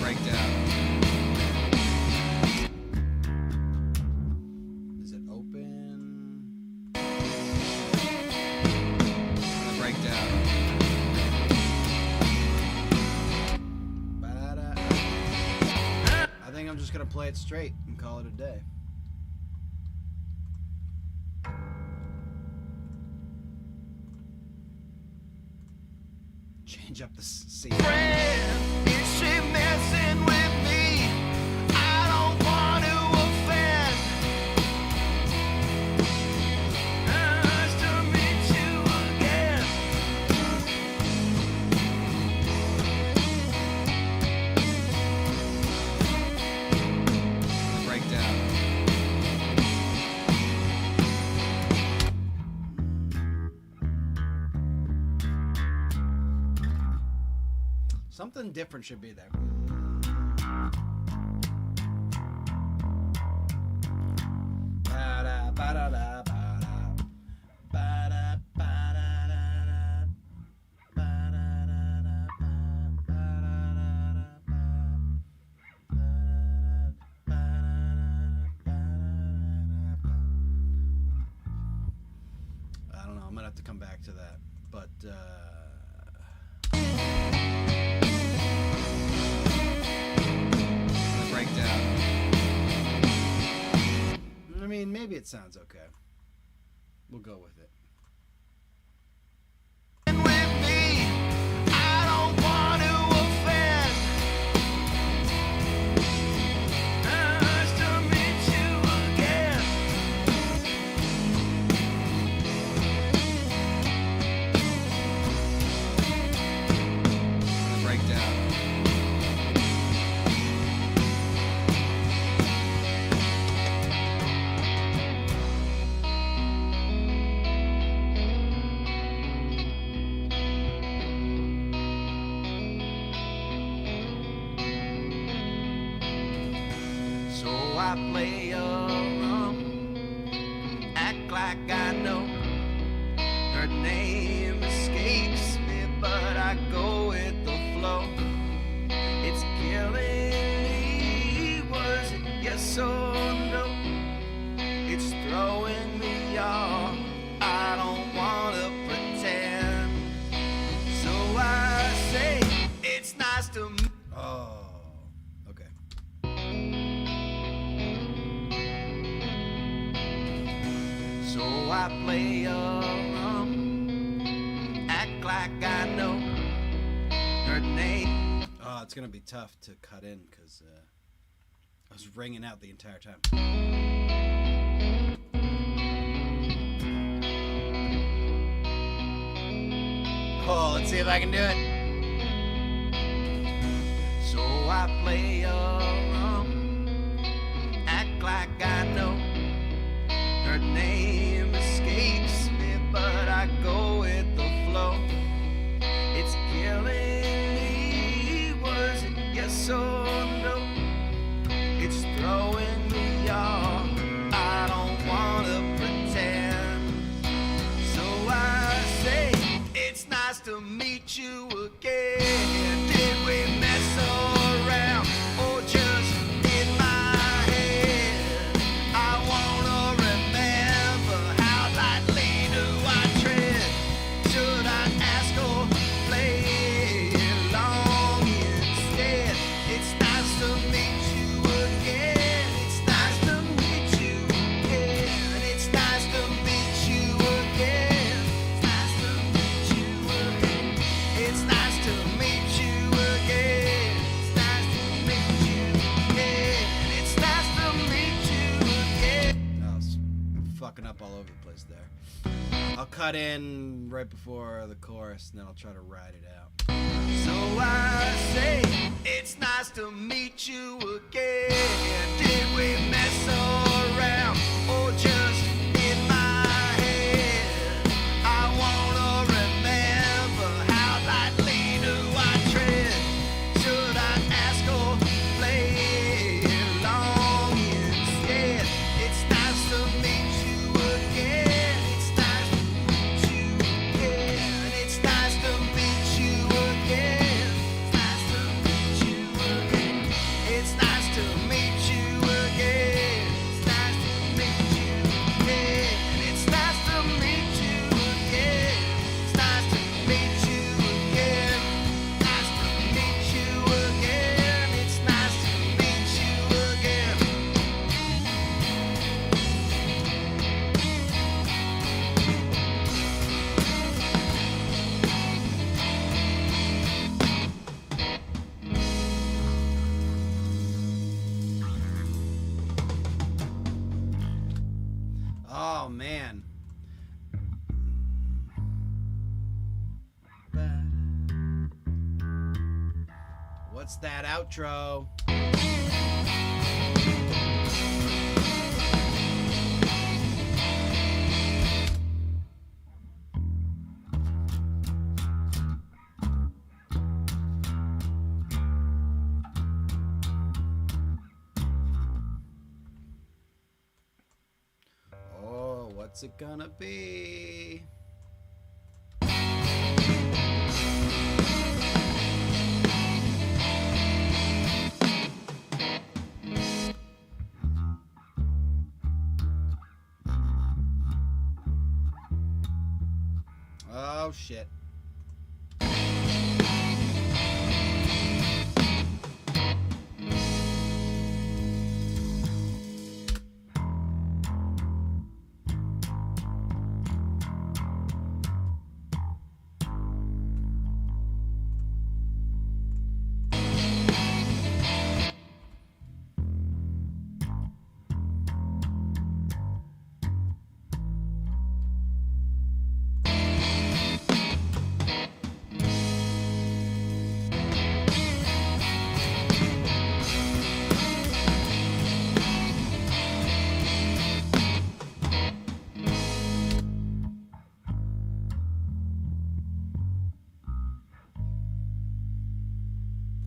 Breakdown. Is it open? Breakdown. Ba-da. I think I'm just gonna play it straight and call it a day. change up the scene. Friend, is she messing with me? I don't want to offend. Nice to meet you again. Breakdown. Something different should be there. Ba-da, ba-da-da, ba-da. Ba-da, ba-da-da-da. Ba-da-da-da, ba-da-da-da, ba-da-da-da. I don't know. I'm gonna have to come back to that, but breakdown. I mean, maybe it sounds okay. We'll go with it. With me, I don't want to offend. Nice to meet you again. Breakdown. So I play along, act like I know. Her name escapes me, but I go with the flow. It's killing me, was it yes or no? It's throwing me off, I don't wanna pretend. So I say, it's nice to meet. Oh, okay. So I play along, act like I know her name. Oh, it's gonna be tough to cut in because I was ringing out the entire time. Oh, let's see if I can do it. So I play along, act like I know her name escapes me, but I go with the flow. It's killing me, was it yes or no? It's throwing me off, I don't wanna pretend. So I say, it's nice to meet you again. Did we mess around or just in my head? I wanna remember how lightly do I tread. Should I ask or play along instead? It's nice to meet you again. It's nice to meet you again. It's nice to meet you again. It's nice to meet you again. It's nice to meet you again. It's nice to meet you again. It's nice to meet you again. I was fucking up all over the place there. I'll cut in right before the chorus and then I'll try to ride it out. So I say, it's nice to meet you again. Did we mess around or just in my head? I wanna remember how lightly do I tread. Should I ask or play along instead? It's nice to meet you again. It's nice to meet you again. It's nice to meet you again. It's nice to meet you again. It's nice to meet What's that outro? Oh, what's it gonna be? Oh, shit.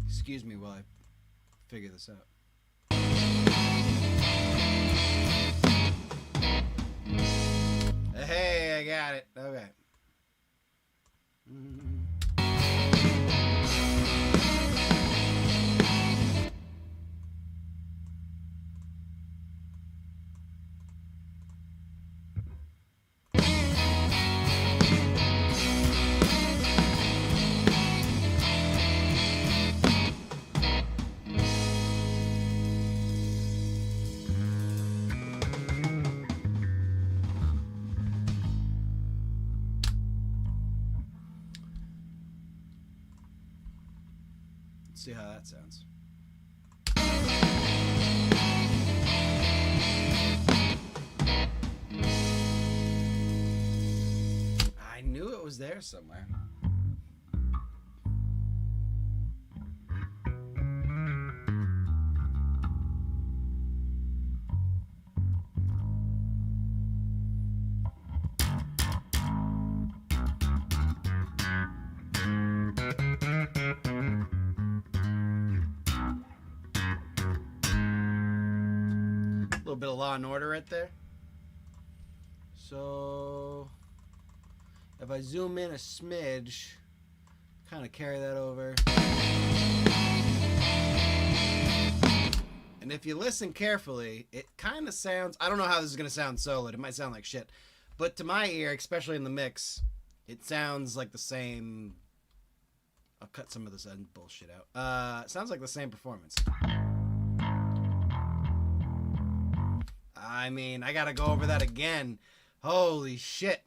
Excuse me while I figure this out. Hey, I got it. Okay. Let's see how that sounds. I knew it was there somewhere. A little bit of Law and Order right there. So if I zoom in a smidge, kind of carry that over. And if you listen carefully, it kind of sounds, I don't know how this is going to sound soloed. It might sound like shit. But to my ear, especially in the mix, it sounds like the same. I'll cut some of this bullshit out. It sounds like the same performance. I mean, I gotta go over that again. Holy shit.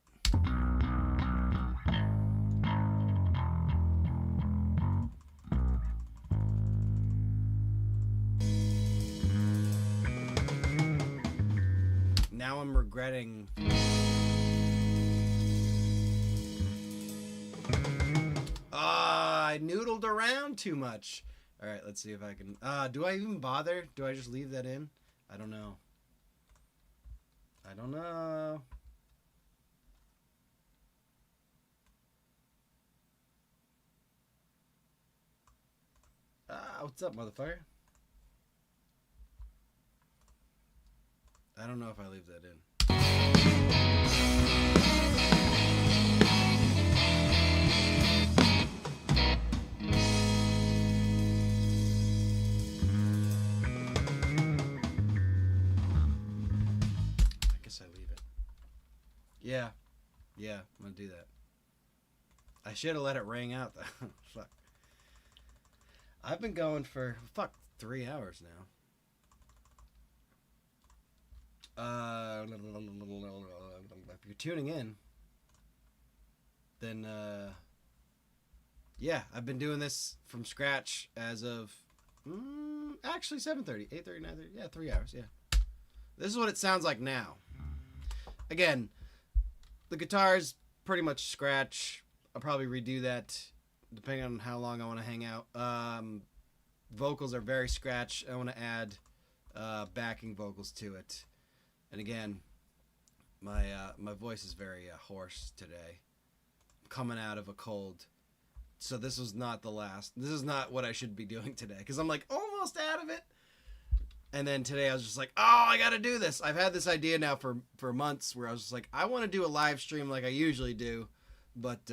Now I'm regretting. I noodled around too much. All right, let's see if I can. Do I even bother? Do I just leave that in? I don't know. I don't know. What's up, motherfucker? I don't know if I leave that in. I guess I leave it. Yeah. Yeah, I'm gonna do that. I should have let it ring out though. Fuck. I've been going for 3 hours now. If you're tuning in, then yeah, I've been doing this from scratch as of actually 7:30, 8:30, 9:30. Yeah, 3 hours. Yeah, this is what it sounds like now. Again, the guitar's pretty much scratch. I'll probably redo that depending on how long I want to hang out. vocals are very scratch. I want to add backing vocals to it. And again, my voice is very hoarse today. I'm coming out of a cold. So this was not the last. This is not what I should be doing today, because I'm like almost out of it. And then today I was just like, oh, I got to do this. I've had this idea now for months where I was just like, I want to do a live stream like I usually do. But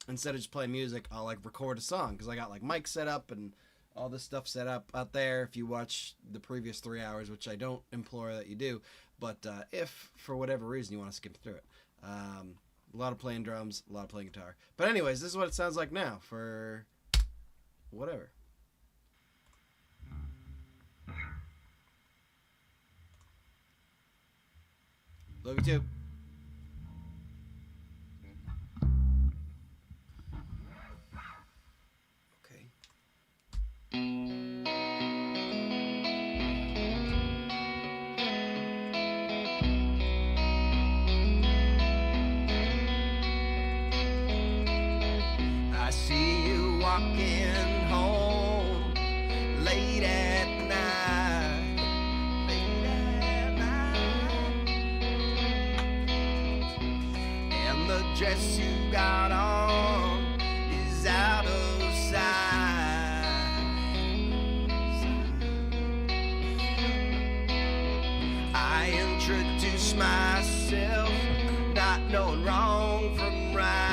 instead of just playing music, I'll like record a song, because I got like mic set up and all this stuff set up out there. If you watch the previous 3 hours, which I don't implore that you do, but if for whatever reason you want to skip through it. A lot of playing drums, a lot of playing guitar. But anyways, this is what it sounds like now for whatever. Love you too. Okay. I see you walking home late at night, and the dress you got on is out of sight. I introduce myself, not knowing wrong from right.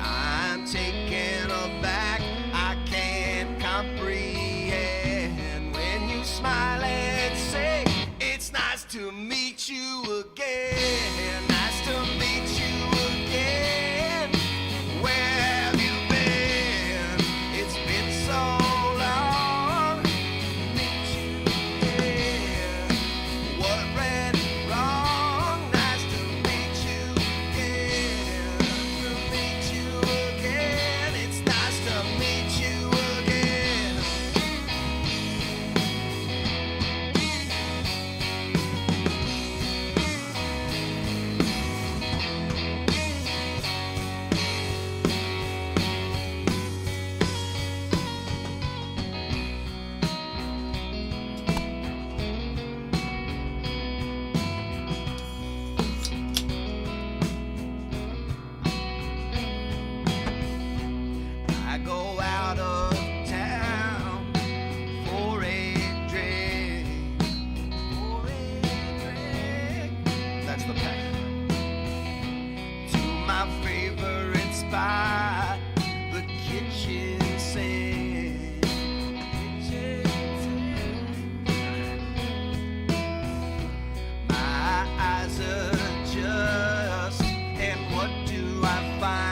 I'm taken aback, I can't comprehend when you smile and say, it's nice to meet you again. Nice to meet you again. Where have you been? It's been so long. Meet you again. What went wrong? Nice to meet you again. To meet you again. It's nice to meet you again. I go out of town for a drink. For a drink. That's the pack. To my favorite spot, the kitchen sink. My eyes adjust, and what do I find?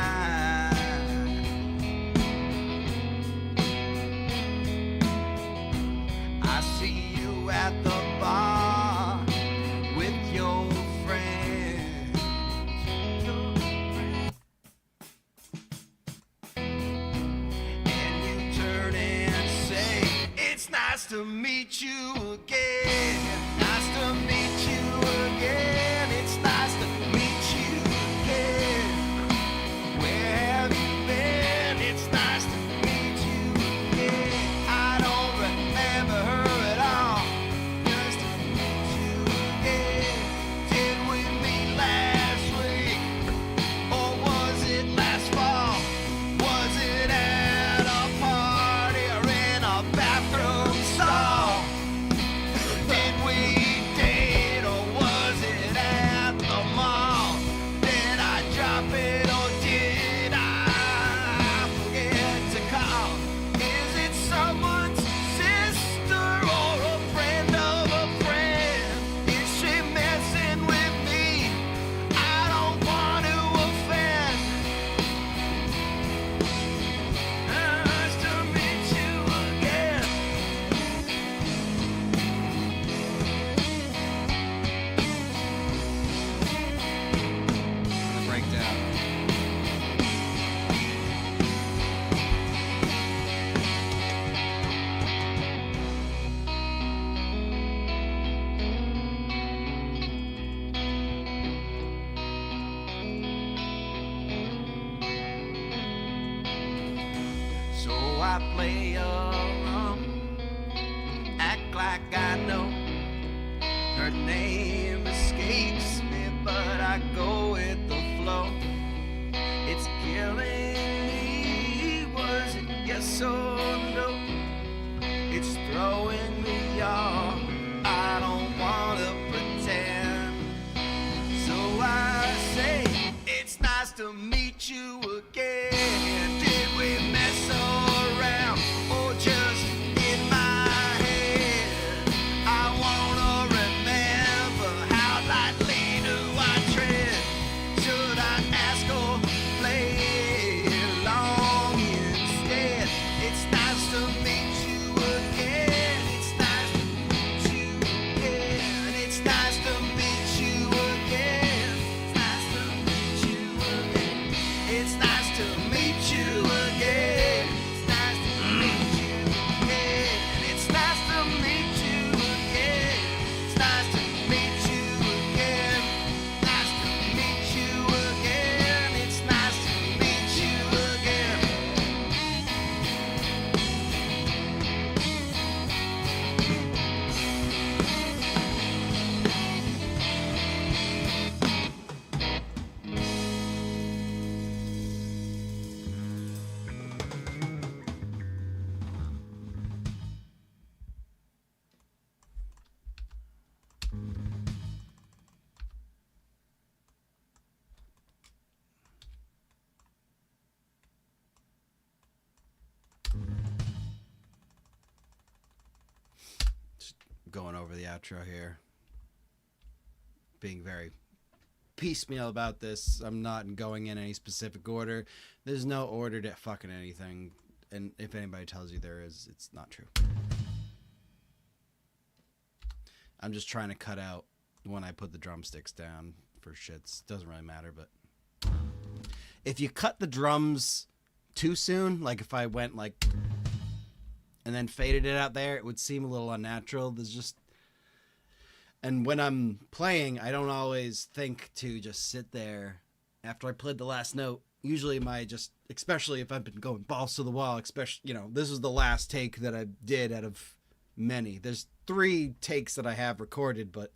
I see you at the bar with your friends. And you turn and say, it's nice to meet you again. Nice to meet you again. It's nice to meet you again. Where have you been? It's nice to meet you again. I don't remember her at all. Just to meet you again. Did we meet last week? Or was it last fall? Was it at a party or in a bathroom stall? I play along, act like I know. Her name escapes me, but I go with the flow. It's killing me, was it yes or no? It's throwing me off, I don't wanna pretend. So I say, it's nice to meet you again. Did we mess around or just in my head? I wanna remember how lightly do I tread. Should I ask or play along instead? It's nice to meet you again. It's nice to meet you again. It's nice to meet you again. It's nice to meet you again. It's nice to meet you again. It's nice to meet you again. It's nice to meet you again. Nice to meet you again. It's nice to meet you again. Going over the outro here. Being very piecemeal about this. I'm not going in any specific order. There's no order to fucking anything. And if anybody tells you there is, it's not true. I'm just trying to cut out when I put the drumsticks down for shits. Doesn't really matter, but if you cut the drums too soon, like if I went like and then faded it out there, it would seem a little unnatural. There's just, and when I'm playing, I don't always think to just sit there after I played the last note. Usually my just, especially if I've been going balls to the wall, especially, you know, this is the last take that I did out of many. There's 3 takes that I have recorded, but,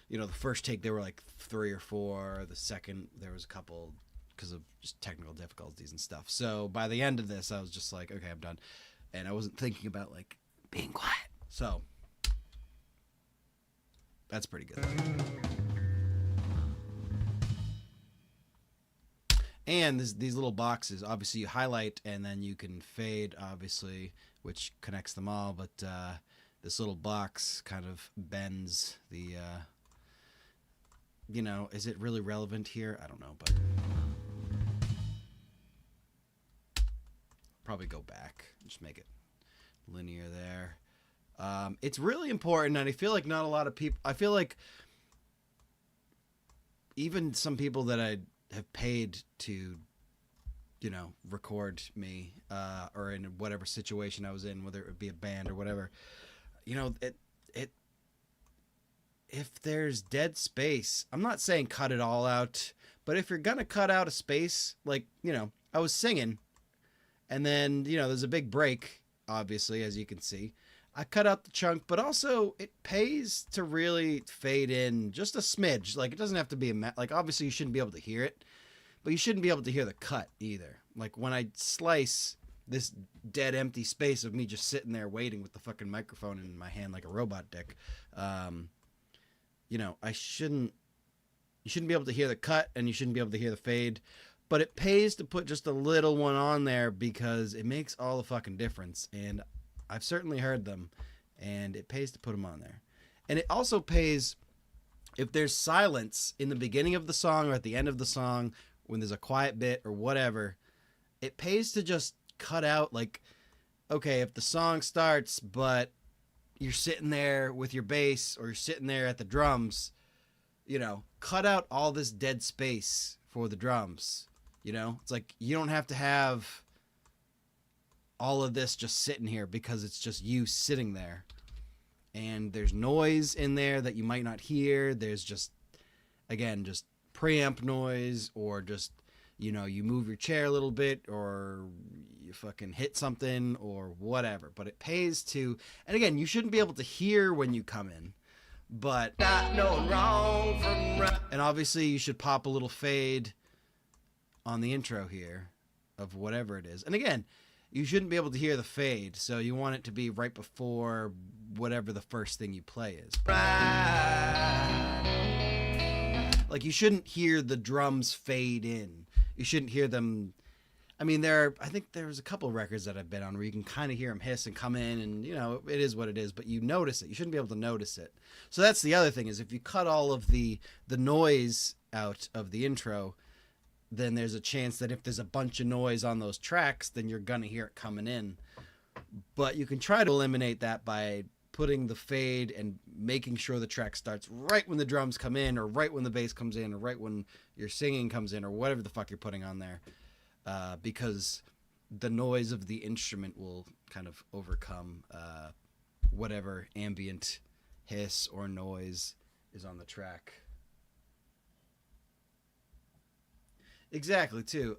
you know, the first take, there were like 3 or 4. The second, there was a couple because of just technical difficulties and stuff. So by the end of this, I was just like, okay, I'm done. And I wasn't thinking about like being quiet. So that's pretty good. And these little boxes, obviously you highlight and then you can fade, obviously, which connects them all. But this little box kind of bends the, you know, is it really relevant here? I don't know, but probably go back, just make it linear there. It's really important, and I feel like not a lot of people, I feel like even some people that I have paid to, you know, record me, or in whatever situation I was in, whether it would be a band or whatever, you know, if there's dead space, I'm not saying cut it all out, but if you're gonna cut out a space, like, you know, I was singing, and then, you know, there's a big break, obviously, as you can see. I cut out the chunk, but also it pays to really fade in just a smidge. Like, it doesn't have to be like, obviously you shouldn't be able to hear it, but you shouldn't be able to hear the cut either. Like, when I slice this dead empty space of me just sitting there waiting with the fucking microphone in my hand like a robot dick, you know, you shouldn't be able to hear the cut, and you shouldn't be able to hear the fade. But it pays to put just a little one on there because it makes all the fucking difference. And I've certainly heard them, and it pays to put them on there. And it also pays if there's silence in the beginning of the song or at the end of the song, when there's a quiet bit or whatever, it pays to just cut out, like, okay, if the song starts, but you're sitting there with your bass or you're sitting there at the drums, you know, cut out all this dead space for the drums. You know, it's like you don't have to have all of this just sitting here because it's just you sitting there. And there's noise in there that you might not hear. There's just, again, just preamp noise or just you know, you move your chair a little bit or you fucking hit something or whatever. But it pays to, and again, you shouldn't be able to hear when you come in, but Not knowing wrong from right. and obviously you should pop a little fade on the intro here of whatever it is. And again, you shouldn't be able to hear the fade, so you want it to be right before whatever the first thing you play is. Like, you shouldn't hear the drums fade in. You shouldn't hear them. I mean, I think there's a couple records that I've been on where you can kind of hear them hiss and come in, and, you know, it is what it is, but you notice it. You shouldn't be able to notice it. So that's the other thing, is if you cut all of the noise out of the intro, then there's a chance that if there's a bunch of noise on those tracks, then you're going to hear it coming in. But you can try to eliminate that by putting the fade and making sure the track starts right when the drums come in, or right when the bass comes in, or right when your singing comes in, or whatever the fuck you're putting on there. Because the noise of the instrument will kind of overcome whatever ambient hiss or noise is on the track. Exactly, too.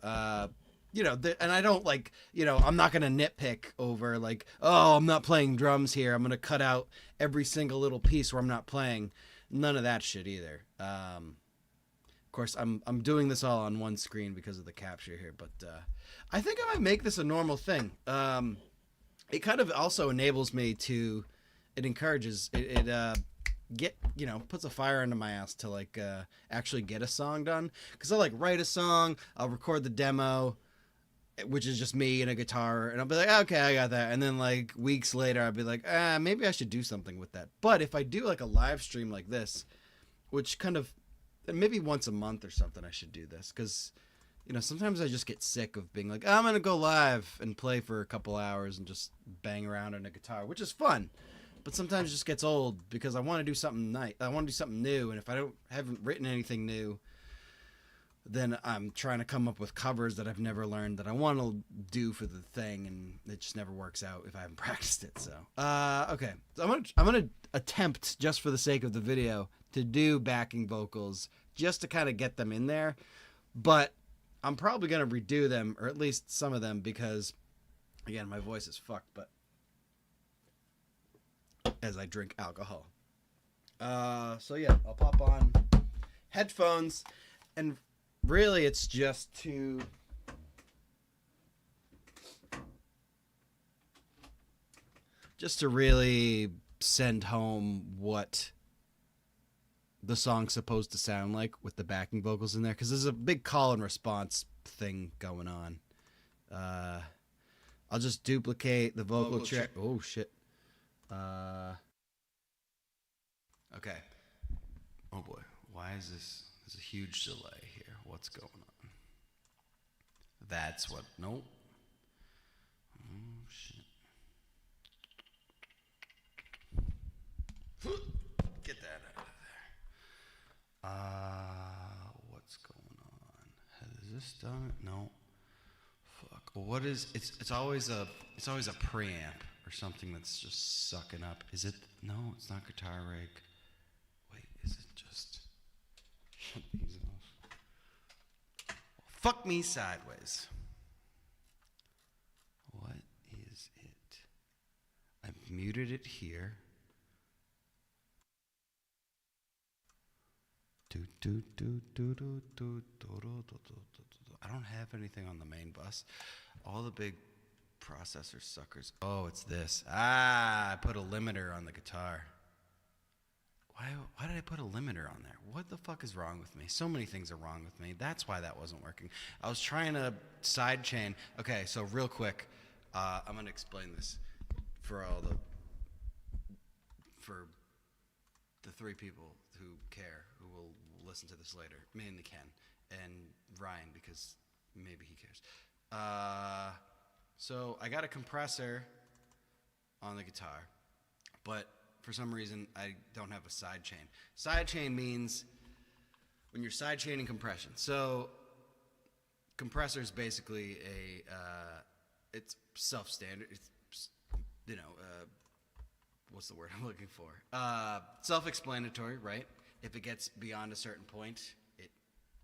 You know, and I don't like, you know, I'm not going to nitpick over like, oh, I'm not playing drums here, I'm going to cut out every single little piece where I'm not playing. None of that shit either. Of course, I'm doing this all on one screen because of the capture here, but I think I might make this a normal thing. It kind of also enables me to, it encourages, puts a fire under my ass to like actually get a song done. Because I'll like write a song, I'll record the demo, which is just me and a guitar, and I'll be like, okay, I got that. And then like weeks later, I'll be like, maybe I should do something with that. But if I do like a live stream like this, which kind of, maybe once a month or something, I should do this. Because, you know, sometimes I just get sick of being like, I'm going to go live and play for a couple hours and just bang around on a guitar, which is fun. But sometimes it just gets old because I want to do something nice. I want to do something new. And if I haven't written anything new, then I'm trying to come up with covers that I've never learned that I want to do for the thing, and it just never works out if I haven't practiced it. So, okay. So I'm gonna attempt, just for the sake of the video, to do backing vocals just to kind of get them in there. But I'm probably gonna redo them, or at least some of them, because again, my voice is fucked. But as I drink alcohol, so yeah, I'll pop on headphones and. Really, it's just to really send home what the song's supposed to sound like with the backing vocals in there, because there's a big call and response thing going on. I'll just duplicate the vocal track. Oh shit. Okay. Oh boy, why is this? There's a huge delay here. What's going on? That's what. Nope. Oh shit. Get that out of there. What's going on? Has this done it? No. Fuck. What is? It's always a preamp or something that's just sucking up. Is it? No, it's not Guitar Rig. Wait, is it just? Shut these off. Fuck me sideways. What is it? I've muted it here. I don't have anything on the main bus. All the big processor suckers. Oh, it's this. I put a limiter on the guitar. Why did I put a limiter on there? What the fuck is wrong with me? So many things are wrong with me. That's why that wasn't working. I was trying to sidechain. Okay, so real quick, I'm going to explain this for the three people who care, who will listen to this later. Mainly Ken and Ryan, because maybe he cares. So I got a compressor on the guitar, but for some reason, I don't have a sidechain. Sidechain means when you're sidechaining compression. So compressor is basically it's self-standard. It's, what's the word I'm looking for? Self-explanatory, right? If it gets beyond a certain point, it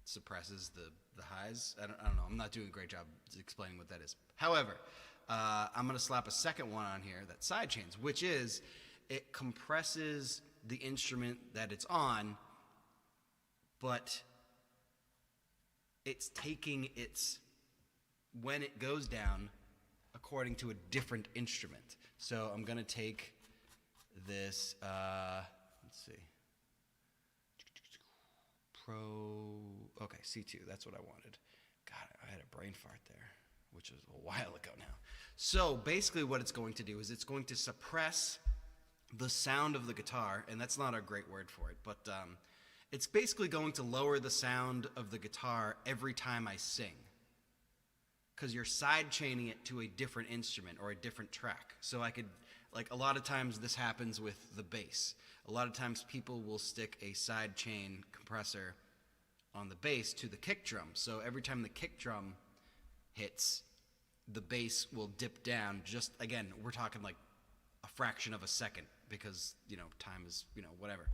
suppresses the highs. I don't know. I'm not doing a great job explaining what that is. However, I'm going to slap a second one on here that sidechains, which is it compresses the instrument that it's on, but it's taking its, when it goes down, according to a different instrument. So I'm going to take this, let's see. Okay, C2, that's what I wanted. God, I had a brain fart there, which was a while ago now. So basically what it's going to do is it's going to suppress the sound of the guitar, and that's not a great word for it, but it's basically going to lower the sound of the guitar every time I sing, because you're side chaining it to a different instrument or a different track. So I could, like, a lot of times this happens with the bass. A lot of times people will stick a side chain compressor on the bass to the kick drum. So every time the kick drum hits, the bass will dip down. Just, again, we're talking like a fraction of a second because, you know, time is, you know, whatever.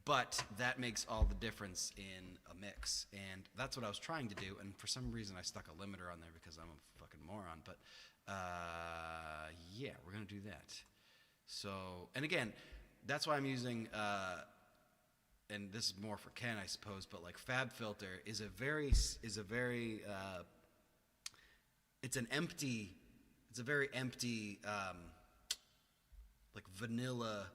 But that makes all the difference in a mix. And that's what I was trying to do. And for some reason I stuck a limiter on there because I'm a fucking moron. But yeah, we're going to do that. So, and again, that's why I'm using, and this is more for Ken, I suppose, but like FabFilter is a very, it's a very empty, like vanilla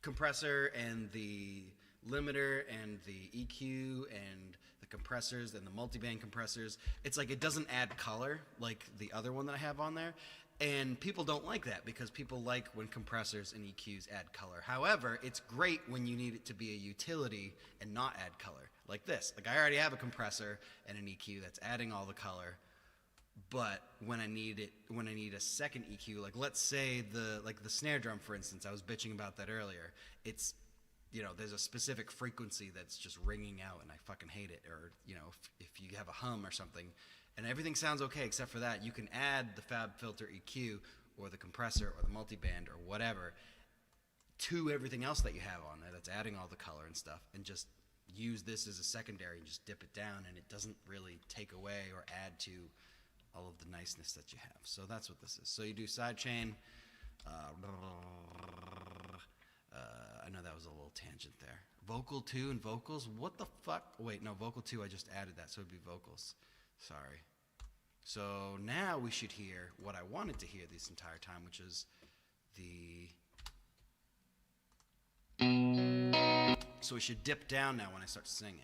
compressor, and the limiter and the EQ and the compressors and the multiband compressors. It's like it doesn't add color like the other one that I have on there. And people don't like that because people like when compressors and EQs add color. However, it's great when you need it to be a utility and not add color. Like this. Like I already have a compressor and an EQ that's adding all the color. But when I need a second EQ, like let's say the snare drum, for instance, I was bitching about that earlier. It's, you know, there's a specific frequency that's just ringing out and I fucking hate it. Or, you know, if you have a hum or something, and everything sounds okay except for that, you can add the FabFilter EQ or the compressor or the multiband or whatever to everything else that you have on there that's adding all the color and stuff, and just use this as a secondary and just dip it down, and it doesn't really take away or add to all of the niceness that you have. So that's what this is. So you do sidechain. I know that was a little tangent there. Vocal 2 and vocals. What the fuck? Wait, no, vocal 2, I just added that, so it'd be vocals. Sorry. So now we should hear what I wanted to hear this entire time, which is the... So we should dip down now when I start singing.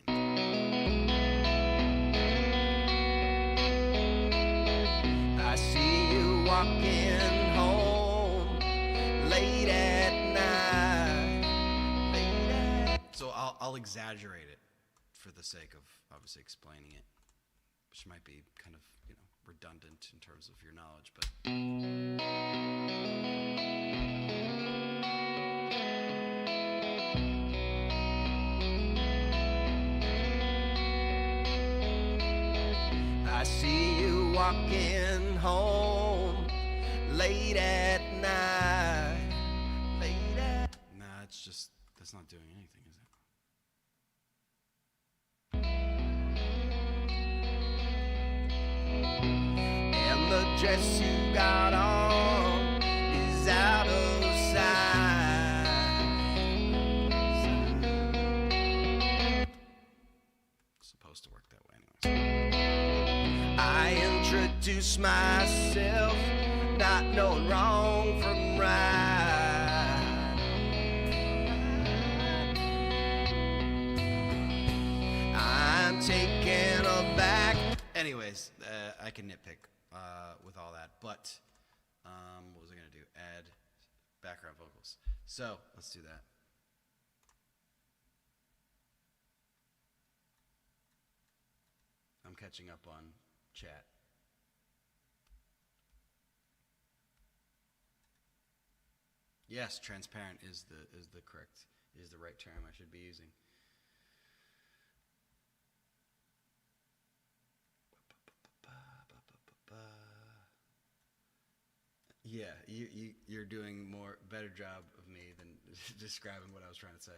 I see you walking home late at night. So I'll exaggerate it for the sake of obviously explaining it, which might be kind of, you know, redundant in terms of your knowledge, but... I see you walking home late at night. Nah, it's just, that's not doing anything, is it? And the dress you got on is out of sight. Supposed to work that way anyways. I introduce myself, not knowing wrong from right. I'm taken aback. Anyways, I can nitpick with all that, but what was I gonna do? Add background vocals. So let's do that. I'm catching up on chat. Yes, transparent is the right term I should be using. Yeah, you're doing better job of me than describing what I was trying to say.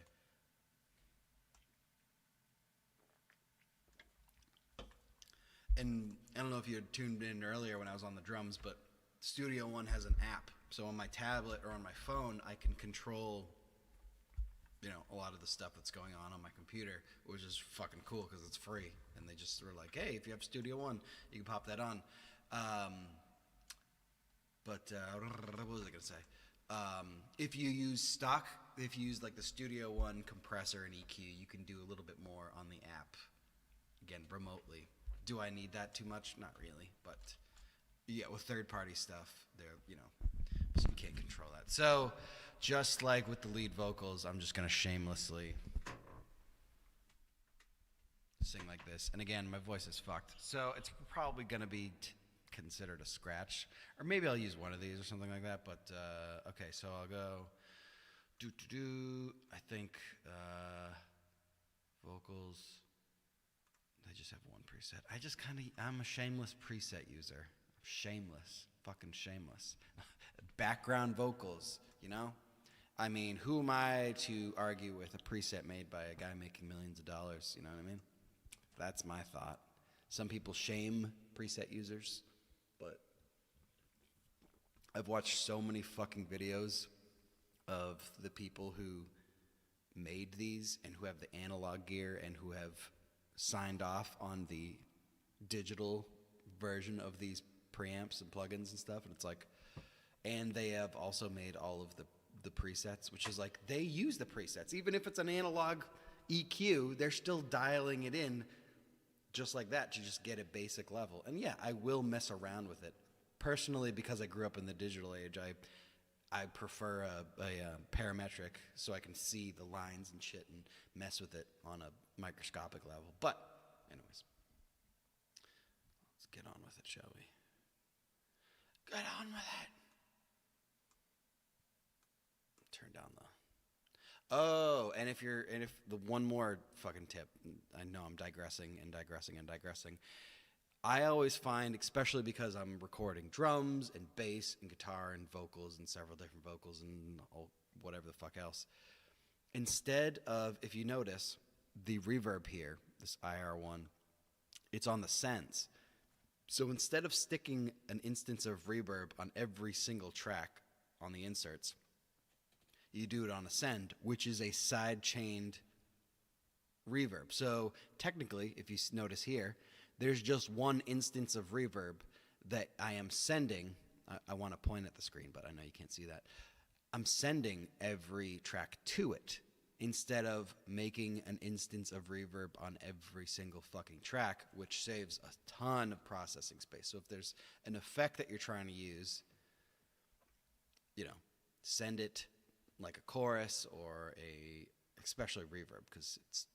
and I don't know if you had tuned in earlier when I was on the drums, but Studio One has an app. So on my tablet or on my phone, I can control, you know, a lot of the stuff that's going on my computer, which is fucking cool because it's free. And they just were like, hey, if you have Studio One, you can pop that on. What was I gonna say? If you use like the Studio One compressor and EQ, you can do a little bit more on the app. Again, remotely. Do I need that too much? Not really, but yeah, with third-party stuff, you know, so you can't control that. So, just like with the lead vocals, I'm just gonna shamelessly sing like this. And again, my voice is fucked, so it's probably gonna be considered a scratch, or maybe I'll use one of these or something like that. But okay, so I'll go I think vocals. I just have one preset. I'm a shameless preset user. Shameless, fucking shameless. Background vocals, you know? I mean, who am I to argue with a preset made by a guy making millions of dollars? You know what I mean? That's my thought. Some people shame preset users, but I've watched so many fucking videos of the people who made these and who have the analog gear and who have signed off on the digital version of these preamps and plugins and stuff, and it's like, and they have also made all of the presets, which is like, they use the presets. Even if it's an analog EQ, they're still dialing it in just like that to just get a basic level. And yeah, I will mess around with it. Personally, because I grew up in the digital age, I prefer a parametric so I can see the lines and shit and mess with it on a microscopic level. But anyways, let's get on with it, shall we? Get on with it. Turn down the... Oh, and if the one more fucking tip, I know I'm digressing. I always find, especially because I'm recording drums and bass and guitar and vocals and several different vocals and whatever the fuck else, instead of, if you notice, the reverb here, this IR1, it's on the sends. So instead of sticking an instance of reverb on every single track on the inserts, you do it on a send, which is a side-chained reverb. So technically, if you notice here, there's just one instance of reverb that I am sending. I want to point at the screen, but I know you can't see that. I'm sending every track to it instead of making an instance of reverb on every single fucking track, which saves a ton of processing space. So if there's an effect that you're trying to use, you know, send it like a chorus or especially reverb, because it's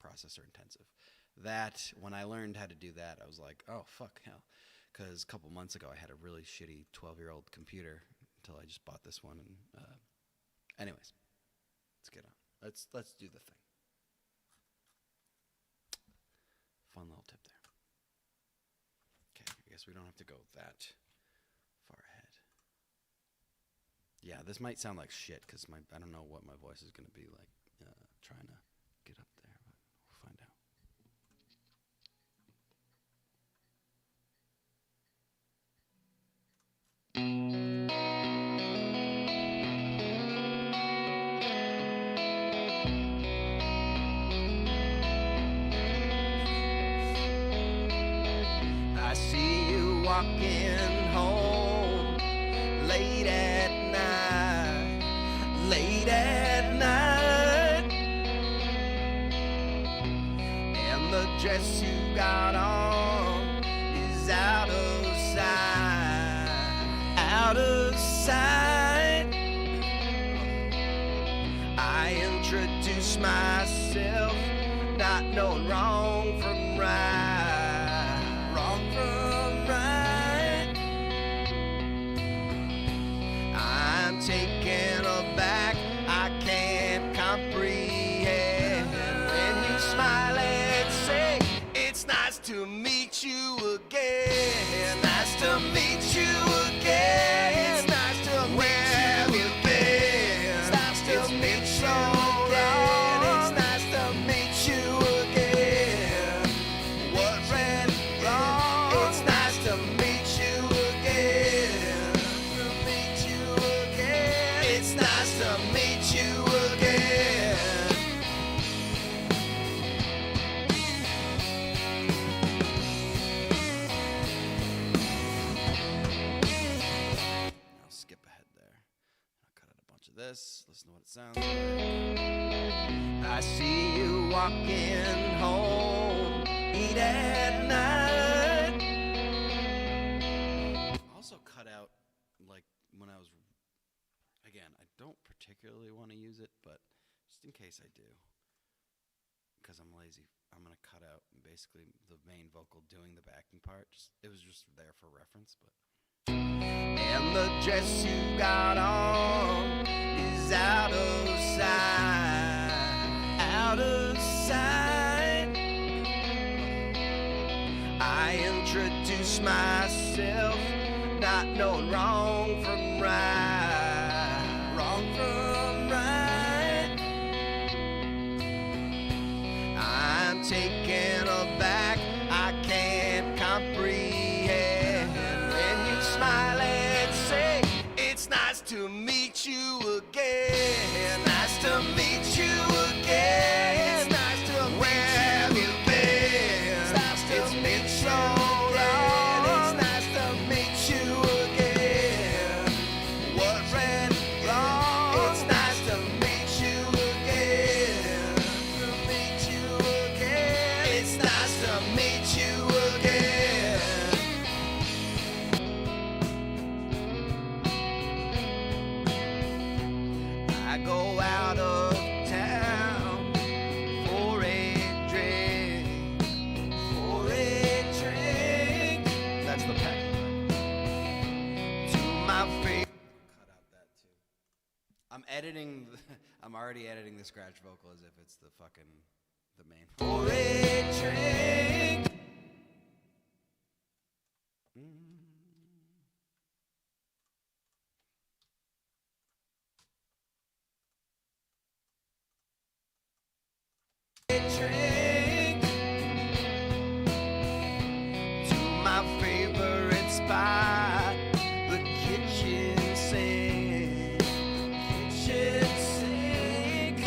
processor intensive. That, when I learned how to do that, I was like, oh, fuck, hell. Because a couple months ago, I had a really shitty 12-year-old computer until I just bought this one. And anyways, let's get on. Let's do the thing. Fun little tip there. Okay, I guess we don't have to go that far ahead. Yeah, this might sound like shit because I don't know what my voice is going to be like trying to get up there, but we'll find out. I see you walking home late at night, and the dress you got on is out of sight. I introduce myself, not knowing wrong from right. I'm taken aback, I can't comprehend when you smile and say, it's nice to meet you again. It's nice to meet you again. It's nice to meet you again. It's nice to meet you again. It's nice to meet you again. What's sounds like. I see you walking home, eat at night. Also cut out, like, when I was, again, I don't particularly want to use it, but just in case I do, because I'm lazy, I'm going to cut out basically the main vocal doing the backing part. It was just there for reference, but. And the dress you got on is out of sight, out of sight. I introduce myself, not knowing wrong from right, wrong from right. I'm taken aback, I can't comprehend when you smile and say, it's nice to meet you again. Nice to meet you again. It's nice to meet Where have you been? It's nice to meet so long. It's nice to meet you again. What went wrong? It's nice to meet you again. To meet you again. It's nice to meet you again. I go out of town for a drink, for a drink. That's the backing part. To my favorite. Cut out that too. I'm editing, I'm already editing the scratch vocal as if it's the main. For a drink. Drink to my favorite spot, the kitchen sink, kitchen sink.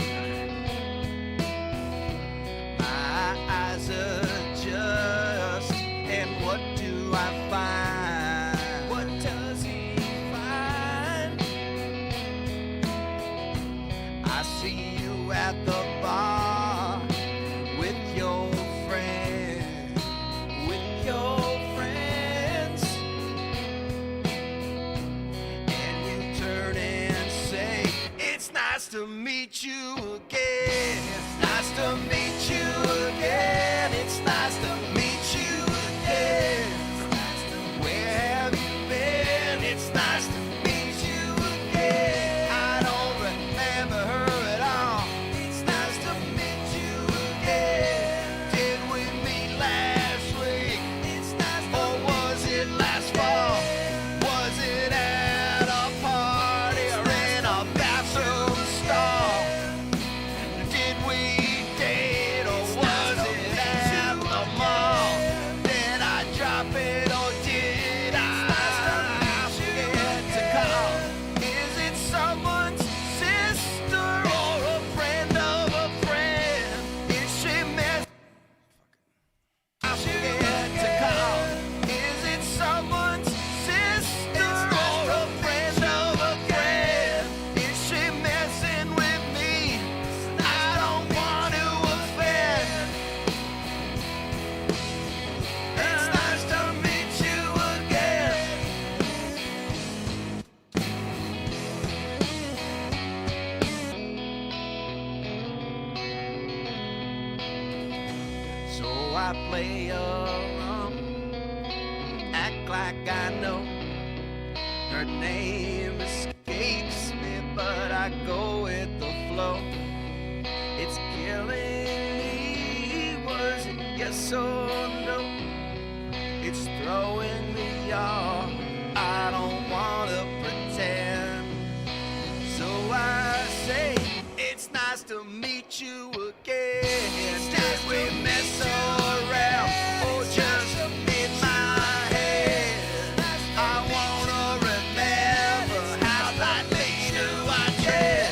My eyes adjust, and what do I find? What does he find? I see you at the bar with your friends, with your friends, and you turn and say, it's nice to meet you again. It's nice to meet you again. It's nice to meet you again. Where have you been? It's nice to meet you again. I don't remember her at all. It's nice to meet you again. Did we meet last week? It's nice to Or was it last fall? Was it at a party or in a bathroom stall? Did we date or was it at the mall? Did I drop it or did I forget to call? Is it someone's sister or a friend of a friend? Is she missed? I forget to call. Is it someone's sister or a friend of a friend? Is she messing with me? I don't want to offend. It's nice to meet you again. So I play along, act like I know. Her name escapes me, but I go with the flow. It's killing me. Was it yes or no? It's throwing me off. I don't wanna pretend. So I say, it's nice to meet you again. Did we mess around or just in my head? I wanna remember how lightly do I tread.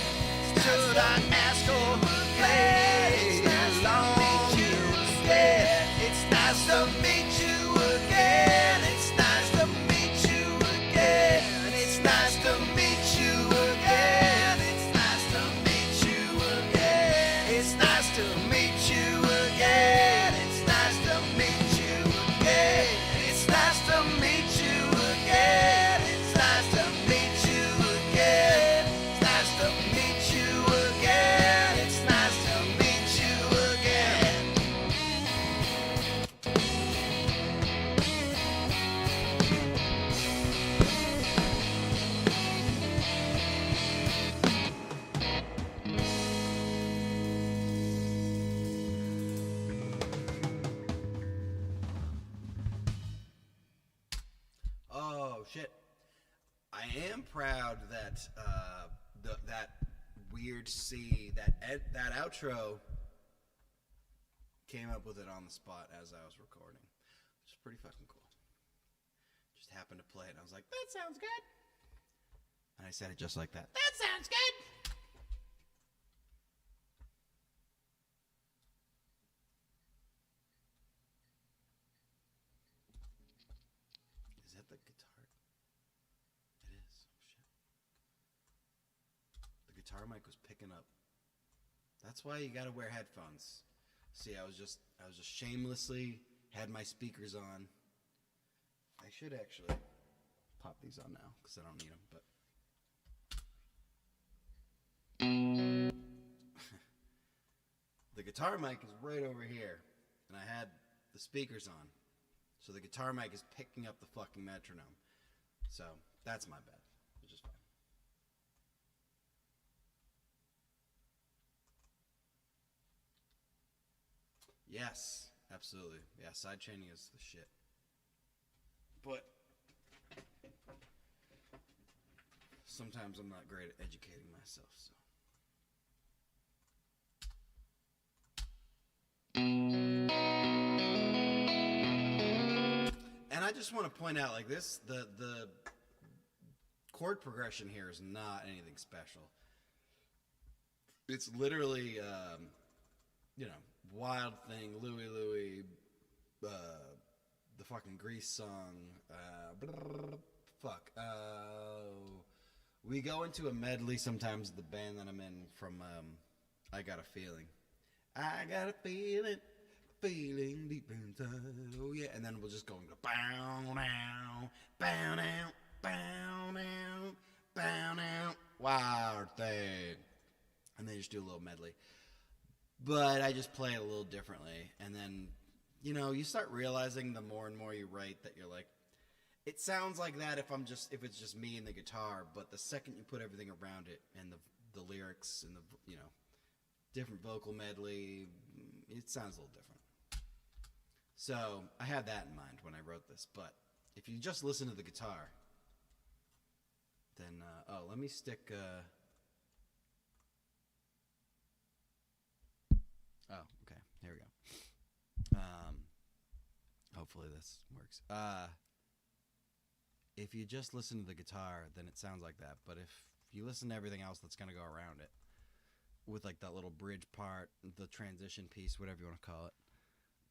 Should I ask or play along instead? It's nice to meet you again. It's nice to meet you again. It's nice to meet you again. It's nice to meet am proud that that weird C, that outro came up with it on the spot as I was recording, which is pretty fucking cool. Just happened to play it, and I was like, that sounds good. And I said it just like that. That sounds good. Is that the guitar? It is. Oh, shit. The guitar mic was picking up. That's why you gotta wear headphones. See, I was just shamelessly had my speakers on. I should actually pop these on now because I don't need them, but the guitar mic is right over here, and I had the speakers on, so the guitar mic is picking up the fucking metronome. So that's my bad, which is fine. Yes, absolutely. Yeah, sidechaining is the shit. But sometimes I'm not great at educating myself, so. And I just want to point out, like this, the chord progression here is not anything special. It's literally, you know, Wild Thing, Louie Louie, the fucking Grease song, we go into a medley sometimes, the band that I'm in, from I Got a Feeling. I got a feeling deep inside, oh yeah, and then we'll just go and go, bow now, bow now, bow now, bow now, Wild Thing, and then just do a little medley. But I just play it a little differently, and then, you know, you start realizing the more and more you write that you're like, it sounds like that if it's just me and the guitar, but the second you put everything around it and the lyrics and the, you know, different vocal medley, it sounds a little different. So I had that in mind when I wrote this, but if you just listen to the guitar, then, let me stick, oh, okay, here we go. Hopefully this works. If you just listen to the guitar, then it sounds like that, but if you listen to everything else that's going to go around it, with like that little bridge part, the transition piece, whatever you want to call it,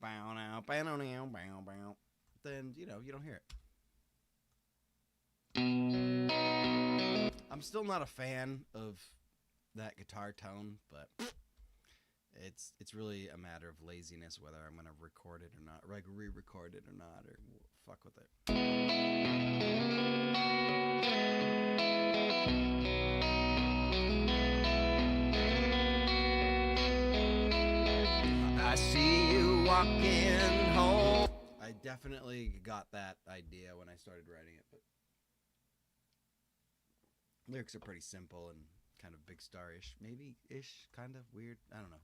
bow now, bow now, bow, bow, then, you know, you don't hear it. I'm still not a fan of that guitar tone, but it's really a matter of laziness whether I'm going to record it or not, like re-record it or not, or fuck with it. I see you walking home. I definitely got that idea when I started writing it, but lyrics are pretty simple and kind of Big Star-ish, maybe-ish, kind of weird. I don't know.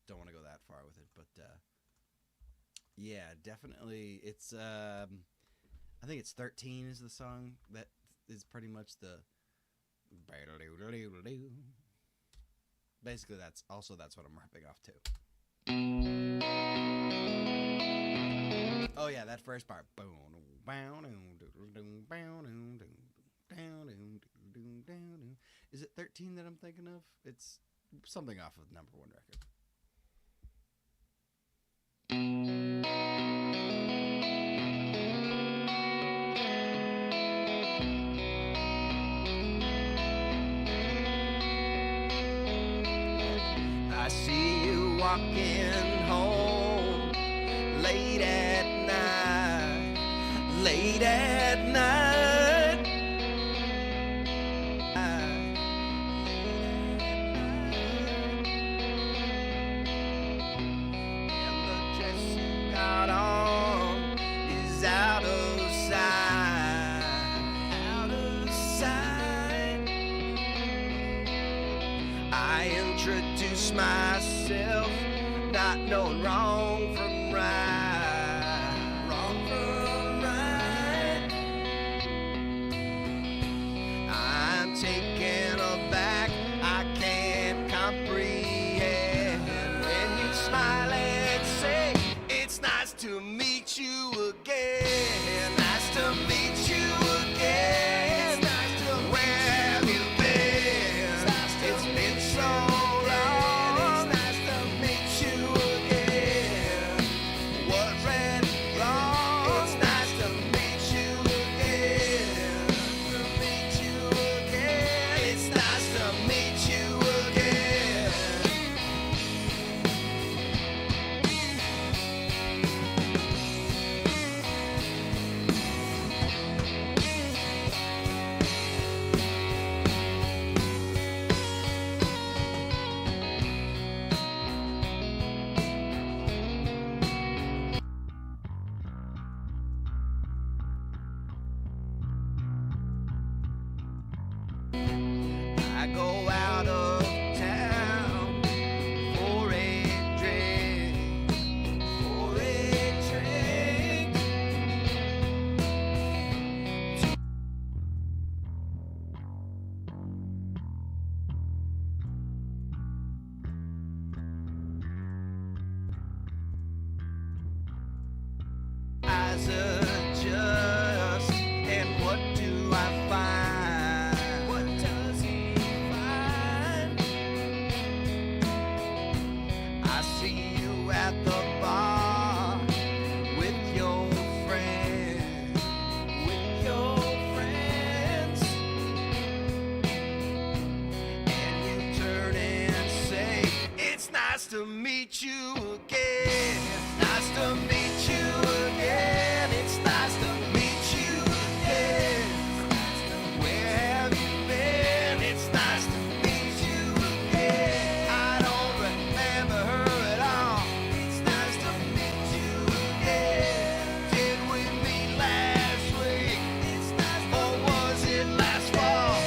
Don't want to go that far with it, but yeah, definitely. It's I think it's 13 is the song that is pretty much the. Basically, that's what I'm rapping off to. Oh yeah, that first part. Is it 13 that I'm thinking of? It's something off of number one record. I see you walking home late at night, late at night. And the dress you got on is out of sight, out of sight. I introduce myself, not knowing wrong from right, wrong from right. to meet you again. Nice to meet you again. Where have you been? It's been so long. It's nice to meet you again. What went wrong? It's nice to meet you again. To meet you again. It's nice to meet you again. I go out of town for a drink, for a drink. Eyes adjust, and what do I find? What does he find? I see you at the bar with your friends, with your friends, and you turn and say, it's nice to meet you again. Nice to meet you again. It's nice to meet you again. Where have you been? It's nice to meet you again. I don't remember her at all. It's nice to meet you again. Did we meet last week? It's nice to or was it last fall?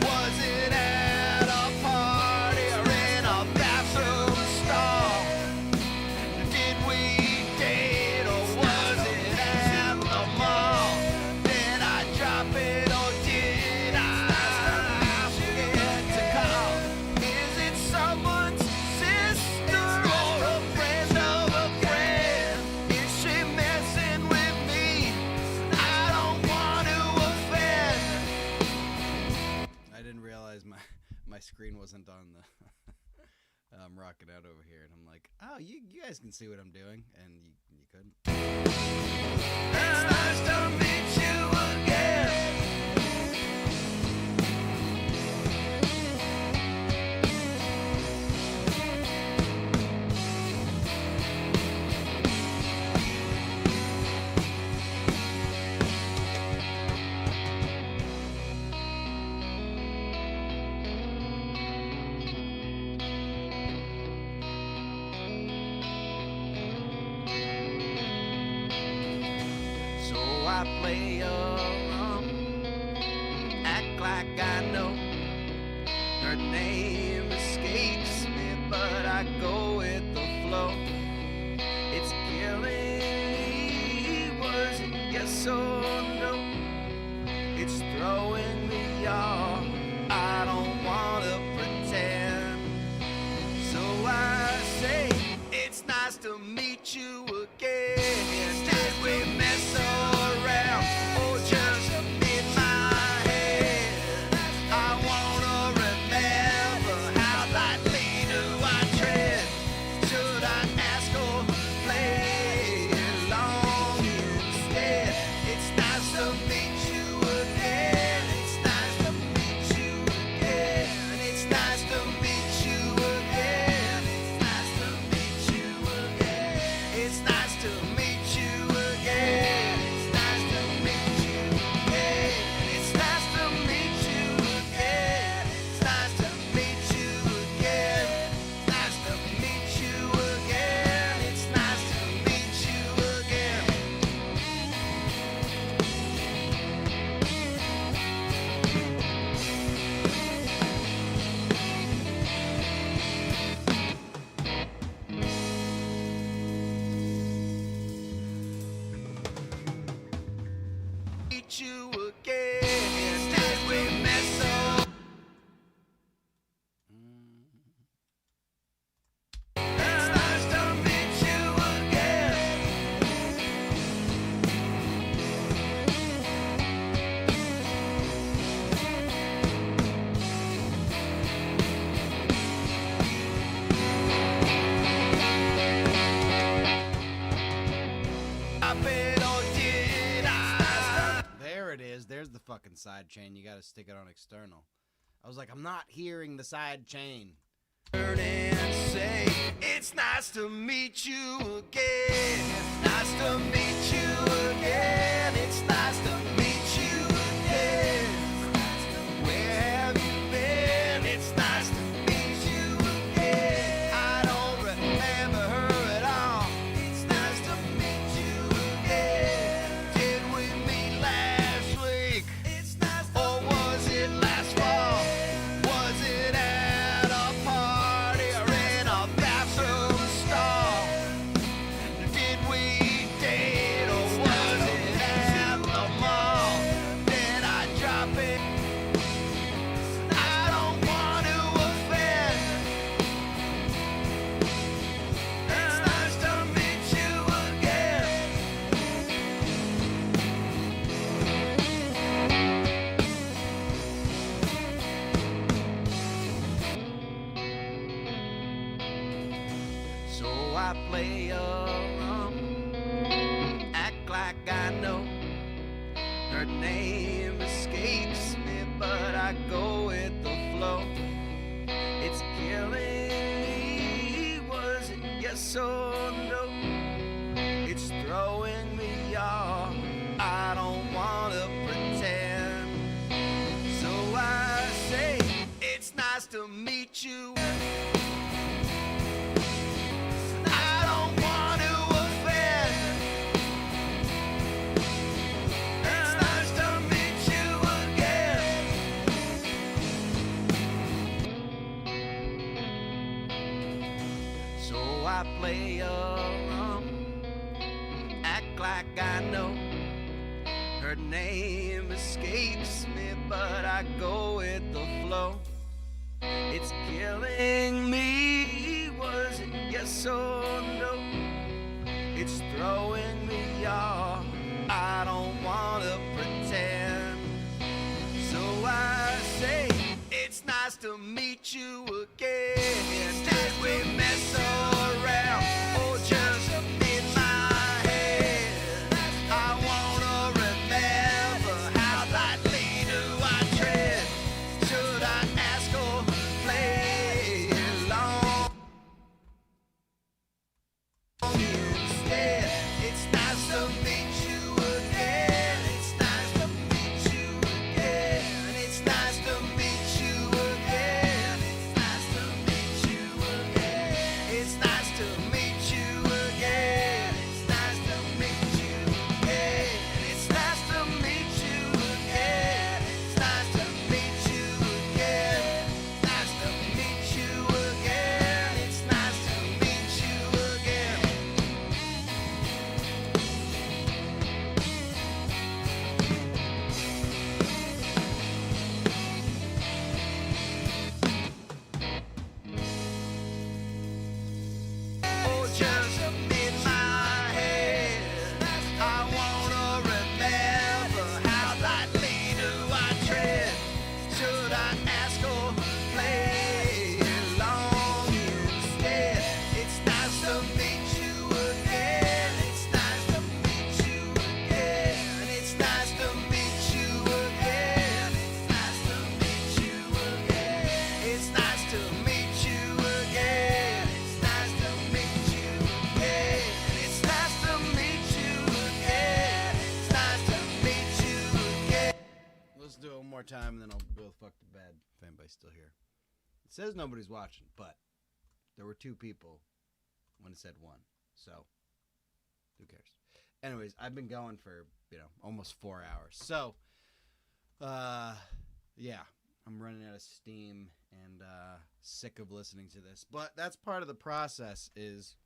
Was it at a party or in a bathroom stall? Did we date or was it at the mall? Did I drop it or did I forget to call? Is it someone's sister or a friend of a friend? Is she messing with me? I don't want to offend. I didn't realize my screen wasn't on the. I'm rocking out over here, and I'm like, oh, you guys can see what I'm doing, and you couldn't. It's nice to meet you again. So I play along, act like I know. Her name escapes me, but I go with the flow. It's killing me, was it yes or no? It's throwing me off, I don't wanna pretend. So I say, it's nice to meet you again. Did we mess around or just in my head? I wanna remember how lightly do I tread. Should I ask or play along instead? It's nice to meet you again. It's nice to meet you again. It's nice to meet you again. It's nice to meet you again. It's nice to meet you again. It's nice to meet you again. It's nice to meet you again. It's nice to meet you again. Nice to meet you again. It's nice to meet you again. Meet you again. Did we mess up? It's nice to meet you again. fucking side chain. You got to stick it on external. I was like, I'm not hearing the side chain. Turn and say, it's nice to meet you again. Nice to meet you again. It's nice to meet you again. Where have you been? It's nice to meet you again. I don't remember her at all. It's nice to meet you again. Did we meet last week? It's nice to or was it last fall? Was it at a party or in a bathroom stall? Did we date or was it at the mall? Did I drop it? I don't want to offend. It's nice to meet you again. So I play along, act like I know. Her name escapes me, but I go with the flow. It's killing me, was it yes or no? It's throwing me off, I don't wanna pretend. So I say, it's nice to meet you. I don't want to offend. It's nice to meet you again. So I play along, act like I know. Her name escapes me, but I go with the flow. It's killing me, was it yes or no? It's throwing me off, I don't wanna pretend. So I say, it's nice to meet you again. Did we mess around or just in my head? I wanna remember how lightly do I tread. Should I ask or play along? Instead, it's nice to meet you again. It's nice to meet you again. It's nice to meet you again. It's nice to meet you again. It's nice to meet you again. It's nice to meet you again. It's nice to meet you again. It's nice to meet you again. Nice to meet you again. It's nice to meet you again. Oh, just in my head, I wanna remember how lightly do I tread. Should I ask or play along instead? It's nice to meet you again. It's nice to meet you again. It's nice to meet you again. It's nice to meet you again. It's nice to meet you again. It's nice to meet you again. It's nice to meet you again. It's nice to meet you again. Let's do it one more time, and then I'll go the fuck to bed if anybody's still here. It says nobody's watching, but there were 2 people when it said 1, so who cares? Anyways, I've been going for, almost 4 hours. So, yeah, I'm running out of steam and sick of listening to this. But that's part of the process is,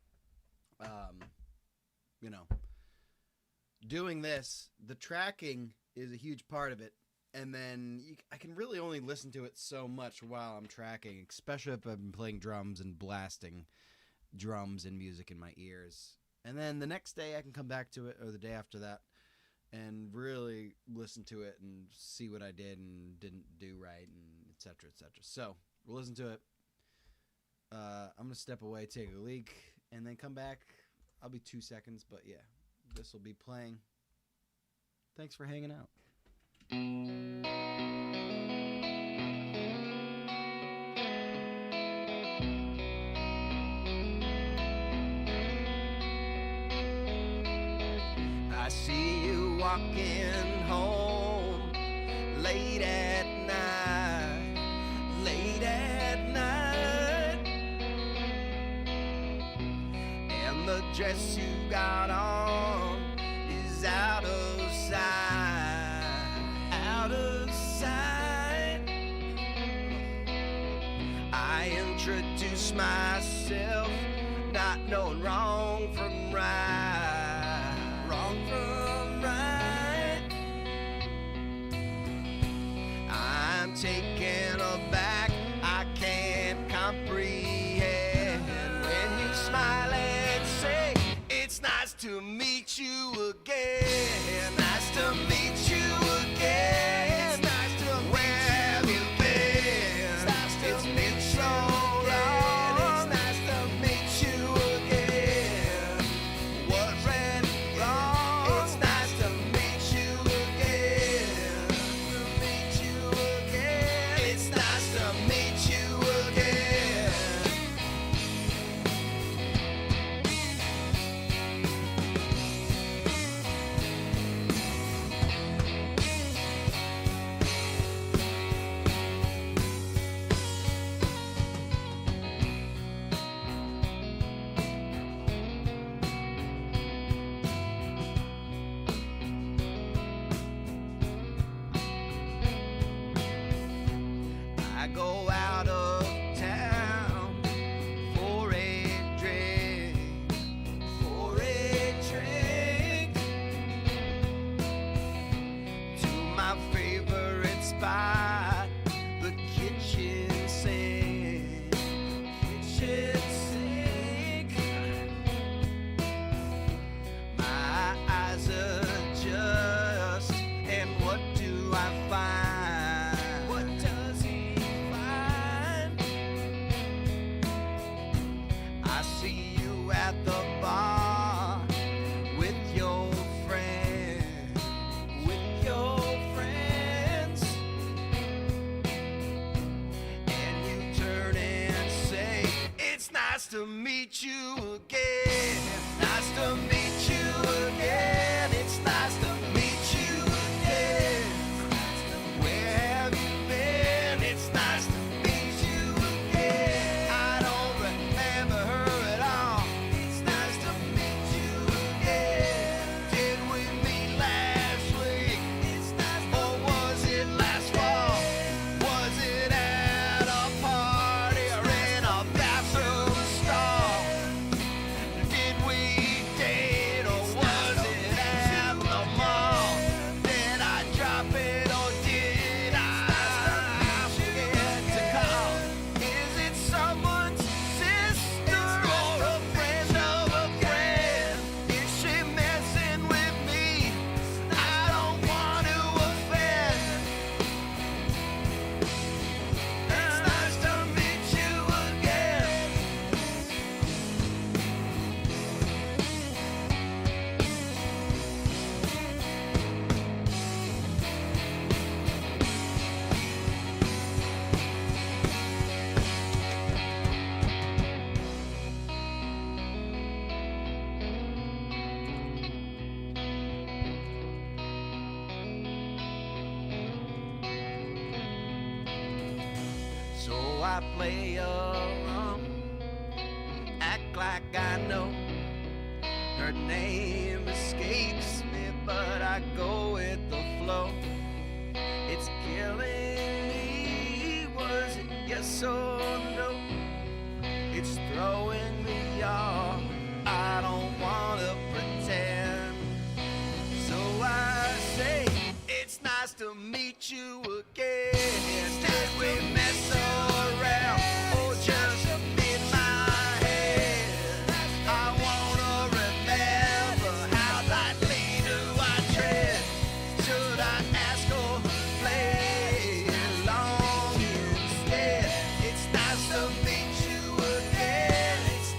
doing this. The tracking is a huge part of it. And then I can really only listen to it so much while I'm tracking, especially if I've been playing drums and blasting drums and music in my ears. And then the next day I can come back to it, or the day after that, and really listen to it and see what I did and didn't do right, and et cetera, et cetera. So we'll listen to it. I'm going to step away, take a leak, and then come back. I'll be 2 seconds, but yeah, this will be playing. Thanks for hanging out. I see you walking home late at night, and the dress you got on is out of sight. I introduce myself, not knowing wrong from right. I'm taken aback, I can't comprehend when you smile and say, it's nice to meet you again. Nice to meet you again. It's nice to where have you been? It's nice to meet so long. It's nice to meet you again. What went wrong? It's nice to meet you again. To meet you again. It's nice to meet you again. I go out of town for a drink, to my favorite spot, the kitchen sink. My eyes adjust, and what do I find? What does he find? I see you at the bar with your friends, and you turn and say, it's nice to meet you again. Nice to meet you again. It's nice to meet you again. Where have you been? It's nice to meet you again. I don't remember her at all. It's nice to meet you again. Did we meet last week? It's nice or was it last fall? Was it at a party or in a bathroom stall? Did we date or was it at the mall? Did I drop it or did I forget to call? Is it someone's sister or a friend of a friend? Is she messing with me? I don't want to offend. It's nice to meet you again. So I play along, act like I know. Her name escapes me, but I go with the flow. It's killing me, was it yes or no? It's throwing me off, I don't wanna pretend. So I say, it's nice to meet you again. Did we mess around or just in my head? I wanna remember, how lightly do I tread? Should I ask or play along instead? It's nice to meet you again. It's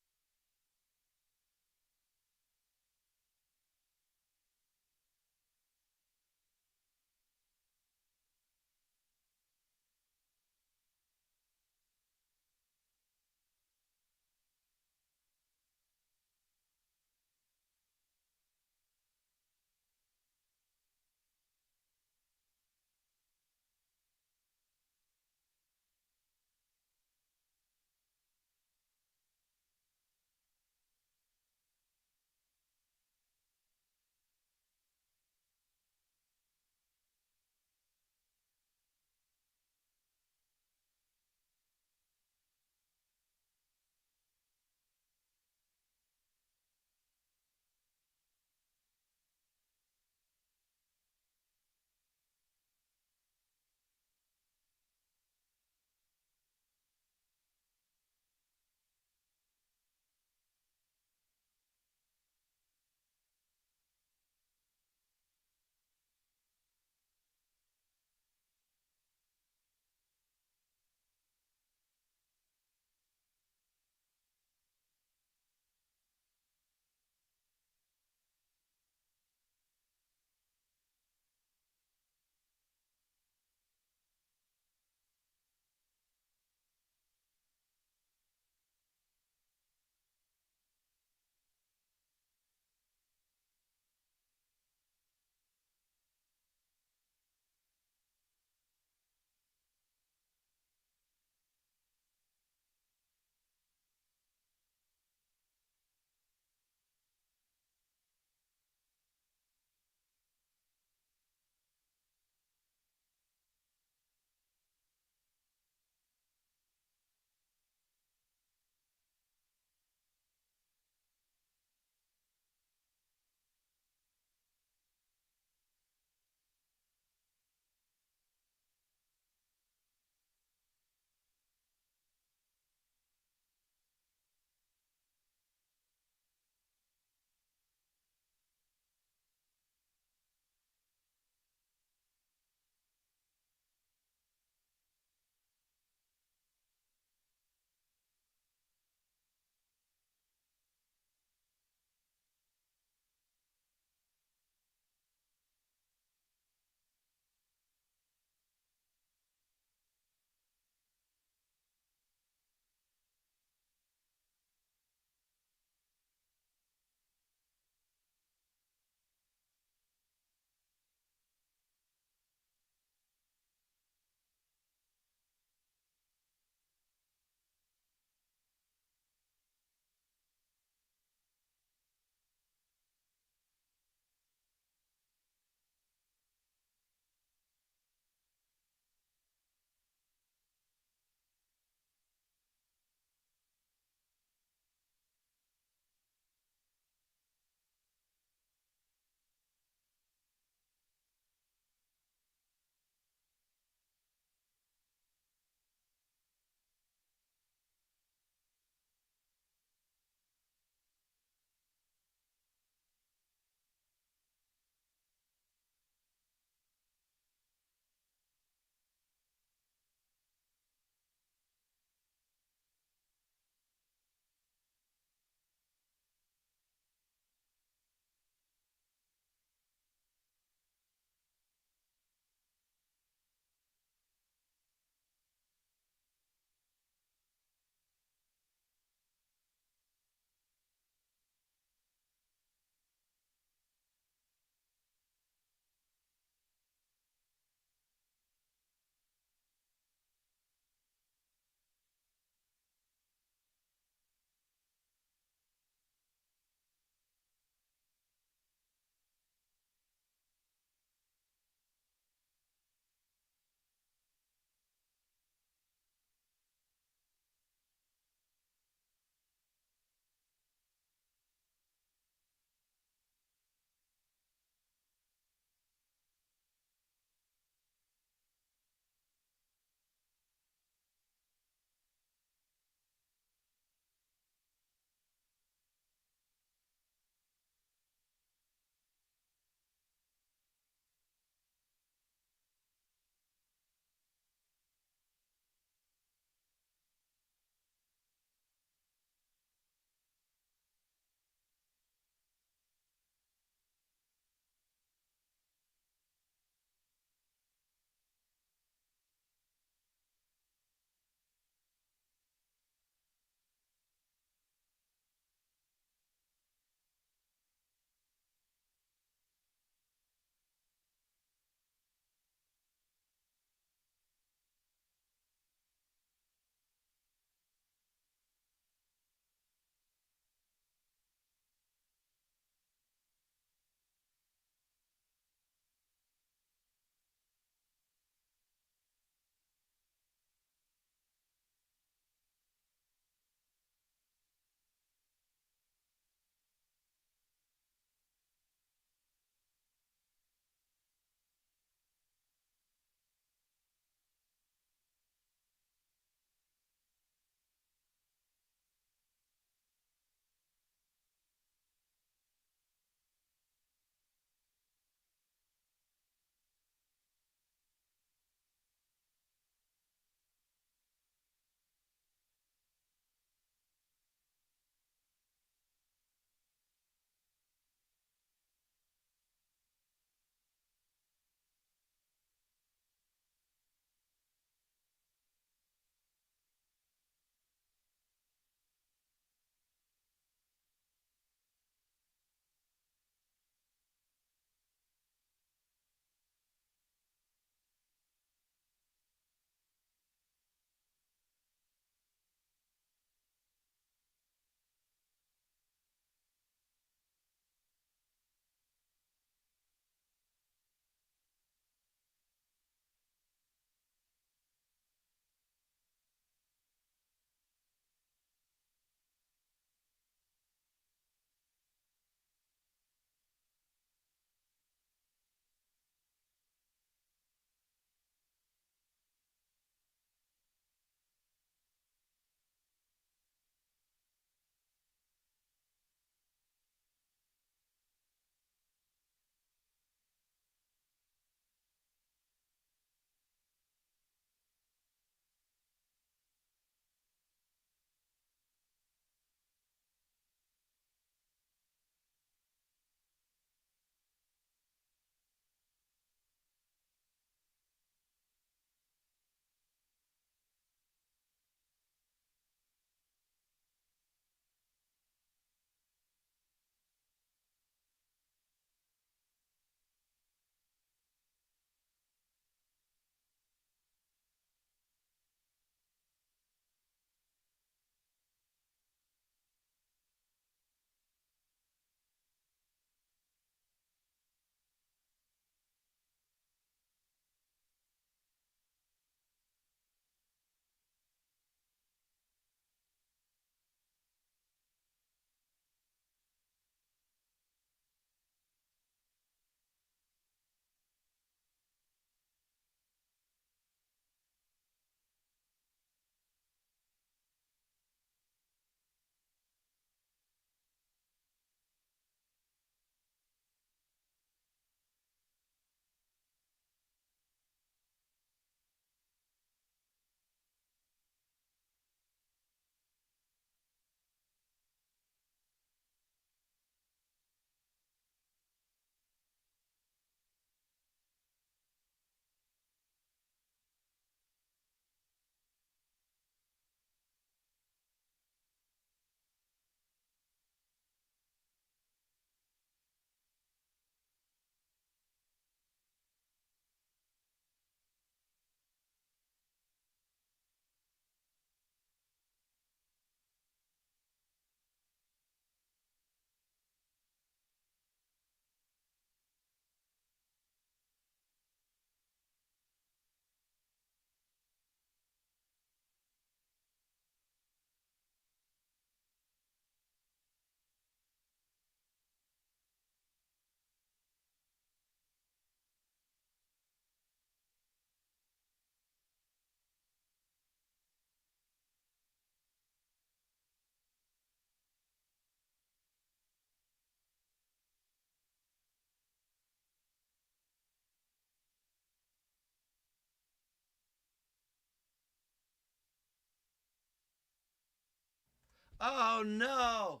Oh no!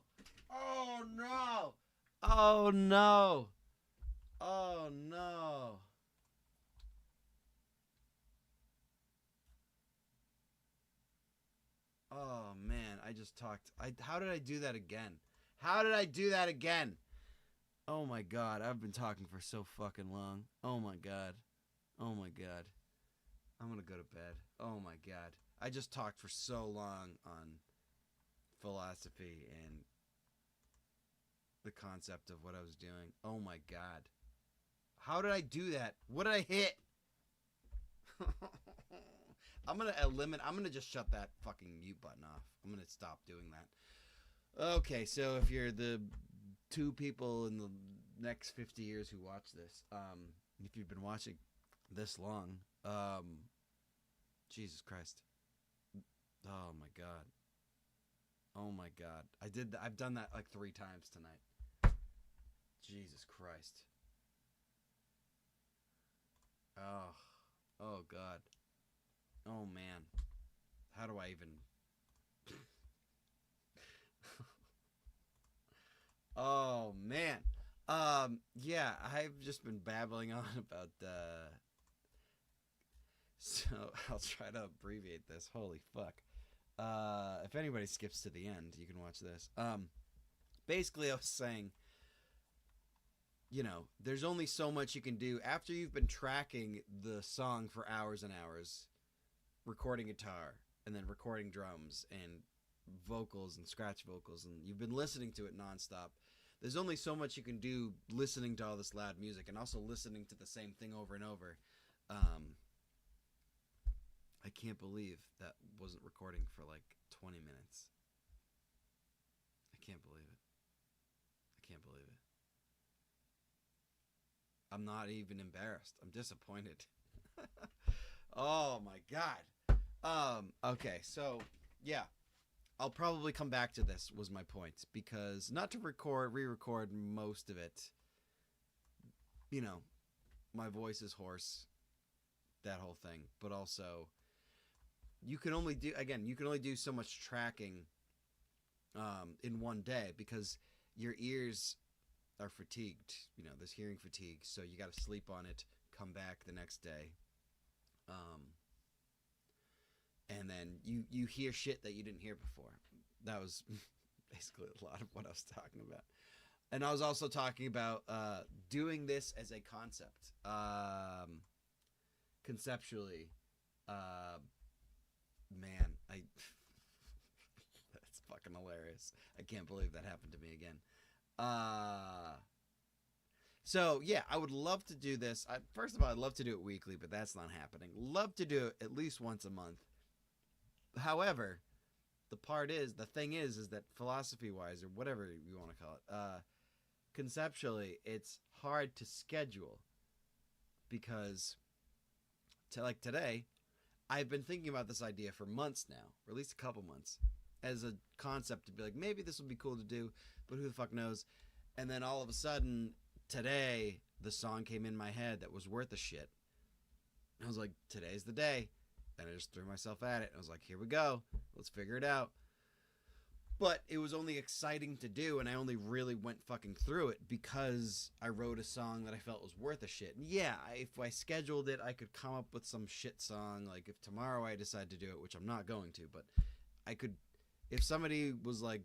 Oh no! Oh no! Oh no! Oh man, I just talked. How did I do that again? How did I do that again? Oh my god, I've been talking for so fucking long. Oh my god. Oh my god. I'm gonna go to bed. Oh my god. I just talked for so long on philosophy and the concept of what I was doing. Oh my god. How did I do that? What did I hit? I'm gonna just shut that fucking mute button off. I'm gonna stop doing that. Okay, so if you're the 2 people in the next 50 years who watch this, if you've been watching this long, Jesus Christ. Oh my god. Oh my god. I've done that like 3 times tonight. Jesus Christ. Oh. Oh god. Oh man. How do I even Oh man. Yeah, I've just been babbling on about so I'll try to abbreviate this. Holy fuck. If anybody skips to the end, you can watch this. Basically I was saying, you know, there's only so much you can do after you've been tracking the song for hours and hours, recording guitar and then recording drums and vocals and scratch vocals, and you've been listening to it nonstop. There's only so much you can do listening to all this loud music and also listening to the same thing over and over. I can't believe that wasn't recording for like 20 minutes. I can't believe it. I can't believe it. I'm not even embarrassed. I'm disappointed. Oh my god. Okay, so yeah. I'll probably come back to this was my point, because not to re-record most of it. You know, my voice is hoarse, that whole thing, but also you can only do so much tracking in one day, because your ears are fatigued. You know, there's hearing fatigue, so you got to sleep on it, come back the next day. And then you hear shit that you didn't hear before. That was basically a lot of what I was talking about. And I was also talking about doing this as a concept. Conceptually, man, that's fucking hilarious. I can't believe that happened to me again. So yeah, I would love to do this. First of all, I'd love to do it weekly, but that's not happening. Love to do it at least once a month. However, the thing is that philosophy-wise, or whatever you want to call it, conceptually, it's hard to schedule, because like today, I've been thinking about this idea for months now, or at least a couple months, as a concept to be like, maybe this would be cool to do, but who the fuck knows? And then all of a sudden, today, the song came in my head that was worth a shit. I was like, today's the day. And I just threw myself at it. I was like, here we go. Let's figure it out. But it was only exciting to do, and I only really went fucking through it because I wrote a song that I felt was worth a shit. And yeah, if I scheduled it, I could come up with some shit song. Like, if tomorrow I decide to do it, which I'm not going to, but I could, if somebody was like,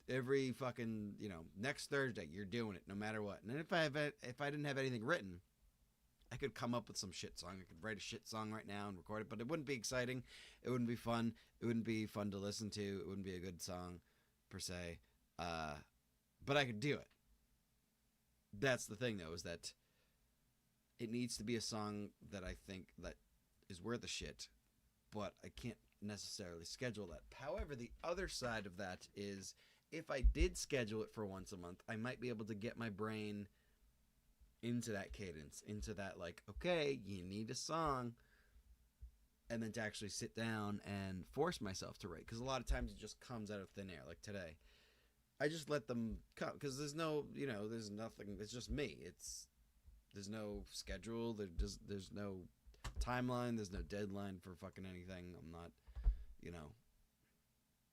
every fucking, you know, next Thursday, you're doing it no matter what. And then if I didn't have anything written, I could come up with some shit song. I could write a shit song right now and record it, but it wouldn't be exciting. It wouldn't be fun. It wouldn't be fun to listen to. It wouldn't be a good song, per se. But I could do it. That's the thing, though, is that it needs to be a song that I think that is worth a shit, but I can't necessarily schedule that. However, the other side of that is, if I did schedule it for once a month, I might be able to get my brain into that cadence, into that, like, okay, you need a song, and then to actually sit down and force myself to write, because a lot of times it just comes out of thin air. Like today, I just let them come, because there's no, you know, there's nothing, it's just me. There's no schedule, there's no timeline, there's no deadline for fucking anything. I'm not, you know,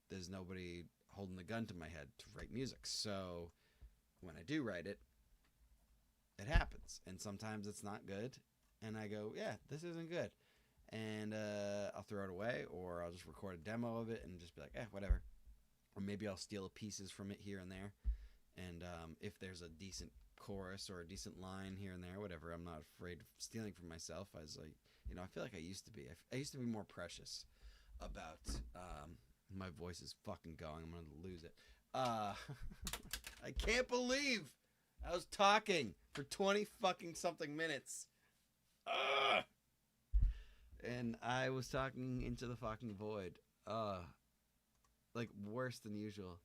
there's nobody holding the gun to my head to write music. So when I do write it, it happens. And sometimes it's not good. And I go, yeah, this isn't good. And I'll throw it away, or I'll just record a demo of it and just be like, whatever. Or maybe I'll steal pieces from it here and there. And if there's a decent chorus or a decent line here and there, whatever, I'm not afraid of stealing from myself. I was like, I feel like I used to be. I used to be more precious about my voice is fucking going. I'm going to lose it. I can't believe I was talking for 20 fucking something minutes. And I was talking into the fucking void. Like worse than usual.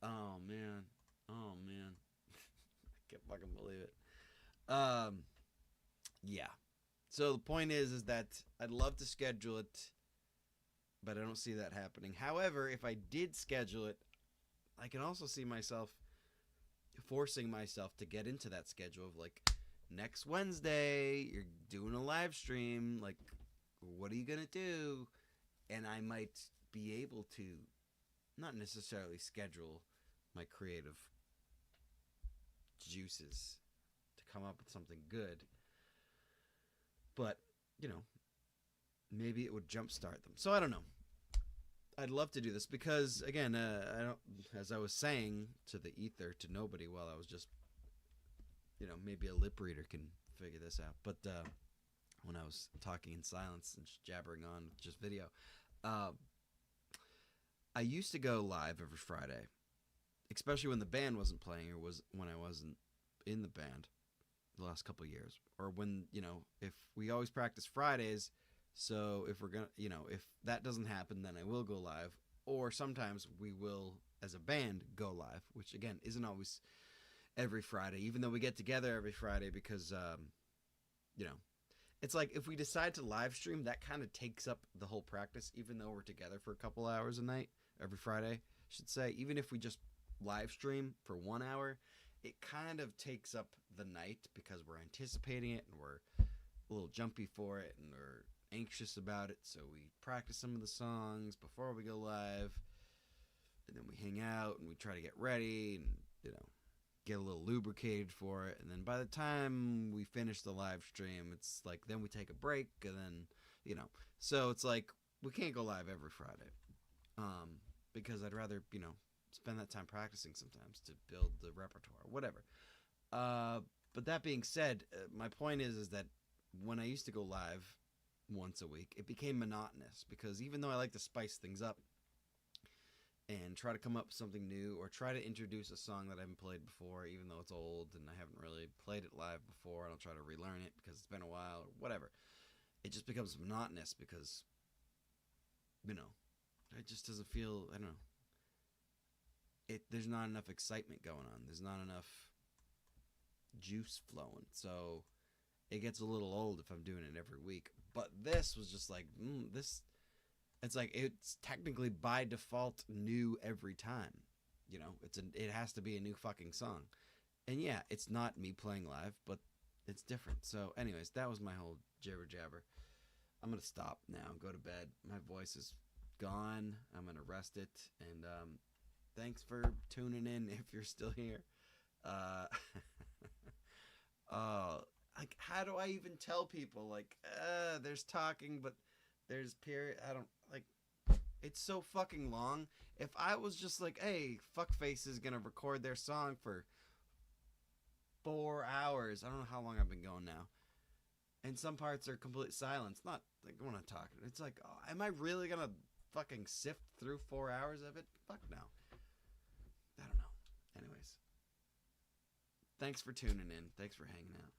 Oh man. I can't fucking believe it. Yeah. So the point is that I'd love to schedule it, but I don't see that happening. However, if I did schedule it, I can also see myself forcing myself to get into that schedule of like, next Wednesday, you're doing a live stream. Like, what are you going to do? And I might be able to not necessarily schedule my creative juices to come up with something good, but maybe it would jumpstart them. So I don't know. I'd love to do this because, again, I don't. As I was saying to the ether, to nobody, while I was just, maybe a lip reader can figure this out. But when I was talking in silence and just jabbering on with just video, I used to go live every Friday, especially when the band wasn't playing, or was when I wasn't in the band the last couple of years, or when, if we always practice Fridays. So if we're going to, if that doesn't happen, then I will go live, or sometimes we will as a band go live, which again, isn't always every Friday, even though we get together every Friday, because, it's like if we decide to live stream, that kind of takes up the whole practice, even though we're together for a couple hours a night, every Friday, I should say. Even if we just live stream for 1 hour, it kind of takes up the night because we're anticipating it and we're a little jumpy for it and we're anxious about it. So we practice some of the songs before we go live, and then we hang out and we try to get ready and, get a little lubricated for it. And then by the time we finish the live stream, it's like, then we take a break, and then, so it's like we can't go live every Friday. Because I'd rather, spend that time practicing sometimes to build the repertoire, whatever. But that being said, my point is that when I used to go live once a week, it became monotonous, because even though I like to spice things up and try to come up with something new, or try to introduce a song that I haven't played before, even though it's old and I haven't really played it live before, and I'll try to relearn it because it's been a while or whatever, it just becomes monotonous because, it just doesn't feel, I don't know, there's not enough excitement going on. There's not enough juice flowing. So it gets a little old if I'm doing it every week. But this was just like, it's like, it's technically by default new every time. It has to be a new fucking song. And yeah, it's not me playing live, but it's different. So anyways, that was my whole jibber jabber. I'm going to stop now and go to bed. My voice is gone. I'm going to rest it. And, thanks for tuning in if you're still here. Like, how do I even tell people? Like, there's talking, but there's period. I don't, like, it's so fucking long. If I was just like, hey, Fuckface is going to record their song for 4 hours. I don't know how long I've been going now. And some parts are complete silence. Not, like, when I'm talking. It's like, oh, am I really going to fucking sift through 4 hours of it? Fuck no. I don't know. Anyways. Thanks for tuning in. Thanks for hanging out.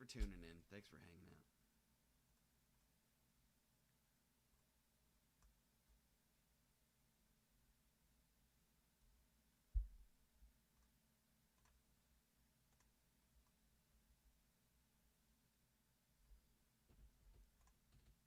Tuning in. Thanks for hanging out.